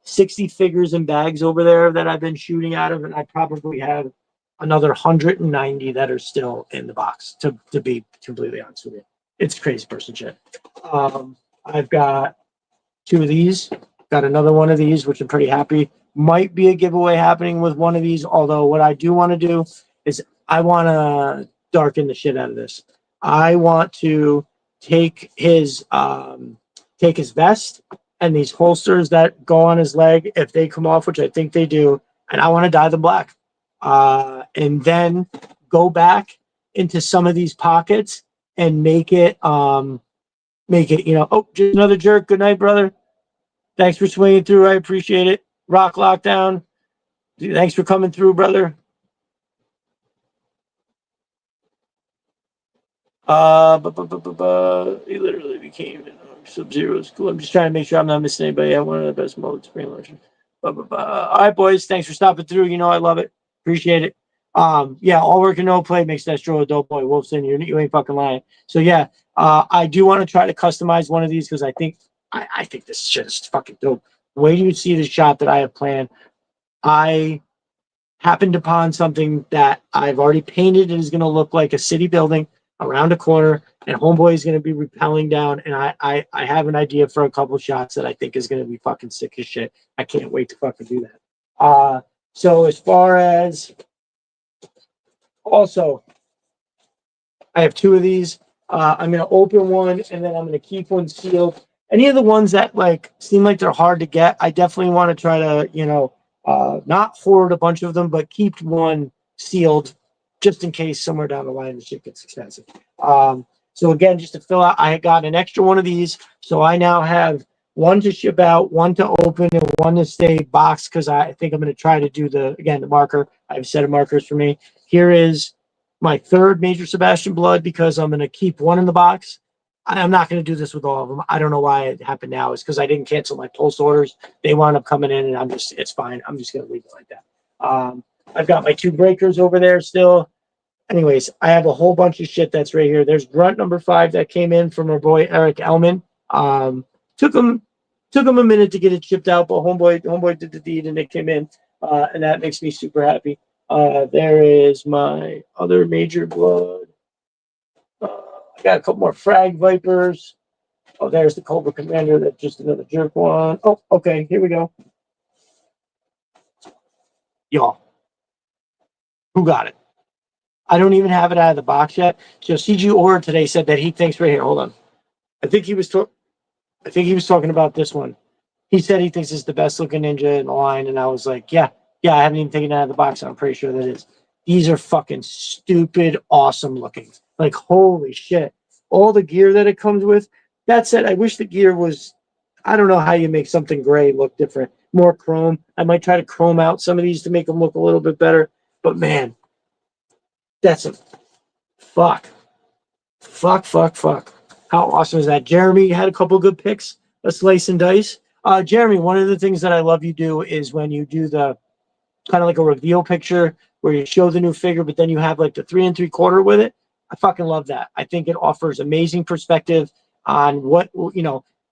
60 figures and bags over there that I've been shooting out of, and I probably have another 190 that are still in the box. To be completely honest with you, it's crazy person shit. I've got 2 of these. Got another one of these, which I'm pretty happy. Might be a giveaway happening with one of these. Although what I do want to do is I want to darken the shit out of this. I want to take his vest and these holsters that go on his leg, if they come off, which I think they do, and I want to dye them black. And then go back into some of these pockets and make it oh, just another jerk. Good night, brother. Thanks for swinging through. I appreciate it. Rock Lockdown. Thanks for coming through, brother. He literally became Sub-Zero. Cool. I'm just trying to make sure I'm not missing anybody. I have one of the best modes. All right, boys. Thanks for stopping through. I love it. Appreciate it. Yeah, all work and no play makes Destro a dope boy. Wolfson, you ain't fucking lying. So yeah, I do want to try to customize one of these because I think this shit is fucking dope. wait till you see the shot that I have planned. I happened upon something that I've already painted and is going to look like a city building around a corner, and homeboy is going to be rappelling down, and I have an idea for a couple shots that I think is going to be fucking sick as shit. I can't wait to fucking do that. So as far as also, I have two of these. I'm going to open one, and then I'm going to keep one sealed. Any of the ones that like seem like they're hard to get, I definitely want to try to, not hoard a bunch of them, but keep one sealed just in case somewhere down the line the shit gets expensive. So again, just to fill out, I got an extra one of these. So I now have one to ship out, one to open, and one to stay boxed because I think I'm going to try to do the marker. I have a set of markers for me. Here is my third Major Sebastian Blood because I'm going to keep one in the box. I'm not going to do this with all of them. I don't know why it happened now. It's because I didn't cancel my Pulse orders. They wound up coming in, and it's fine. I'm just going to leave it like that. I've got my two breakers over there still. Anyways, I have a whole bunch of shit that's right here. There's grunt number 5 that came in from our boy Eric Elman. Took him a minute to get it shipped out, but homeboy did the deed and it came in, and that makes me super happy. There is my other Major Blood. I got a couple more Frag Vipers. Oh, there's the Cobra Commander. That's just another jerk one. Oh, okay, here we go. Y'all, who got it? I don't even have it out of the box yet. So CG Orr today said that he thinks right here. Hold on. I think he was talking about this one. He said he thinks it's the best looking ninja in the line, and I was like, yeah, I haven't even taken it out of the box. I'm pretty sure that is. These are fucking stupid, awesome looking. Like, holy shit. All the gear that it comes with. That said, I wish the gear was, I don't know how you make something gray look different. More chrome. I might try to chrome out some of these to make them look a little bit better. But man, that's a fuck. How awesome is that? Jeremy had a couple good picks. A slice and dice. Jeremy, one of the things that I love you do is when you do the kind of like a reveal picture where you show the new figure, but then you have like the 3 3/4 with it. I fucking love that. I think it offers amazing perspective on what,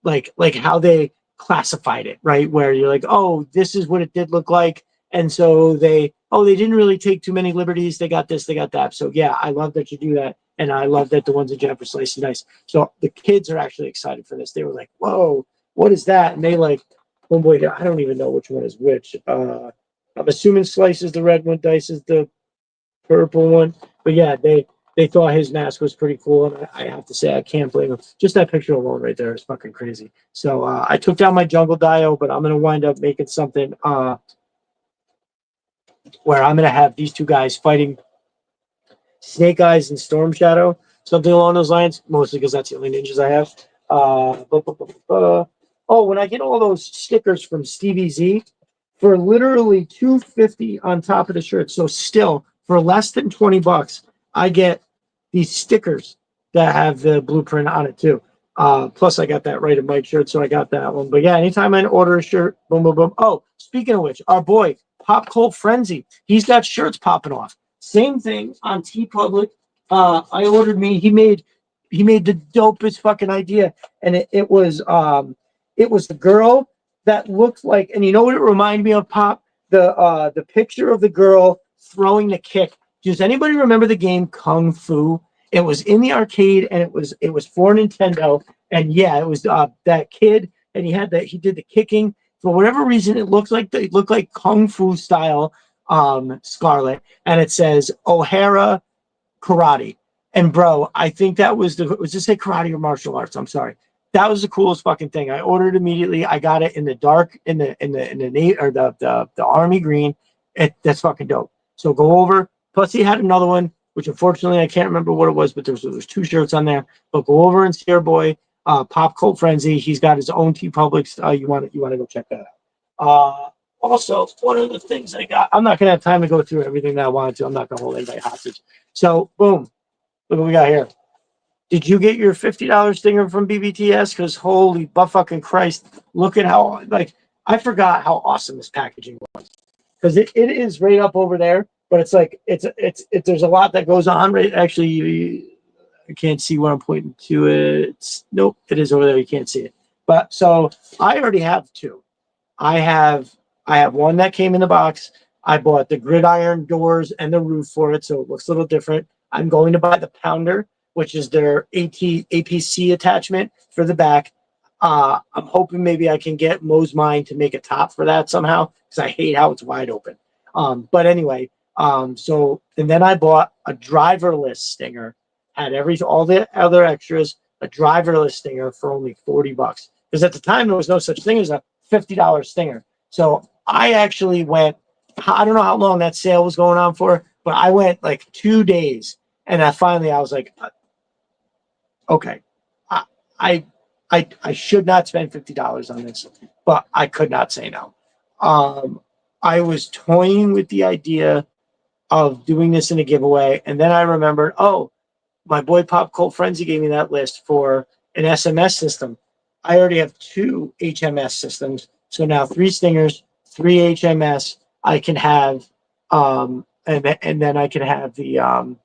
like how they classified it, right? Where you're like, oh, this is what it did look like. And so they didn't really take too many liberties. They got this, they got that. So yeah, I love that you do that. And I love that the ones that you have for slice and dice. So the kids are actually excited for this. They were like, whoa, what is that? And they like, oh boy, I don't even know which one is which. I'm assuming slice is the red one, dice is the purple one. But yeah, they thought his mask was pretty cool, and I have to say I can't blame him. Just that picture alone right there is fucking crazy. So I took down my jungle dio, but I'm gonna wind up making something where I'm gonna have these two guys fighting Snake Eyes and Storm Shadow, something along those lines. Mostly because that's the only ninjas I have. Oh, when I get all those stickers from Stevie Z for literally $250 on top of the shirt, so still for less than $20, I get these stickers that have the blueprint on it too. Plus, I got that Right and Mike shirt, so I got that one. But yeah, anytime I order a shirt, boom, boom, boom. Oh, speaking of which, our boy Pop Cult Frenzy, he's got shirts popping off. Same thing on TeePublic. I ordered me. He made the dopest fucking idea, and it was the girl that looked like, and you know what it reminded me of, Pop? The picture of the girl throwing the kick. Does anybody remember the game Kung Fu? It was in the arcade, and it was for Nintendo. And yeah, it was that kid, and he did the kicking. For whatever reason, it looked like Kung Fu style Scarlet, and it says O'Hara Karate. And bro, I think that was to say karate or martial arts. I'm sorry. That was the coolest fucking thing. I ordered immediately. I got it in the dark, in the army green. That's fucking dope. So go over. Plus, he had another one, which unfortunately I can't remember what it was, but there's 2 shirts on there. But go over and see our boy Pop Cult Frenzy. He's got his own TeePublic. You want to go check that out. Also, one of the things I got. I'm not gonna have time to go through everything that I wanted to. I'm not gonna hold anybody hostage. So boom, look what we got here. Did you get your $50 stinger from BBTS? Because holy fucking Christ, look at how, like, I forgot how awesome this packaging was. Because it is right up over there, but it's like it's there's a lot that goes on. Right, actually, I can't see where I'm pointing to. Nope, it is over there. You can't see it. But so I already have 2. I have one that came in the box. I bought the gridiron doors and the roof for it, so it looks a little different. I'm going to buy the pounder, which is their APC attachment for the back. I'm hoping maybe I can get Mo's Mine to make a top for that somehow, because I hate how it's wide open. But anyway, so and then I bought a driverless stinger, had all the other extras, a driverless stinger for only $40. Because at the time there was no such thing as a $50 stinger. So I actually went, I don't know how long that sale was going on for, but I went like 2 days, and I was like, okay, I I I should not spend $50 on this, but I could not say no. I was toying with the idea of doing this in a giveaway, and then I remembered, oh, my boy Pop Cult Frenzy gave me that list for an SMS system. I already have 2 HMS systems, so now 3 stingers, 3 HMS. I can have, and then I can have the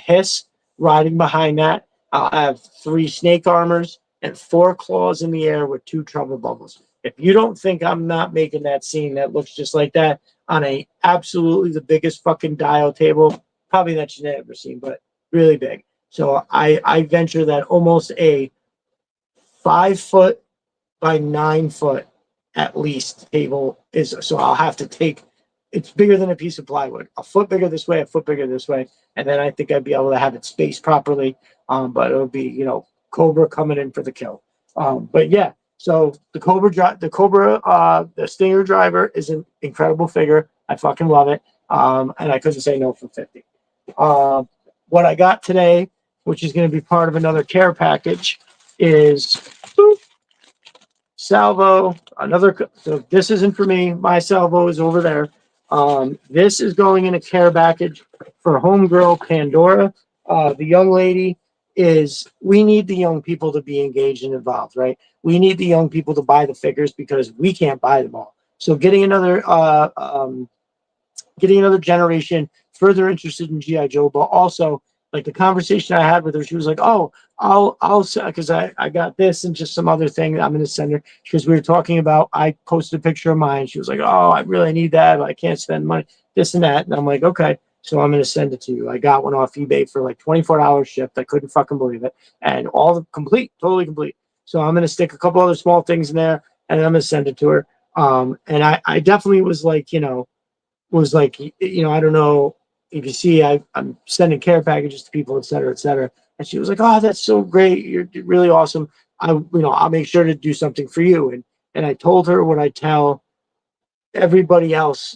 hiss riding behind that. I'll have 3 snake armors and 4 claws in the air with 2 trouble bubbles. If you don't think I'm not making that scene that looks just like that on a absolutely the biggest fucking dial table, probably that you've ever seen, but really big. So I venture that almost a 5 foot by 9 foot at least table is, so I'll have to take, it's bigger than a piece of plywood, a foot bigger this way, a foot bigger this way, and then I think I'd be able to have it spaced properly. But it'll be, Cobra coming in for the kill. But yeah, so the the Stinger driver is an incredible figure. I fucking love it. And I couldn't say no for 50. What I got today, which is going to be part of another care package, is boop, salvo. So this isn't for me. My salvo is over there. This is going in a care package for homegirl Pandora. The young lady we need the young people to be engaged and involved, right? We need the young people to buy the figures because we can't buy them all. So getting another generation further interested in GI Joe, but also like the conversation I had with her, she was like, "Oh, I'll because I got this and just some other thing I'm going to send her," because we were talking about, I posted a picture of mine. She was like, "Oh, I really need that, but I can't spend money, this and that," and I'm like, "Okay." So I'm going to send it to you. I got one off eBay for like $24 shipped. I couldn't fucking believe it, and totally complete. So I'm going to stick a couple other small things in there, and I'm going to send it to her. And I definitely was like, I don't know if you see, I'm sending care packages to people, et cetera, et cetera. And she was like, "Oh, that's so great. You're really awesome. I'll make sure to do something for you." And I told her what I tell everybody else.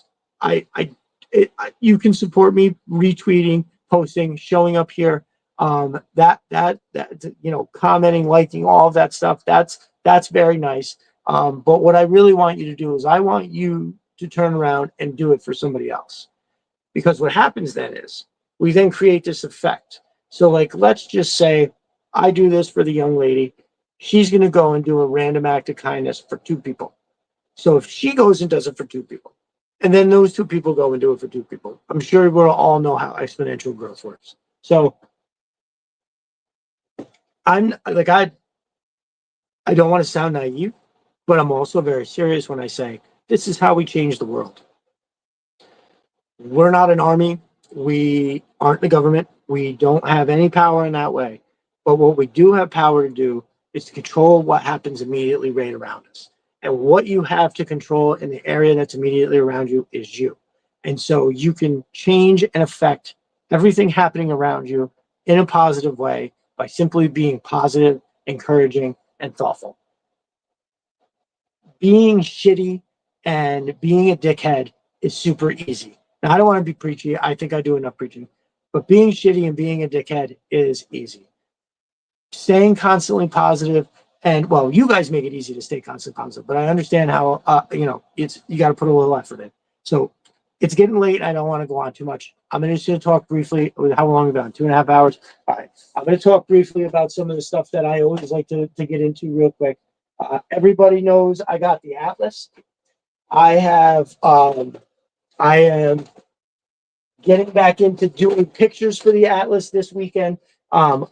You can support me retweeting, posting, showing up here. Commenting, liking, all of that stuff. That's very nice. But what I really want you to do is I want you to turn around and do it for somebody else. Because what happens then is we then create this effect. So like, let's just say I do this for the young lady. She's going to go and do a random act of kindness for 2 people. So if she goes and does it for 2 people, and then those 2 people go and do it for 2 people, I'm sure we'll all know how exponential growth works. So I'm like, I don't want to sound naive, but I'm also very serious when I say this is how we change the world. We're not an army. We aren't the government. We don't have any power in that way. But what we do have power to do is to control what happens immediately right around us. And what you have to control in the area that's immediately around you is you. And so you can change and affect everything happening around you in a positive way by simply being positive, encouraging, and thoughtful. Being shitty and being a dickhead is super easy. Now, I don't want to be preachy. I think I do enough preaching. But being shitty and being a dickhead is easy. Staying constantly positive, and well, you guys make it easy to stay constantly positive, but I understand how, you got to put a little effort in. So it's getting late. I don't want to go on too much. I'm just going to talk briefly. How long have we been on? 2.5 hours? All right. I'm going to talk briefly about some of the stuff that I always like to get into real quick. Everybody knows I got the Atlas. I am getting back into doing pictures for the Atlas this weekend. I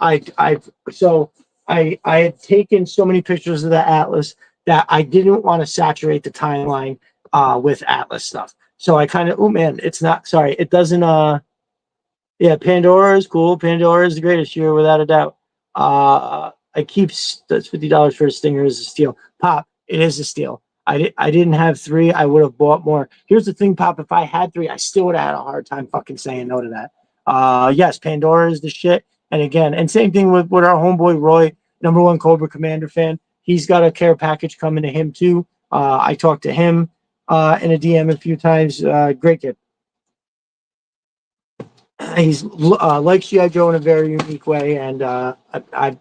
had taken so many pictures of the Atlas that I didn't want to saturate the timeline with Atlas stuff. So I kind of, oh man, it's not, sorry, it doesn't, yeah, Pandora is cool. Pandora is the greatest year without a doubt. I keep, that's $50 for a Stinger is a steal. Pop, it is a steal. I didn't have 3. I would have bought more. Here's the thing, Pop. If I had 3, I still would have had a hard time fucking saying no to that. Yes, Pandora is the shit. And again, and same thing with our homeboy Roy, #1 Cobra Commander fan. He's got a care package coming to him too. I talked to him in a DM a few times. Great kid. He's likes G.I. Joe in a very unique way, and I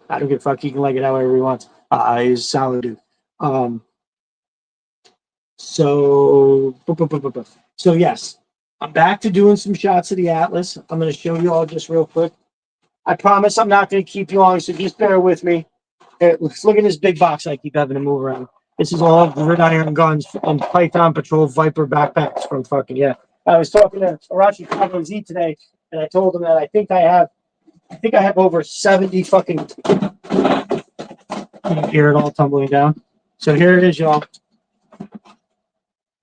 don't give a fuck. He can like it however he wants. He's a solid dude. So yes, I'm back to doing some shots of the Atlas. I'm going to show you all just real quick. I promise I'm not going to keep you long, so just bear with me. Here, let's look at this big box I keep having to move around. This is all gridiron guns and Python Patrol Viper backpacks from fucking, yeah. I was talking to Arachi Cabo Z today, and I told him that I think I have over 70 fucking, you hear it all tumbling down. So here it is, y'all.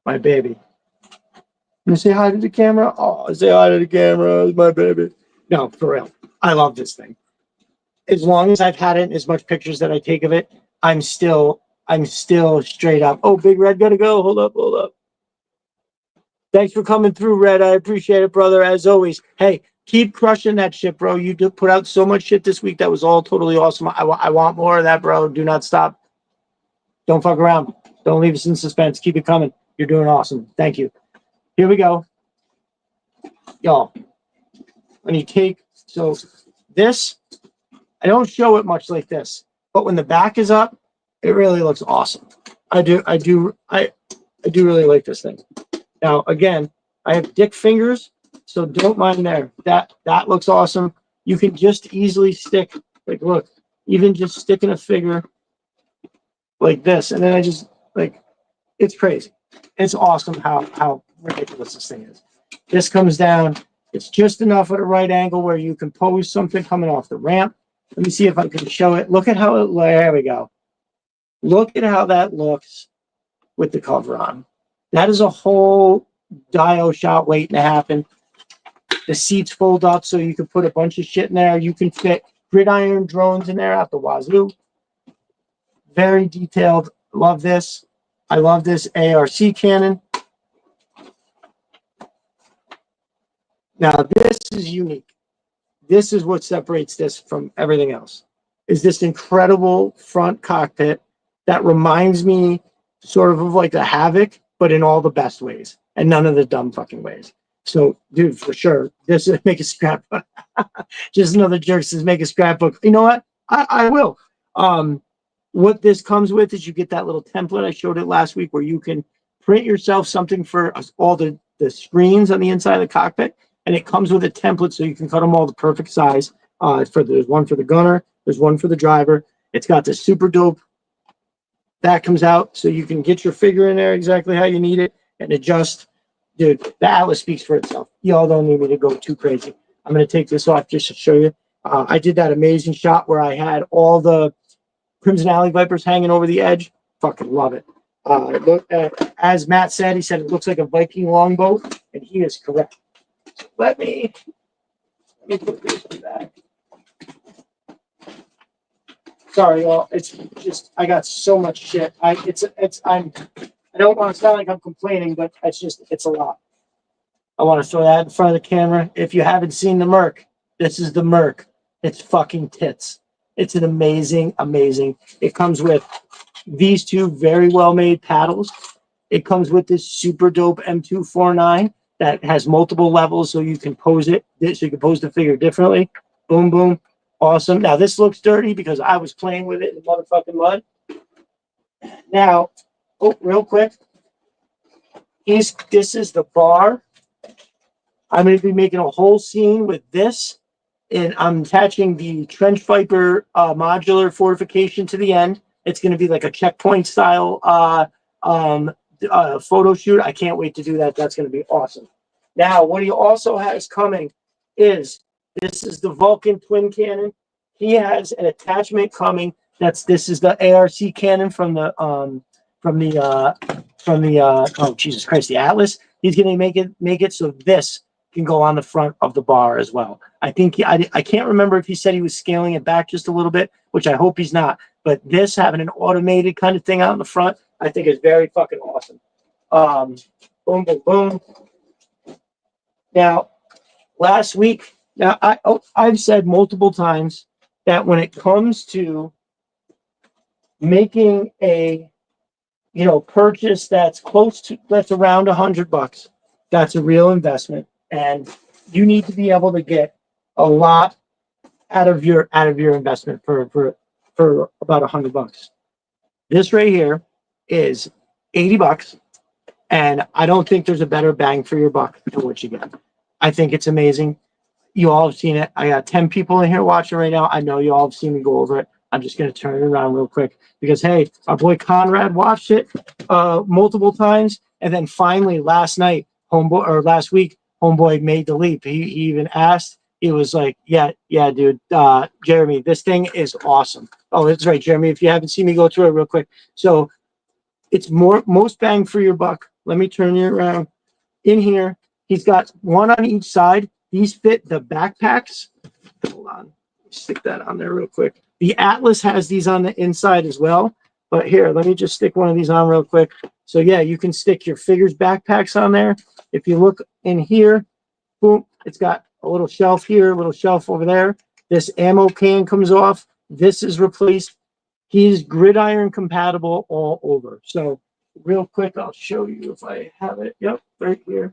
My baby. You say hi to the camera? Oh, say hi to the camera. It's my baby. No, for real. I love this thing. As long as I've had it, as much pictures that I take of it, I'm still straight up. Oh, Big Red gotta go. Hold up. Thanks for coming through, Red. I appreciate it, brother. As always. Hey, keep crushing that shit, bro. You did put out so much shit this week. That was all totally awesome. I want more of that, bro. Do not stop. Don't fuck around. Don't leave us in suspense. Keep it coming. You're doing awesome. Thank you. Here we go. Y'all. When you take, so this, I don't show it much like this, but when the back is up, it really looks awesome. I do really like this thing. Now, again, I have dick fingers, so don't mind there. That looks awesome. You can just easily stick, like, look, even just sticking a figure like this, and then I just, like, it's crazy. It's awesome how ridiculous this thing is. This comes down. It's just enough at a right angle where you can pose something coming off the ramp. Let me see if I can show it. Look at how it, there we go. Look at how that looks with the cover on. That is a whole dio shot waiting to happen. The seats fold up so you can put a bunch of shit in there. You can fit gridiron drones in there out the wazoo. Very detailed. Love this. I love this ARC cannon. Now, this is unique. This is what separates this from everything else, is this incredible front cockpit that reminds me sort of like a Havoc, but in all the best ways and none of the dumb fucking ways. So, dude, for sure, this is make a scrapbook. Just another jerk says make a scrapbook. You know what? I will. What this comes with is you get that little template. I showed it last week where you can print yourself something for all the screens on the inside of the cockpit. And it comes with a template so you can cut them all the perfect size. There's one for the gunner. There's one for the driver. It's got this super dope. That comes out so you can get your figure in there exactly how you need it and adjust. Dude, the Atlas speaks for itself. Y'all don't need me to go too crazy. I'm going to take this off just to show you. I did that amazing shot where I had all the Crimson Alley Vipers hanging over the edge. Fucking love it. Look, as Matt said, he said it looks like a Viking longboat, and he is correct. Let me put this back. Sorry, y'all. It's just I got so much shit. I don't want to sound like I'm complaining, but it's a lot. I want to throw that in front of the camera. If you haven't seen the Merc, this is the Merc. It's fucking tits. It's an amazing. It comes with these two very well made paddles. It comes with this super dope M249 that has multiple levels so you can pose it, so you can pose the figure differently. Boom, boom. Awesome. Now, this looks dirty because I was playing with it in the motherfucking mud. Now, real quick. This is the bar. I'm going to be making a whole scene with this. And I'm attaching the Trench Viper modular fortification to the end. It's going to be like a checkpoint style photo shoot. I can't wait to do that. That's going to be awesome. Now, what he also has coming is this is the Vulcan twin cannon. He has an attachment coming. This is the ARC cannon from the oh Jesus Christ, the Atlas. He's going to make it so this can go on the front of the bar as well. I think I can't remember if he said he was scaling it back just a little bit, which I hope he's not. But this having an automated kind of thing out in the front, I think is very fucking awesome. Boom, boom, boom. Now, last week, I've said multiple times that when it comes to making a purchase that's around $100, that's a real investment, and you need to be able to get a lot out of your investment for about $100. This right here is $80, and I don't think there's a better bang for your buck than what you get. I think it's amazing. You all have seen it. I got 10 people in here watching right now. I know you all have seen me go over it. I'm just going to turn it around real quick because, hey, our boy Conrad watched it multiple times. And then finally last week, homeboy made the leap. He even asked, he was like, yeah, dude, Jeremy, this thing is awesome. Oh, that's right, Jeremy. If you haven't seen me go through it real quick. So it's most bang for your buck. Let me turn you around. In here, he's got one on each side. These fit the backpacks. Hold on. Stick that on there real quick. The Atlas has these on the inside as well. But here, let me just stick one of these on real quick. So yeah, you can stick your figures backpacks on there. If you look in here, boom, it's got a little shelf here, a little shelf over there. This ammo can comes off. This is replaced. He's gridiron compatible all over. So real quick, I'll show you if I have it. Yep, right here.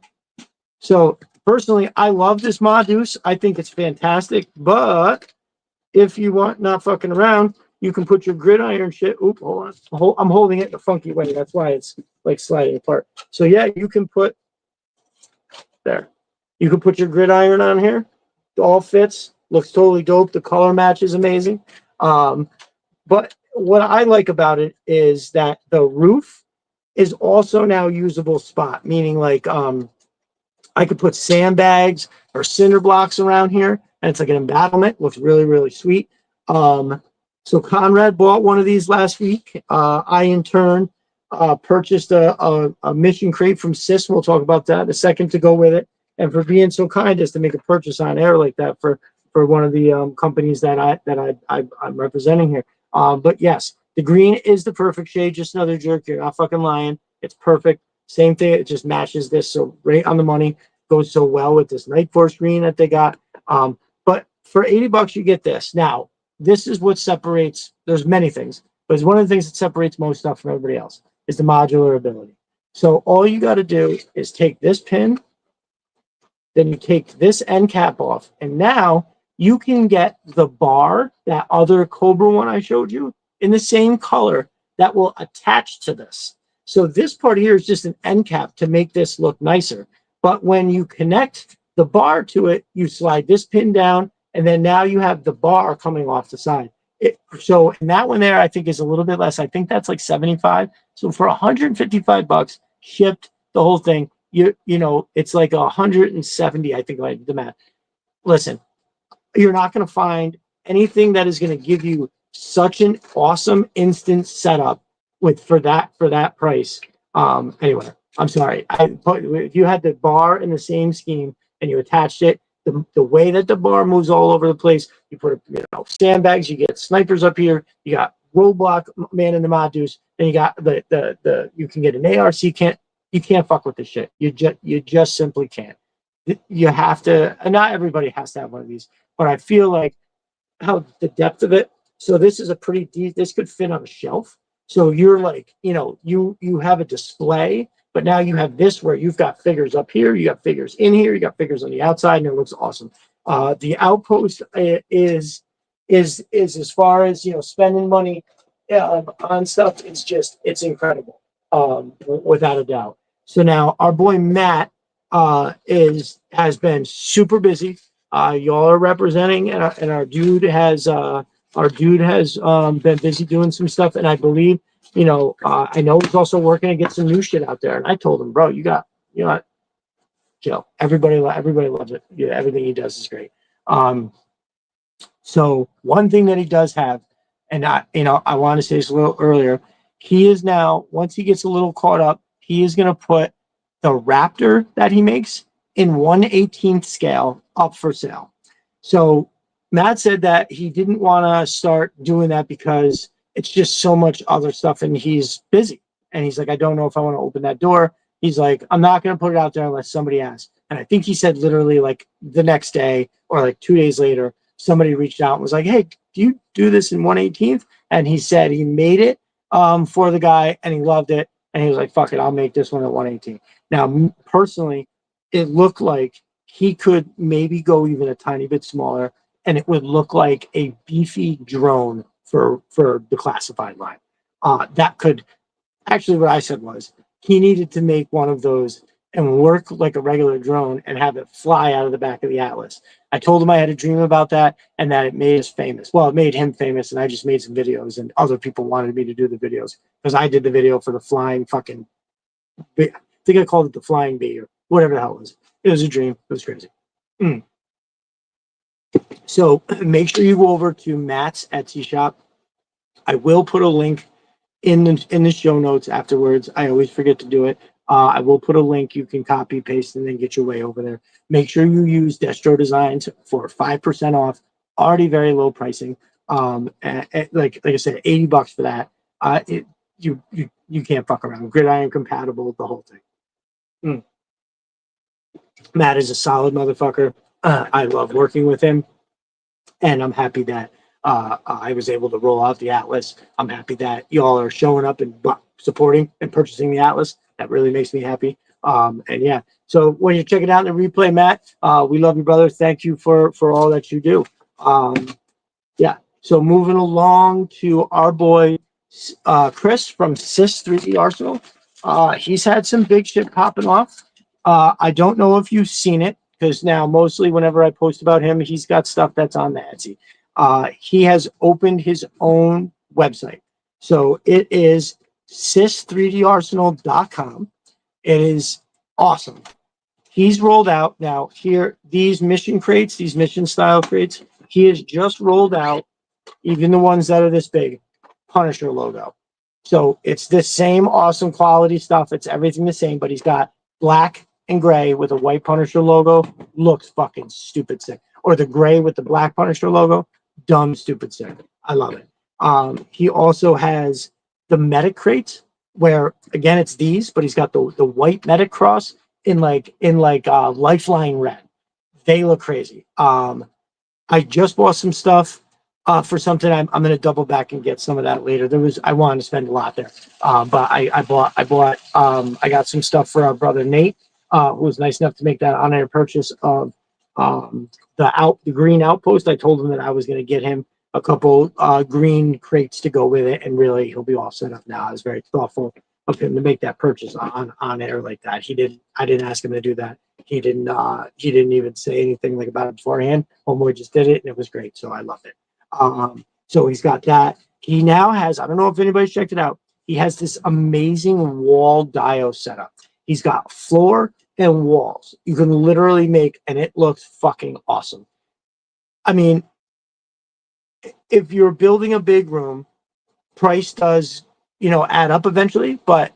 So personally, I love this Modus. I think it's fantastic. But if you want not fucking around, you can put your gridiron shit. Oop, hold on. I'm holding it in a funky way. That's why it's like sliding apart. So yeah, you can put there. You can put your gridiron on here. It all fits. Looks totally dope. The color match is amazing. But what I like about it is that the roof is also now usable spot, meaning like I could put sandbags or cinder blocks around here, and it's like an embattlement. Looks really, really sweet. So Conrad bought one of these last week. I, in turn, purchased a mission crate from Sis. We'll talk about that in a second to go with it. And for being so kind as to make a purchase on air like that for one of the companies that I'm representing here. But yes, the green is the perfect shade. Just another jerk. You're not fucking lying. It's perfect. Same thing. It just matches this. So right on the money. Goes so well with this Night Force green that they got. But for $80, you get this. Now, this is what separates. There's many things, but it's one of the things that separates most stuff from everybody else is the modular ability. So all you got to do is take this pin, then you take this end cap off, and now you can get the bar, that other Cobra one I showed you, in the same color that will attach to this. So this part here is just an end cap to make this look nicer. But when you connect the bar to it, you slide this pin down, and then now you have the bar coming off the side. So and that one there, I think, is a little bit less. I think that's like 75. So for $155 shipped, the whole thing, you know, it's like 170, I think, like the math. Listen, you're not going to find anything that is going to give you such an awesome instant setup for that price. Anyway, I'm sorry. If you had the bar in the same scheme and you attached it, the way that the bar moves all over the place, you put sandbags, you get snipers up here, you got roadblock man in the Modus, and you got the you can get an ARC. You can't fuck with this shit. You just simply can't. You have to. And not everybody has to have one of these, but I feel like how the depth of it. So this is a pretty deep. This could fit on a shelf. So you're like, you have a display, but now you have this where you've got figures up here, you got figures in here, you got figures on the outside, and it looks awesome. The outpost is as far as spending money on stuff. It's incredible, without a doubt. So now our boy Matt has been super busy. Y'all are representing, and our dude has. Been busy doing some stuff, and I believe, I know he's also working to get some new shit out there. And I told him, bro, you got, Joe. Everybody loves it. Yeah, everything he does is great. So one thing that he does have, and I want to say this a little earlier, he is now, once he gets a little caught up, he is going to put the Raptor that he makes in 1/18th scale up for sale. So Matt said that he didn't want to start doing that because it's just so much other stuff and he's busy. And he's like, I don't know if I want to open that door. He's like, I'm not going to put it out there unless somebody asks. And I think he said literally like the next day or like 2 days later, somebody reached out and was like, hey, do you do this in 1/18th? And he said he made it for the guy and he loved it. And he was like, fuck it, I'll make this one at 1/18. Now, personally, it looked like he could maybe go even a tiny bit smaller and it would look like a beefy drone for the classified line. That could actually, what I said was he needed to make one of those and work like a regular drone and have it fly out of the back of the Atlas. I told him I had a dream about that and that it made us famous. Well, it made him famous, and I just made some videos, and other people wanted me to do the videos because I did the video for the flying fucking. I think I called it the flying bee or whatever the hell it was. It was a dream. It was crazy. So make sure you go over to Matt's Etsy shop. I will put a link in the show notes afterwards. I always forget to do it. I will put a link you can copy, paste, and then get your way over there. Make sure you use Destro Designs for 5% off. Already very low pricing. Like I said, $80 for that. You can't fuck around. Gridiron compatible, the whole thing. Matt is a solid motherfucker. I love working with him, and I'm happy that I was able to roll out the Atlas. I'm happy that y'all are showing up and supporting and purchasing the Atlas. That really makes me happy. And yeah, so when you check it out in the replay, Matt, we love you, brother. Thank you for all that you do. Yeah. So moving along to our boy Chris from Sis 3D Arsenal. He's had some big shit popping off. I don't know if you've seen it because now mostly whenever I post about him, he's got stuff that's on the Etsy. He has opened his own website. So it is sis3darsenal.com. It is awesome. He's rolled out now here, these mission crates, these mission style crates. He has just rolled out, even the ones that are this big, Punisher logo. So it's the same awesome quality stuff. It's everything the same, but he's got black and gray with a white Punisher logo. Looks fucking stupid sick. Or the gray with the black Punisher logo. Dumb, stupid sick. I love it. He also has the medic crates where again it's these, but he's got the white medic cross in lifeline red. They look crazy. I just bought some stuff for something. I'm going to double back and get some of that later. I wanted to spend a lot there, but I got some stuff for our brother Nate, who was nice enough to make that on-air purchase of the green outpost. I told him that I was going to get him a couple green crates to go with it, and really he'll be all set up now. I was very thoughtful of him to make that purchase on air like that. I didn't ask him to do that. He didn't even say anything like about it beforehand. Homeboy just did it and it was great. So I love it. So he's got that. He now has, I don't know if anybody's checked it out. He has this amazing wall dio setup. He's got floor and walls. You can literally make, and it looks fucking awesome. I mean, if you're building a big room, price does, add up eventually. But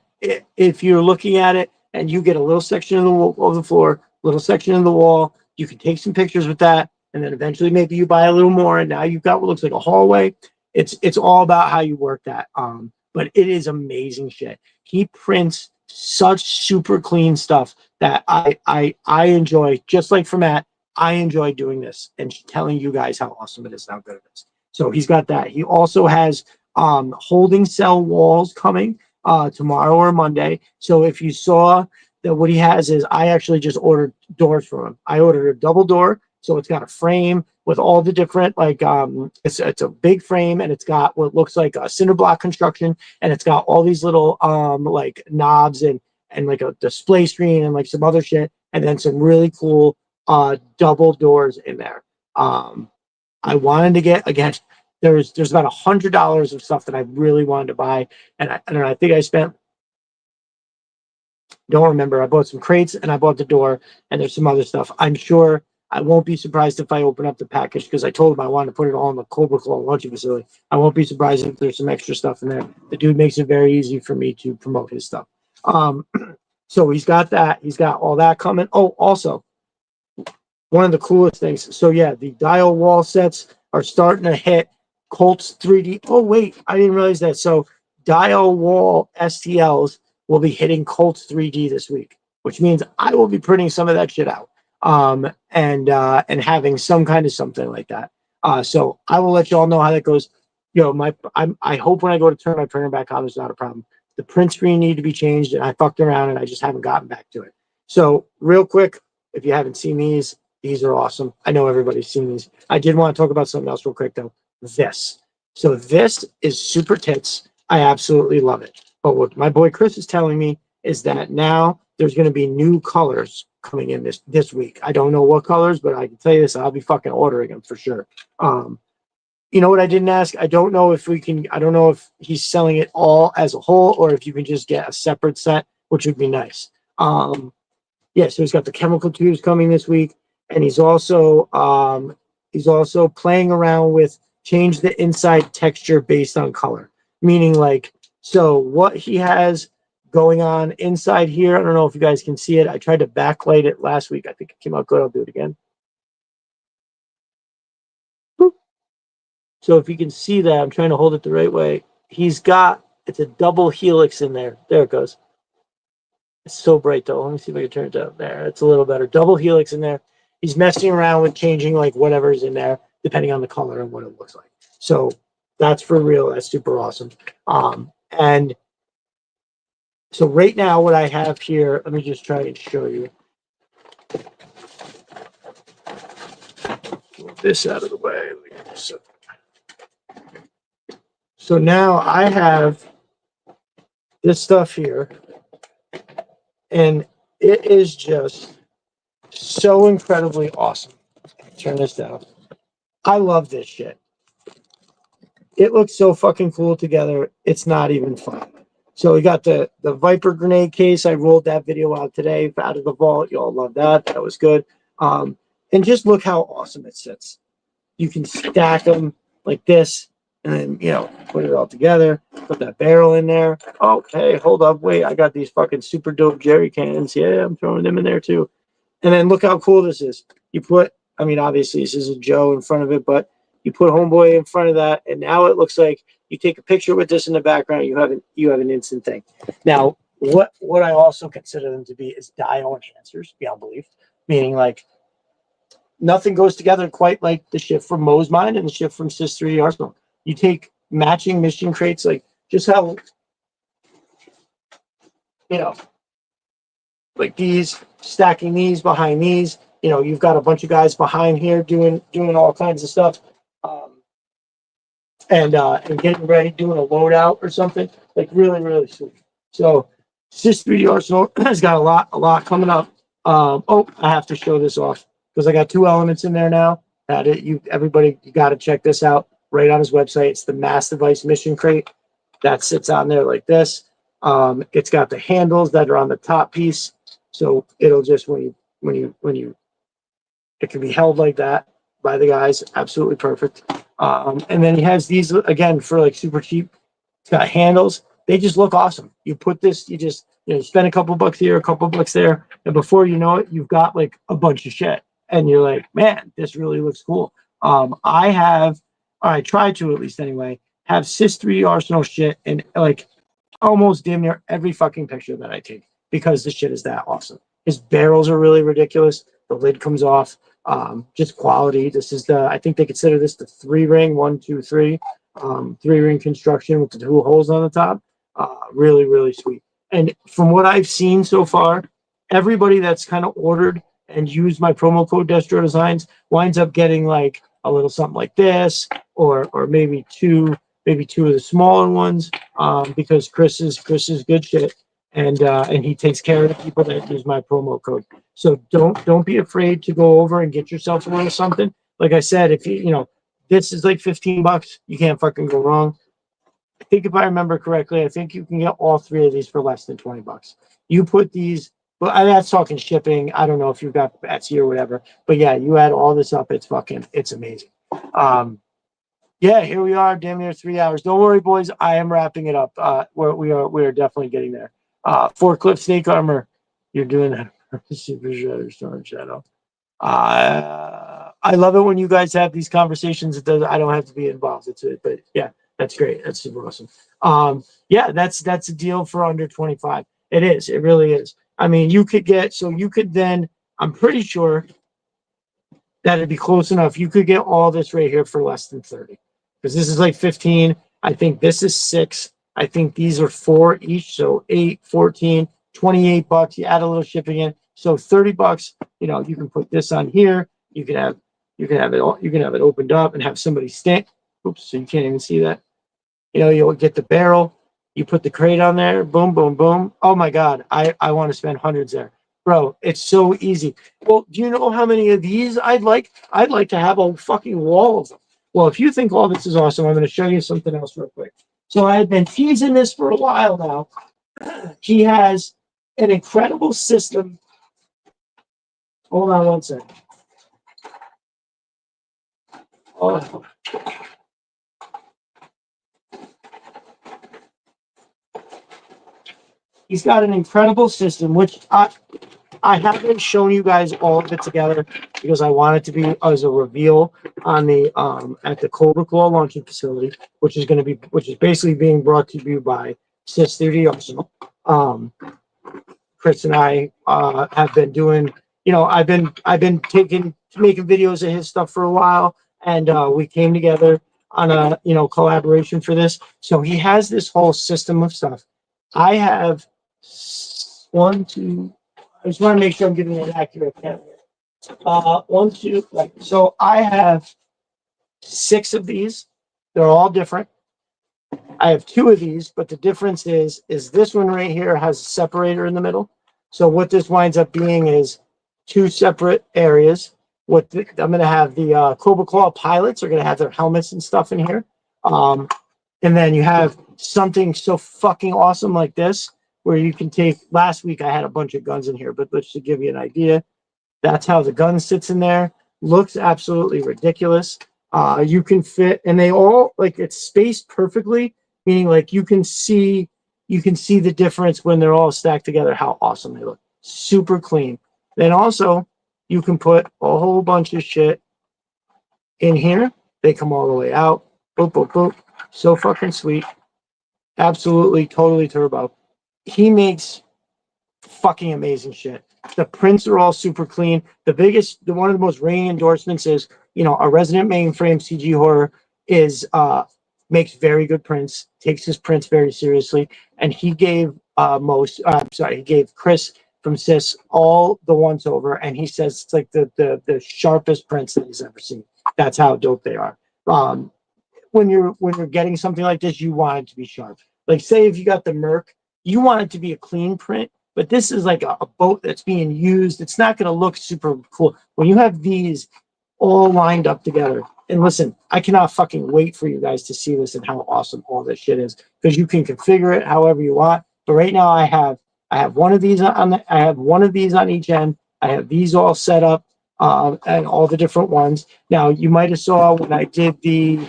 if you're looking at it and you get a little section of the floor, little section of the wall, you can take some pictures with that. And then eventually maybe you buy a little more. And now you've got what looks like a hallway. It's all about how you work that. But it is amazing shit. He prints such super clean stuff that I enjoy, just like for Matt, I enjoy doing this and telling you guys how awesome it is and how good it is. So he's got that. He also has holding cell walls coming tomorrow or Monday. So if you saw that, what he has is, I actually just ordered doors from him. I ordered a double door. So it's got a frame with all the different, it's a big frame, and it's got what looks like a cinder block construction, and it's got all these little knobs and like a display screen and like some other shit, and then some really cool double doors in there. I wanted to get, again, there's about $100 of stuff that I really wanted to buy, and I don't know, I think I spent, don't remember, I bought some crates and I bought the door, and there's some other stuff. I'm sure I won't be surprised if I open up the package because I told him I wanted to put it all in the Cobra Claw launching facility. I won't be surprised if there's some extra stuff in there. The dude makes it very easy for me to promote his stuff. So he's got that. He's got all that coming. Oh, also, one of the coolest things. So yeah, the dial wall sets are starting to hit Colts 3D. Oh wait, I didn't realize that. So dial wall STLs will be hitting Colts 3D this week, which means I will be printing some of that shit out. And having some kind of something like that. So I will let you all know how that goes. You know, I hope when I go to turn my printer back on, there's not a problem. The print screen need to be changed, and I fucked around and I just haven't gotten back to it. So real quick, if you haven't seen these are awesome. I know everybody's seen these. I did want to talk about something else real quick though. This. So this is super tits. I absolutely love it. But what my boy Chris is telling me is that now there's going to be new colors coming in this week. I don't know what colors, but I can tell you this: I'll be fucking ordering them for sure. You know what I didn't ask? I don't know if we can. I don't know if he's selling it all as a whole or if you can just get a separate set, which would be nice. Yeah, so he's got the chemical tubes coming this week, and he's also playing around with change the inside texture based on color. Meaning, like, so what he has going on inside here. I don't know if you guys can see it. I tried to backlight it last week. I think it came out good. I'll do it again. Boop. So if you can see that, I'm trying to hold it the right way. It's a double helix in there. There it goes. It's so bright though. Let me see if I can turn it down. There, it's a little better. Double helix in there. He's messing around with changing like whatever's in there, depending on the color and what it looks like. So that's for real. That's super awesome. And so right now, what I have here, let me just try and show you. Move this out of the way. So now I have this stuff here, and it is just so incredibly awesome. Turn this down. I love this shit. It looks so fucking cool together. It's not even fun. So we got the Viper grenade case. I rolled that video out today out of the vault. You all love that. That was good. And just look how awesome it sits. You can stack them like this and then, you know, put it all together. Put that barrel in there. Oh, hey, hold up. Wait, I got these fucking super dope jerry cans. Yeah, I'm throwing them in there too. And then look how cool this is. You put, I mean, obviously this is a Joe in front of it, but you put Homeboy in front of that, and now it looks like you take a picture with this in the background. You have an instant thing. Now, what I also consider them to be is dial enhancers beyond belief, meaning like nothing goes together quite like the ship from Mo's Mind and the ship from Sys 3D Arsenal. You take matching mission crates, like just how, you know, like these, stacking these behind these. You know, you've got a bunch of guys behind here doing all kinds of stuff, and getting ready, doing a loadout or something. Like really sweet. So, Sys 3D Arsenal has got a lot coming up. Oh, I have to show this off because I got two elements in there now. Everybody, you got to check this out right on his website. It's the Mass Device Mission Crate that sits on there like this. It's got the handles that are on the top piece, so it'll just when you it can be held like that by the guys. Absolutely perfect. And then he has these again for like super cheap. It's got handles. They just look awesome. You put this, you spend a couple bucks here, a couple bucks there, and before you know it, you've got like a bunch of shit. And you're like, man, this really looks cool. I try to at least anyway, have Sys 3D Arsenal shit in like almost damn near every fucking picture that I take because this shit is that awesome. His barrels are really ridiculous. The lid comes off. Just quality. This is I think they consider this the 3-ring, 1, 2, 3, 3-ring construction with the 2 holes on the top. Really sweet. And from what I've seen so far, everybody that's kind of ordered and used my promo code Destro Designs winds up getting like a little something like this, or maybe two of the smaller ones, because Chris is good shit, and he takes care of the people that use my promo code. So don't be afraid to go over and get yourself a little something. Like I said, if this is like $15, you can't fucking go wrong. I think if I remember correctly, I think you can get all 3 of these for less than $20. You put these Well, that's talking shipping. I don't know if you've got Etsy or whatever, but yeah, you add all this up. It's amazing. Yeah, here we are, damn near 3 hours. Don't worry, boys. I am wrapping it up. We are definitely getting there. Forklift snake armor. You're doing that. Super Shredder, Storm Shadow. I love it when you guys have these conversations. I don't have to be involved. But yeah, that's great. That's super awesome. Yeah, that's a deal for under 25. It is. It really is. I mean, you could then. I'm pretty sure that'd be close enough. You could get all this right here for less than 30, because this is like 15. I think this is 6. I think these are 4 each. So 8, 14, $28. You add a little shipping in. So $30, you can put this on here. You can have it opened up and have somebody stand. Oops, so you can't even see that. You'll get the barrel. You put the crate on there. Boom, boom, boom. Oh my God. I want to spend hundreds there. Bro, it's so easy. Well, do you know how many of these I'd like? I'd like to have a fucking wall of them. Well, if you think all this is awesome, I'm going to show you something else real quick. So I had been teasing this for a while now. He has an incredible system. Hold on one second. Oh. He's got an incredible system, which I haven't shown you guys all of it together because I want it to be as a reveal on the at the Cobra Claw launching facility, which is basically being brought to you by Sis 3D Arsenal. Chris and I have been doing, I've been making videos of his stuff for a while, and we came together on a collaboration for this. So he has this whole system of stuff. I have one, two. I just want to make sure I'm giving an accurate count here. 1, 2. So I have 6 of these. They're all different. I have 2 of these, but the difference is this one right here has a separator in the middle. So what this winds up being is 2 separate areas. I'm going to have the Cobra Claw pilots are going to have their helmets and stuff in here. And then you have something so fucking awesome like this, where you can take. Last week I had a bunch of guns in here, but let's just give you an idea. That's how the gun sits in there. Looks absolutely ridiculous. You can fit, and they all it's spaced perfectly, meaning you can see the difference when they're all stacked together, how awesome they look. Super clean. Then also you can put a whole bunch of shit in here. They come all the way out. Boop, boop, boop. So fucking sweet. Absolutely, totally turbo. He makes fucking amazing shit. The prints are all super clean. One of the most ringing endorsements is, a Resident Mainframe CG horror makes very good prints, takes his prints very seriously, and he gave he gave Chris from Sis all the once over, and he says it's like the sharpest prints that he's ever seen. That's how dope they are. When you're getting something like this, you want it to be sharp. Like, say if you got the Merc, you want it to be a clean print, but this is like a boat that's being used. It's not going to look super cool when you have these all lined up together. And listen, I cannot fucking wait for you guys to see this and how awesome all this shit is, because you can configure it however you want. But right now I have one of these I have one of these on each end. I have these all set up, and all the different ones. Now you might have saw when I did the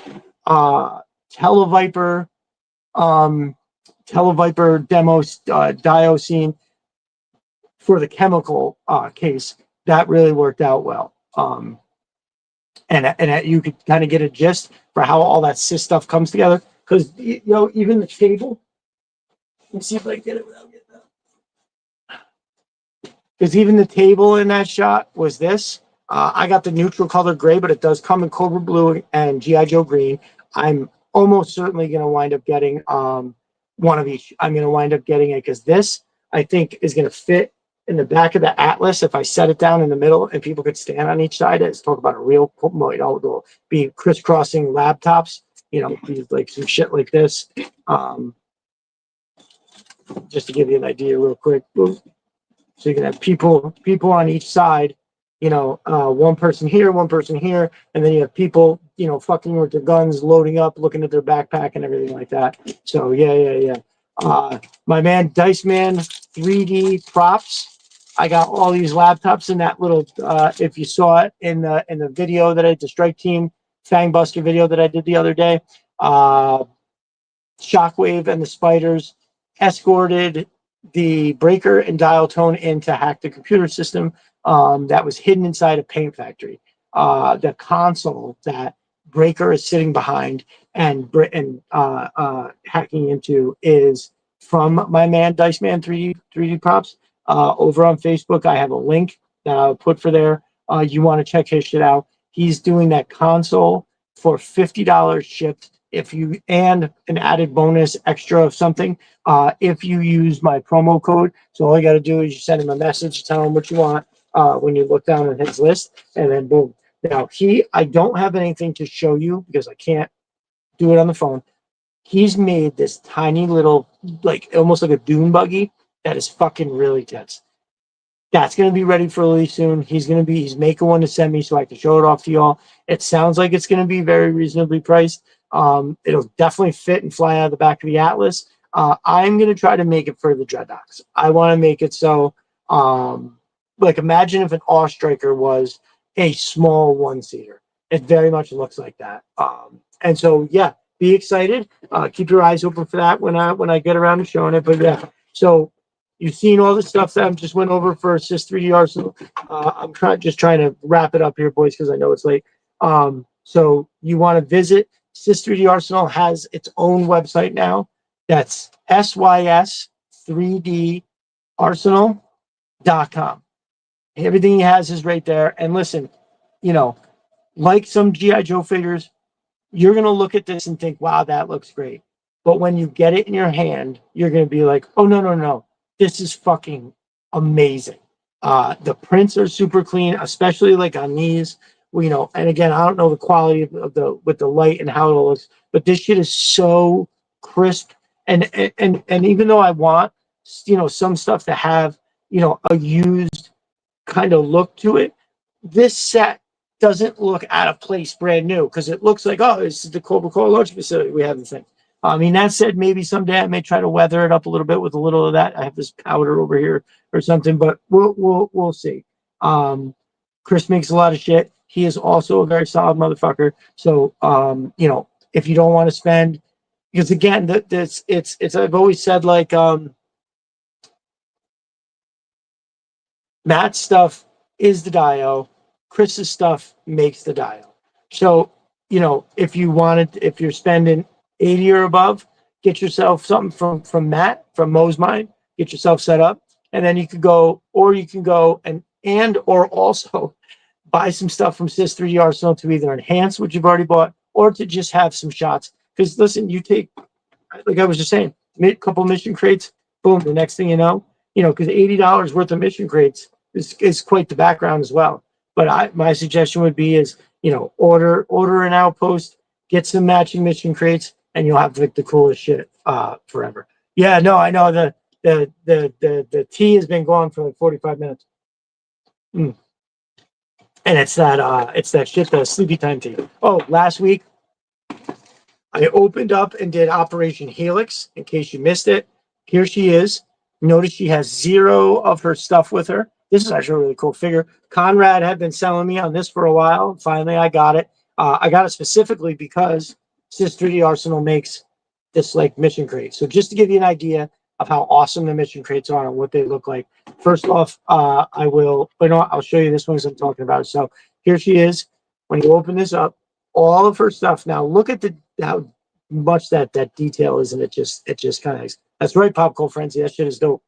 Televiper demo dio scene for the chemical case, that really worked out well. And you could kind of get a gist for how all that Sis stuff comes together, because even the table. Let me see if I can get it without getting that. Because even the table in that shot was this. I got the neutral color gray, but it does come in Cobra Blue and GI Joe Green. I'm almost certainly going to wind up getting one of each. I'm going to wind up getting it because this, I think, is going to fit in the back of the Atlas if I set it down in the middle and people could stand on each side. Let's talk about a real, they'll be crisscrossing laptops, like some shit like this. Just to give you an idea real quick. So you can have people on each side, one person here, and then you have people, fucking with their guns, loading up, looking at their backpack and everything like that. So yeah. My man, Dice Man 3D Props. I got all these laptops in that little. If you saw it in the video that I did, the Strike Team Fangbuster video that I did the other day, Shockwave and the Spiders escorted the breaker and dial tone in to hack the computer system that was hidden inside a paint factory. The console that breaker is sitting behind and hacking into is from my man Dice Man 3D Props. Over on Facebook, I have a link that I'll put for there. You want to check his shit out. He's doing that console for $50 shipped if you, and an added bonus extra of something if you use my promo code. So all you got to do is you send him a message, tell him what you want when you look down on his list, and then boom. Now I don't have anything to show you because I can't do it on the phone. He's made this tiny little, like almost like a dune buggy that is fucking really tense. That's going to be ready for release soon. He's making one to send me so I can show it off to y'all. It sounds like it's going to be very reasonably priced. It'll definitely fit and fly out of the back of the Atlas. I'm going to try to make it for the Dreadnoks. I want to make it so, like imagine if an Awe Striker was a small one-seater. It very much looks like that. And so, yeah, be excited. Keep your eyes open for that when I get around to showing it. But yeah, so you've seen all the stuff that I just went over for Sys 3D Arsenal. I'm just trying to wrap it up here, boys, because I know it's late. So you want to visit Sys 3D Arsenal has its own website now. That's sys3darsenal.com. Everything he has is right there. And listen, like some G.I. Joe figures, you're going to look at this and think, wow, that looks great. But when you get it in your hand, you're going to be like, oh, no. This is fucking amazing. The prints are super clean, especially like on these. And again, I don't know the quality of with the light and how it looks, but this shit is so crisp. And even though I want, some stuff to have, a used kind of look to it, this set doesn't look out of place brand new because it looks like, oh, this is the Coca-Cola launch facility we have the thing. I mean, that said, maybe someday I may try to weather it up a little bit with a little of that. I have this powder over here or something, but we'll see. Chris makes a lot of shit. He is also a very solid motherfucker. So, if you don't want to spend, because again, it's I've always said like Matt's stuff is the Dio. Chris's stuff makes the Dio. So, if you're spending 80 or above, get yourself something from Matt, from Mo's Mind, get yourself set up. And then you can go or also buy some stuff from Sys 3D Arsenal to either enhance what you've already bought or to just have some shots. Because listen, you take, like I was just saying, a couple mission crates, boom, the next thing you know, because $80 worth of mission crates is quite the background as well. But my suggestion would be is, order an outpost, get some matching mission crates, and you'll have the coolest shit forever. Yeah, no, I know the tea has been gone for like 45 minutes. And it's that shit, the sleepy time tea. Oh, last week I opened up and did Operation Helix. In case you missed it, here she is. Notice she has 0 of her stuff with her. This is actually a really cool figure. Conrad had been selling me on this for a while. Finally, I got it. I got it specifically because Sys 3D Arsenal makes this like mission crate. So just to give you an idea of how awesome the mission crates are and what they look like. First off, I'll show you this one as I'm talking about it. So here she is. When you open this up, all of her stuff. Now look at how much that detail is, and it just kind of, that's right, Popcorn Frenzy. That shit is dope.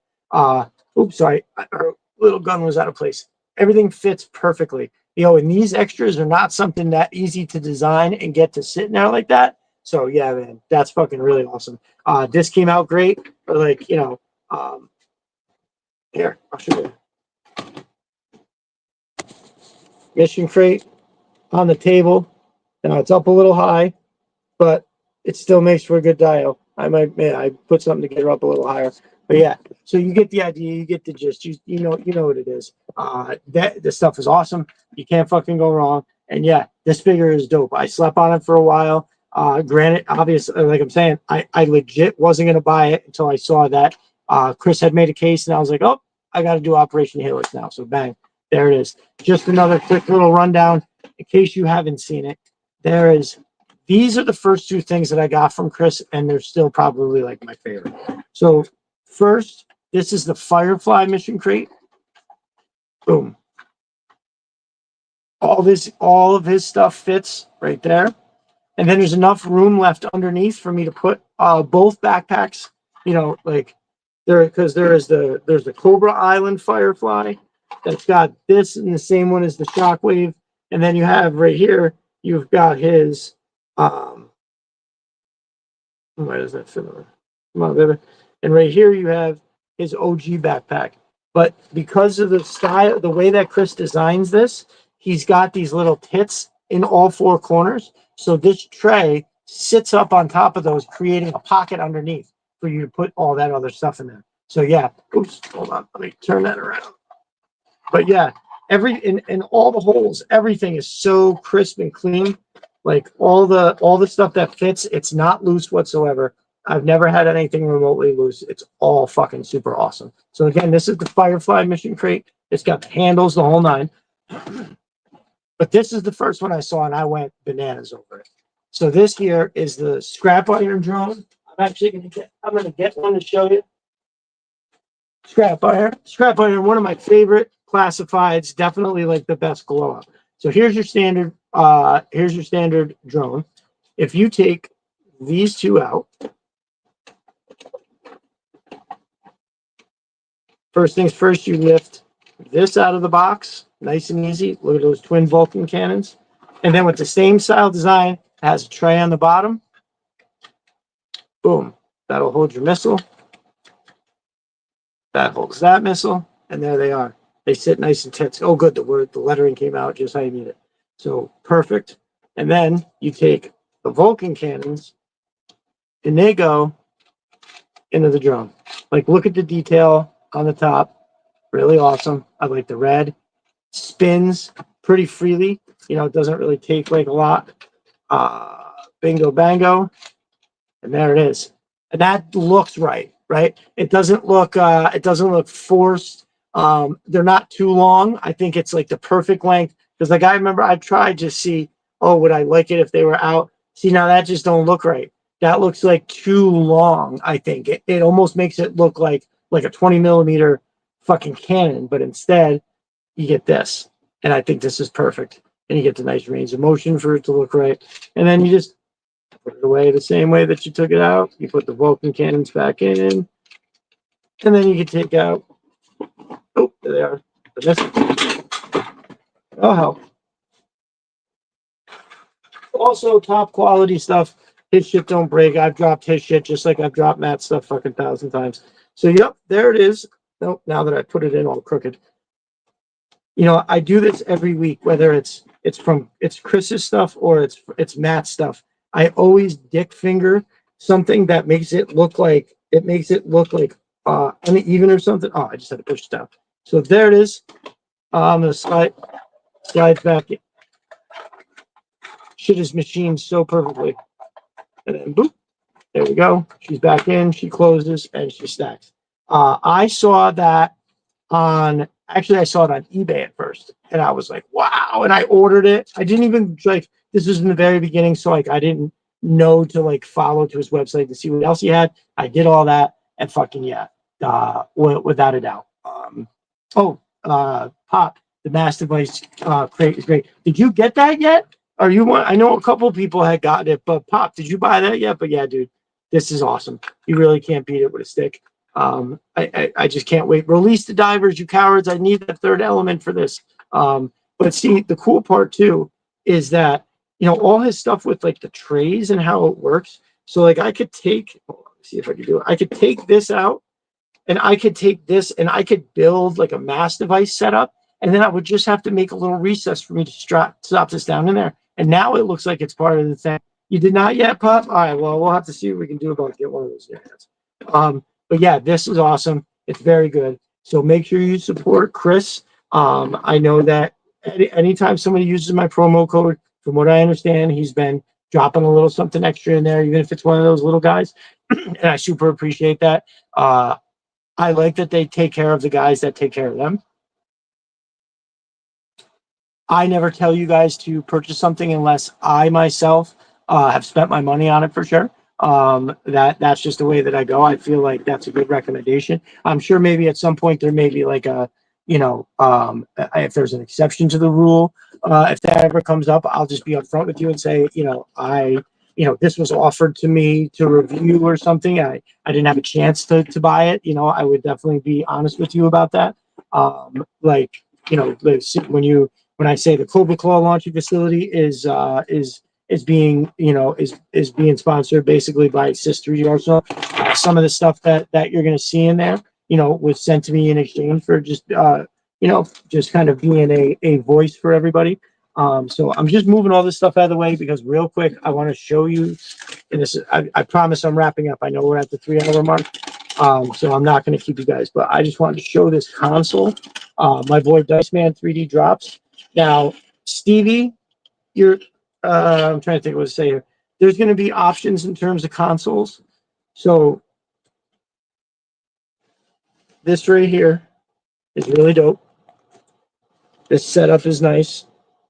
Oops, sorry, her little gun was out of place. Everything fits perfectly. And these extras are not something that easy to design and get to sit now like that. So yeah, man, that's fucking really awesome. This came out great. But like, here, I'll show you. Mission crate on the table. Now it's up a little high, but it still makes for a good dial. I put something to get her up a little higher. But yeah, so you get the idea, you get the gist. You know what it is. This stuff is awesome. You can't fucking go wrong. And yeah, this figure is dope. I slept on it for a while. Granted, obviously, like I'm saying, I legit wasn't gonna buy it until I saw that Chris had made a case, and I was like, oh, I got to do Operation Helix now. So bang, there it is. Just another quick little rundown in case you haven't seen it. These are the first two things that I got from Chris, and they're still probably like my favorite. So first, this is the Firefly mission crate. Boom. All of his stuff fits right there. And then there's enough room left underneath for me to put both backpacks, like because there's the Cobra Island Firefly that's got this and the same one as the Shockwave. And then you have right here, you've got his why does that fit over? Come on, baby. And right here you have his OG backpack. But because of the style, the way that Chris designs this, he's got these little tits in all four corners. So this tray sits up on top of those, creating a pocket underneath for you to put all that other stuff in there. So yeah, oops, hold on, let me turn that around. But yeah, in all the holes, everything is so crisp and clean. Like all the stuff that fits, it's not loose whatsoever. I've never had anything remotely loose. It's all fucking super awesome. So again, this is the Firefly mission crate. It's got the handles, the whole nine. But this is the first one I saw, and I went bananas over it. So this here is the scrap iron drone. I'm gonna get one to show you. Scrap iron, one of my favorite classifieds, definitely like the best glow up. So here's your standard drone. If you take these two out, first things first, you lift this out of the box, nice and easy. Look at those twin Vulcan cannons. And then with the same style design, it has a tray on the bottom. Boom, that'll hold your missile. That holds that missile, and there they are. They sit nice and tense. Oh, good, the lettering came out just how you need it. So perfect. And then you take the Vulcan cannons, and they go into the drone. Like, look at the detail on the top. Really awesome. I like the red. Spins pretty freely. It doesn't really take like a lot. Bingo bango. And there it is. And that looks right? It doesn't look forced. They're not too long. I think it's like the perfect length. Because like I remember I tried to see, would I like it if they were out? See, now that just don't look right. That looks like too long, I think. It almost makes it look like a 20 millimeter fucking cannon, but instead you get this. And I think this is perfect. And you get the nice range of motion for it to look right. And then you just put it away the same way that you took it out. You put the Vulcan cannons back in. And then you can take out, there they are. That'll help. Also, top quality stuff. His shit don't break. I've dropped his shit just like I've dropped Matt's stuff fucking 1,000 times. So, yep, there it is. Nope, now that I put it in all crooked. I do this every week, whether it's Chris's stuff or it's Matt's stuff. I always dick finger something that makes it look like uneven or something. Oh, I just had to push it down. So there it is. I'm gonna slide back. Shit is machined so perfectly. And then boop, there we go. She's back in, she closes, and she stacks. I saw that on eBay at first, and I was like, wow, and I ordered it. I didn't even this was in the very beginning, so I didn't know to follow to his website to see what else he had. I did all that, and fucking yeah, without a doubt. Pop, the Mass Device crate is great. Did you get that yet? I know a couple people had gotten it, but Pop, did you buy that yet? But yeah, dude, this is awesome. You really can't beat it with a stick. I just can't wait. Release the divers, you cowards. I need that third element for this. But see, the cool part too is that, all his stuff with the trays and how it works. So I could take, see if I can do it. I could take this out, and I could take this and I could build a Mass Device setup. And then I would just have to make a little recess for me to strap this down in there. And now it looks like it's part of the thing. You did not yet, Pop? All right, well, we'll have to see what we can do about get one of those guys. But yeah, this is awesome. It's very good. So make sure you support Chris. I know that anytime somebody uses my promo code, from what I understand, he's been dropping a little something extra in there, even if it's one of those little guys. And I super appreciate that. I like that they take care of the guys that take care of them. I never tell you guys to purchase something unless I myself have spent my money on it for sure. That's just the way that I go. I feel like that's a good recommendation. I'm sure maybe at some point there may be like a, if there's an exception to the rule, if that ever comes up, I'll just be upfront with you and say, this was offered to me to review or something. I didn't have a chance to buy it. I would definitely be honest with you about that. When I say the Cobra Claw launching facility is being is being sponsored basically by Sister Arsenal. Some of the stuff that you're going to see in there, was sent to me in exchange for just kind of being a voice for everybody. So I'm just moving all this stuff out of the way because real quick, I want to show you, and I promise I'm wrapping up. I know we're at the 3 hour mark. So I'm not going to keep you guys, but I just wanted to show this console. My boy Dice Man 3D drops. Now, Stevie, I'm trying to think what to say here. There's going to be options in terms of consoles. So this right here is really dope. This setup is nice.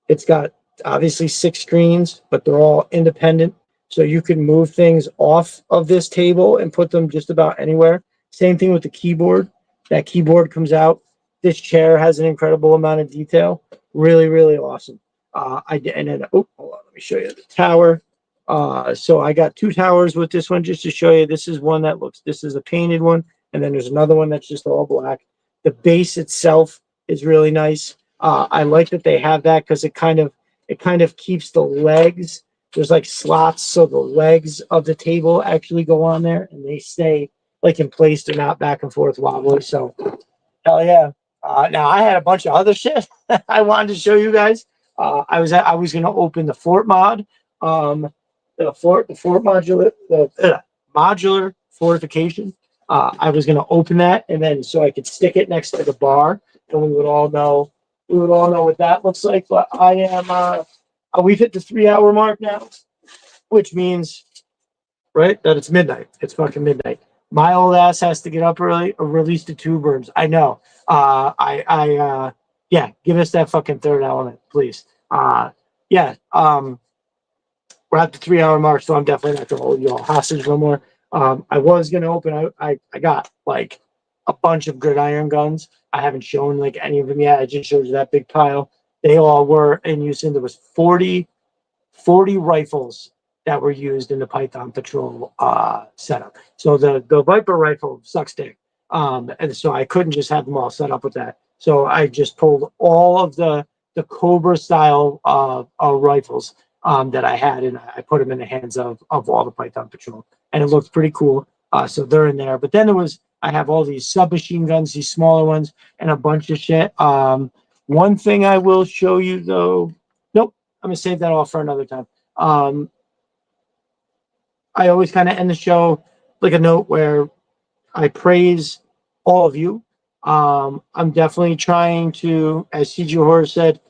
It's got obviously 6 screens, but they're all independent. So you can move things off of this table and put them just about anywhere. Same thing with the keyboard. That keyboard comes out. This chair has an incredible amount of detail. Really, really awesome. Hold on, let me show you the tower. So I got 2 towers with this one just to show you. This is one this is a painted one, and then there's another one that's just all black. The base itself is really nice. I like that they have that because it kind of keeps the legs. There's like slots, so the legs of the table actually go on there, and they stay like in place. They're not back and forth wobbly. So, hell yeah. Now I had a bunch of other shit I wanted to show you guys. I was going to open the fort mod, the modular fortification. I was going to open that, and then so I could stick it next to the bar, and we would all know what that looks like. But I am we've hit the 3 hour mark now, which means right that it's midnight. It's fucking midnight. My old ass has to get up early or release the 2 birds. I know. Yeah, give us that fucking third element, please. Yeah. We're at the 3 hour mark, so I'm definitely not gonna hold you all hostage no more. I was gonna open. I got like a bunch of gridiron guns. I haven't shown like any of them yet. I just showed you that big pile. They all were in use. And there was 40 rifles that were used in the Python Patrol setup. So the Viper rifle sucks dick. And so I couldn't just have them all set up with that. So I just pulled all of the Cobra style rifles that I had, and I put them in the hands of all the Python Patrol, and it looked pretty cool. So they're in there. But then I have all these submachine guns, these smaller ones, and a bunch of shit. One thing I will show you though. Nope, I'm gonna save that all for another time. I always kind of end the show like a note where I praise all of you. I'm definitely trying to, as CG Horror said,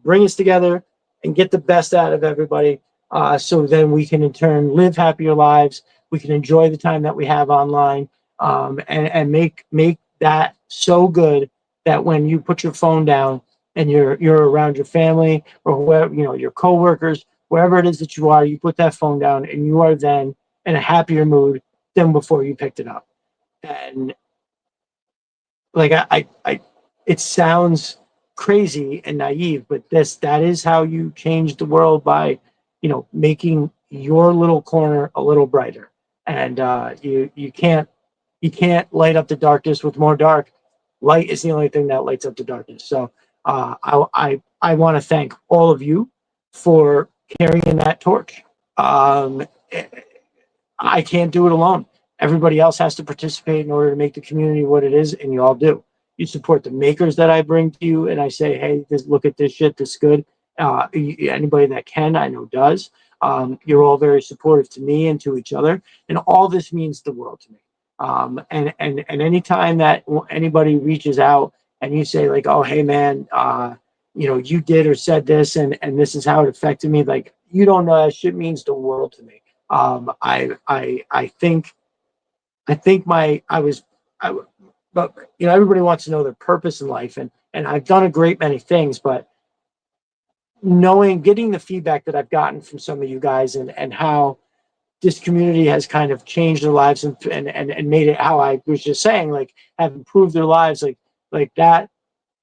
bring us together and get the best out of everybody. So then we can in turn live happier lives. We can enjoy the time that we have online, and make that so good that when you put your phone down and you're around your family or whoever, your coworkers, wherever it is that you are, you put that phone down and you are then in a happier mood than before you picked it up. And like it sounds crazy and naive, but that is how you change the world by, making your little corner a little brighter. And you can't light up the darkness with more dark. Light is the only thing that lights up the darkness. So I want to thank all of you for carrying that torch. I can't do it alone. Everybody else has to participate in order to make the community what it is, and you all do. You support the makers that I bring to you, and I say, hey, look at this shit, this is good. Anybody that can, I know does. You're all very supportive to me and to each other, and all this means the world to me. And anytime that anybody reaches out and you say like, oh, hey man, you did or said this, and this is how it affected me. Like, you don't know, that shit means the world to me. I think but everybody wants to know their purpose in life, and I've done a great many things, but getting the feedback that I've gotten from some of you guys, and how this community has kind of changed their lives, and made it, how I was just saying, like, have improved their lives, like that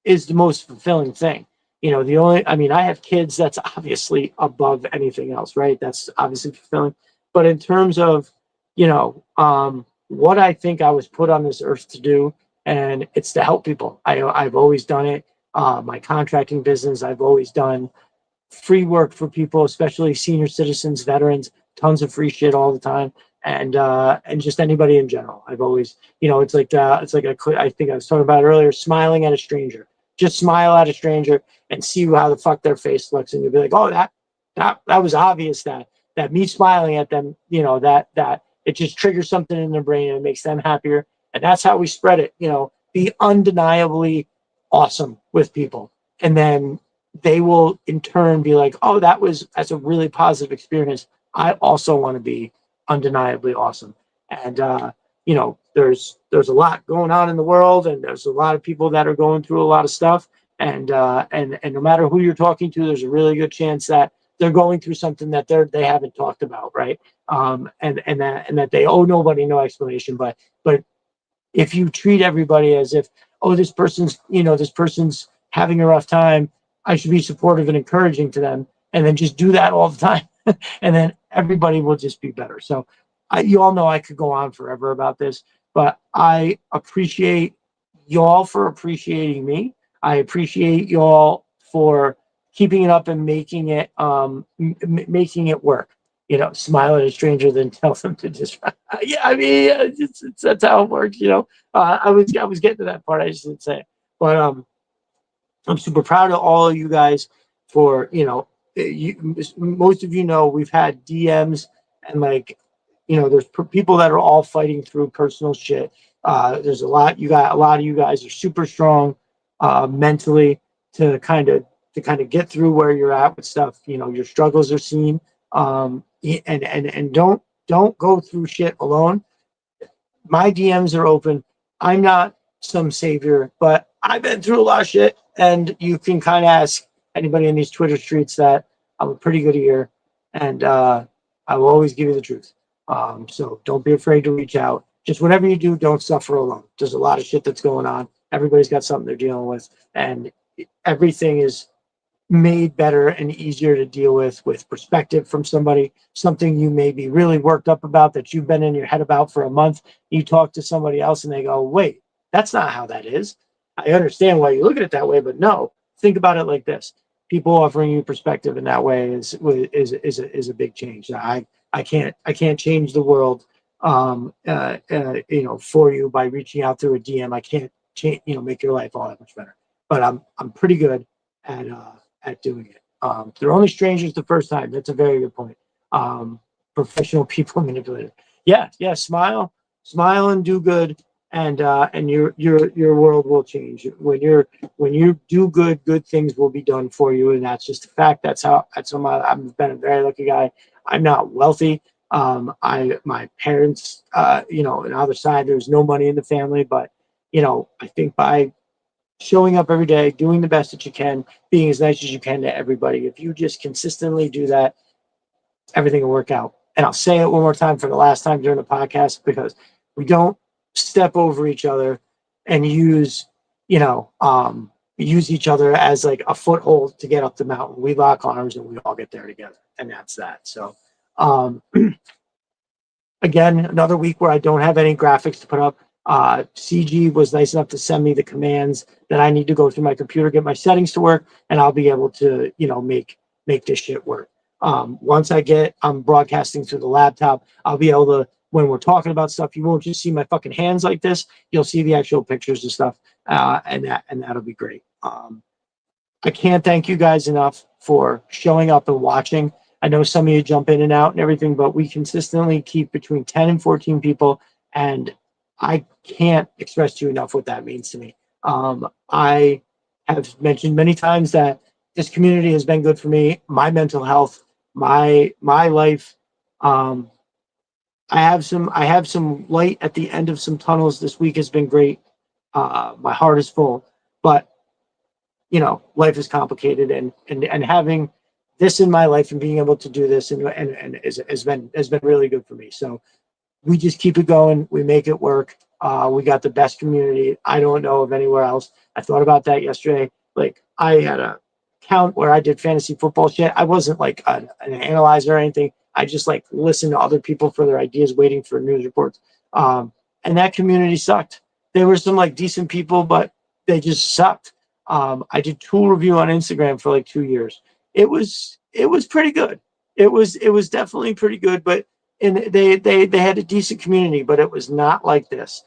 is the most fulfilling thing. I mean, I have kids, that's obviously above anything else, right? That's obviously fulfilling. But in terms of, what I think I was put on this earth to do, and it's to help people. I've always done it. My contracting business, I've always done free work for people, especially senior citizens, veterans, tons of free shit all the time. And just anybody in general. I've always, I think I was talking about earlier, smiling at a stranger. Just smile at a stranger and see how the fuck their face looks, and you'll be like, oh, that was obvious, that me smiling at them, that it just triggers something in their brain and it makes them happier. And that's how we spread it. Be undeniably awesome with people, and then they will in turn be like, oh, that's a really positive experience. I also want to be undeniably awesome. And there's a lot going on in the world, and there's a lot of people that are going through a lot of stuff. And no matter who you're talking to, there's a really good chance that they're going through something that they haven't talked about, right? And that they owe nobody no explanation. But if you treat everybody as if, oh, this person's having a rough time, I should be supportive and encouraging to them, and then just do that all the time, and then everybody will just be better. So you all know I could go on forever about this, but I appreciate y'all for appreciating me. I appreciate y'all for keeping it up and making it work. Smile at a stranger, then tell them to just, yeah, I mean, that's how it works. I was getting to that part. I just didn't say it. But I'm super proud of all of you guys for, most of we've had DMs, and, like, there's people that are all fighting through personal shit. There's a lot of you guys are super strong mentally to kind of get through where you're at with stuff. Your struggles are seen. And don't go through shit alone. My DMs are open. I'm not some savior, but I've been through a lot of shit, and you can kind of ask anybody in these Twitter streets that I'm a pretty good ear, and I will always give you the truth. So don't be afraid to reach out. Just whatever you do, don't suffer alone. There's a lot of shit that's going on. Everybody's got something they're dealing with, and everything is made better and easier to deal with perspective from something you may be really worked up about, that you've been in your head about for a month. You talk to somebody else and they go, wait, that's not how that is. I understand why you look at it that way, but no, think about it like this. People offering you perspective in that way is a big change. I can't change the world for you by reaching out through a DM. I can't change, make your life all that much better, but I'm pretty good at doing it. They're only strangers the first time. That's a very good point. Professional people manipulator. Yeah. Smile and do good, and your world will change. When you do good things will be done for you, and that's just a fact. That's how I've been a very lucky guy. I'm not wealthy. My parents, on the other side, there's no money in the family, but I think by showing up every day, doing the best that you can, being as nice as you can to everybody. If you just consistently do that, everything will work out. And I'll say it one more time for the last time during the podcast, because we don't step over each other and use each other as like a foothold to get up the mountain. We lock arms and we all get there together. And that's that. So, again, another week where I don't have any graphics to put up. CG was nice enough to send me the commands that I need to go through my computer, get my settings to work, and I'll be able to, make this shit work. Once I'm broadcasting through the laptop, I'll be able to, when we're talking about stuff, you won't just see my fucking hands like this. You'll see the actual pictures and stuff, and that'll be great. I can't thank you guys enough for showing up and watching. I know some of you jump in and out and everything, but we consistently keep between 10 and 14 people, and I can't express to you enough what that means to me. I have mentioned many times that this community has been good for me, my mental health, my life. I have some light at the end of some tunnels. This week has been great. My heart is full, but life is complicated, and having this in my life and being able to do this and has been really good for me. So we just keep it going. We make it work. We got the best community. I don't know of anywhere else. I thought about that yesterday. Like, I had a account where I did fantasy football shit. I wasn't like an analyzer or anything. I just like listened to other people for their ideas, waiting for news reports. And that community sucked. There were some like decent people, but they just sucked. I did tool review on Instagram for like 2 years. It was pretty good. It was definitely pretty good, but and they had a decent community, but it was not like this.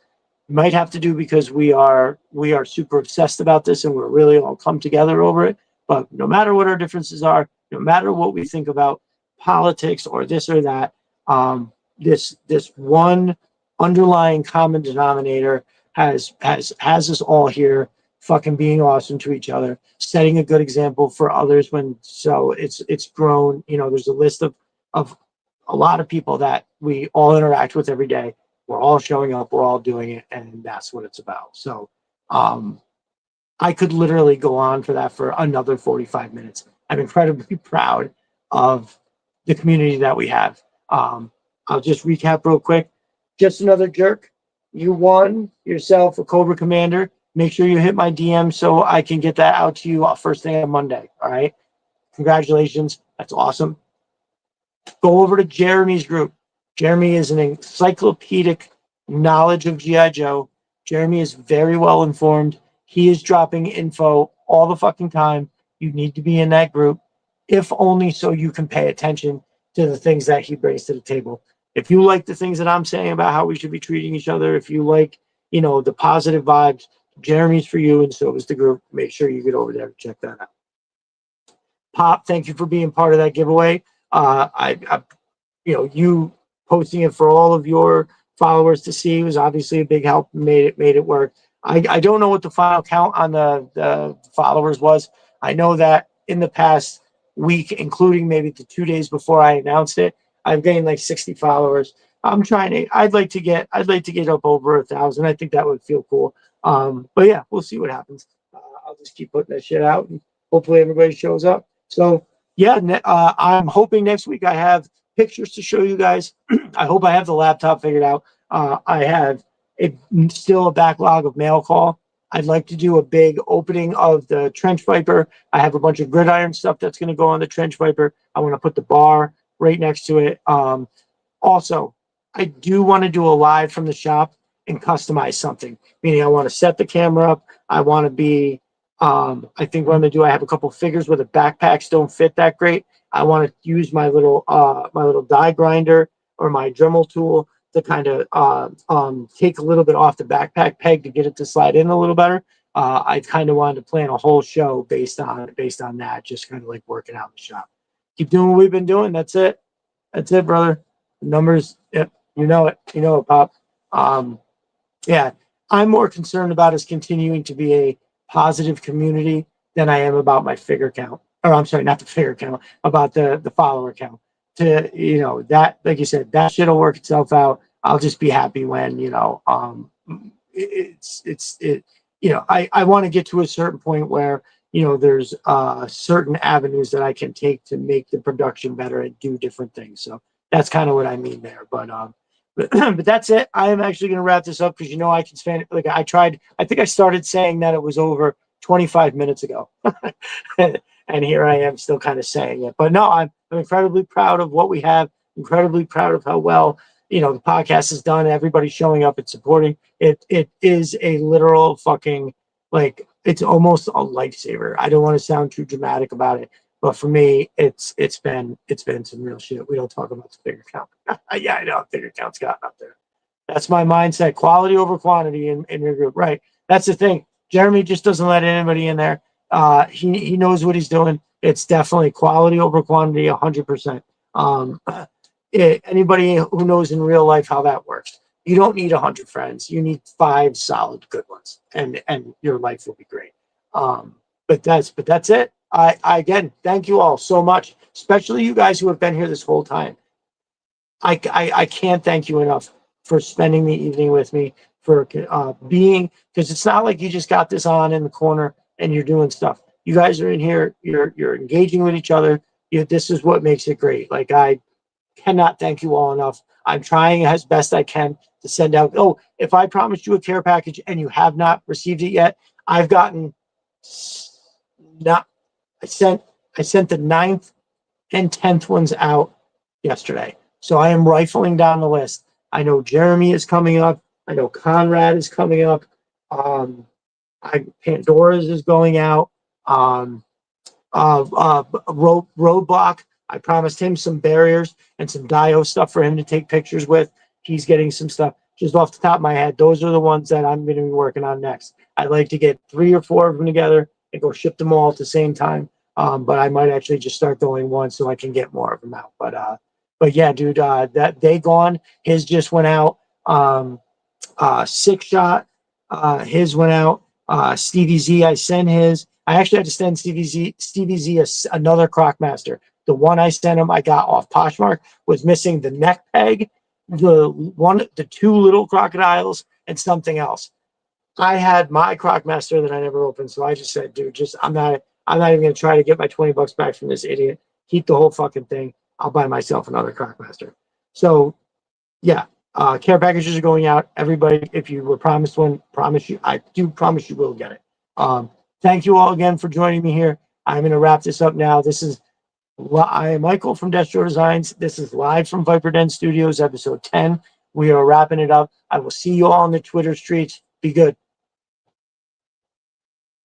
Might have to do because we are super obsessed about this and we're really all come together over it. But no matter what our differences are, no matter what we think about politics or this or that, this one underlying common denominator has us all here fucking being awesome to each other, setting a good example for others. It's grown. There's a list of a lot of people that we all interact with every day. We're all showing up, we're all doing it, and that's what it's about. So I could literally go on for that for another 45 minutes. I'm incredibly proud of the community that we have. I'll just recap real quick. Just another jerk. You won yourself a Cobra Commander. Make sure you hit my DM so I can get that out to you first thing on Monday. All right. Congratulations. That's awesome. Go over to Jeremy's group. Jeremy is an encyclopedic knowledge of G.I. Joe. Jeremy is very well informed. He is dropping info all the fucking time. You need to be in that group, if only so you can pay attention to the things that he brings to the table. If you like the things that I'm saying about how we should be treating each other, if you like, the positive vibes, Jeremy's for you, and so is the group. Make sure you get over there and check that out. Pop, thank you for being part of that giveaway. You posting it for all of your followers to see was obviously a big help. Made it work. I don't know what the final count on the followers was. I know that in the past week, including maybe the 2 days before I announced it, I've gained like 60 followers. I'd like to get up over 1,000. I think that would feel cool. But yeah, we'll see what happens. I'll just keep putting that shit out, and hopefully everybody shows up. So yeah, I'm hoping next week I have pictures to show you guys. I hope I have the laptop figured out. I have still a backlog of mail call. I'd like to do a big opening of the Trench Viper. I have a bunch of gridiron stuff that's going to go on the Trench Viper. I want to put the bar right next to it. Also, I do want to do a live from the shop and customize something. Meaning, I want to set the camera up. I want to be. I think what I'm gonna do. I have a couple figures where the backpacks don't fit that great. I want to use my little die grinder or my Dremel tool to kind of take a little bit off the backpack peg to get it to slide in a little better. I kind of wanted to plan a whole show based on that, just kind of like working out in the shop. Keep doing what we've been doing. That's it. That's it, brother. The numbers, yep, you know it, Pop. Yeah, I'm more concerned about us continuing to be a positive community than I am about my figure count. Or I'm sorry, not the figure count, about the follower count. That, like you said, that shit'll work itself out. I'll just be happy when, I want to get to a certain point where, there's certain avenues that I can take to make the production better and do different things. So that's kind of what I mean there. But that's it. I am actually going to wrap this up because I can spend I think I started saying that it was over 25 minutes ago. And here I am still kind of saying it. But no, I'm incredibly proud of what we have, incredibly proud of how well, the podcast is done. Everybody's showing up and supporting it. It is a literal fucking, like, it's almost a lifesaver. I don't want to sound too dramatic about it, but for me, it's been some real shit. We don't talk about the figure count. Yeah, I know figure count's gotten up there. That's my mindset. Quality over quantity in your group. Right. That's the thing. Jeremy just doesn't let anybody in there. He knows what he's doing. It's definitely quality over quantity, 100%. Anybody who knows in real life how that works, you don't need 100 friends. You need 5 solid good ones, and your life will be great. But that's it. I again thank you all so much, especially you guys who have been here this whole time. I can't thank you enough for spending the evening with me, for being, because it's not like you just got this on in the corner and you're doing stuff. You guys are in here, you're engaging with each other. This is what makes it great. Like, I cannot thank you all enough. I'm trying as best I can to send out. Oh, if I promised you a care package and you have not received it yet, I've gotten not. I sent the 9th and 10th ones out yesterday. So I am rifling down the list. I know Jeremy is coming up. I know Conrad is coming up. Pandora's is going out. Roadblock. I promised him some barriers and some Dio stuff for him to take pictures with. He's getting some stuff. Just off the top of my head, those are the ones that I'm going to be working on next. I'd like to get 3 or 4 of them together and go ship them all at the same time. But I might actually just start going one so I can get more of them out. But yeah, dude, that Day Gone, his just went out. 6 Shot, his went out. Stevie Z, I sent his. I actually had to send Stevie Z another Crocmaster. The one I sent him, I got off Poshmark, was missing the neck peg, the 2 little crocodiles, and something else. I had my Crocmaster that I never opened, so I just said, dude, I'm not even gonna try to get my $20 back from this idiot. Keep the whole fucking thing. I'll buy myself another Crocmaster. So yeah, care packages are going out. Everybody, if you were promised one, I do promise you will get it. Thank you all again for joining me here. I'm going to wrap this up now. I am Michael from Destro Designs. This is live from Viper Den Studios, episode 10. We are wrapping it up. I will see you all on the Twitter streets. Be good.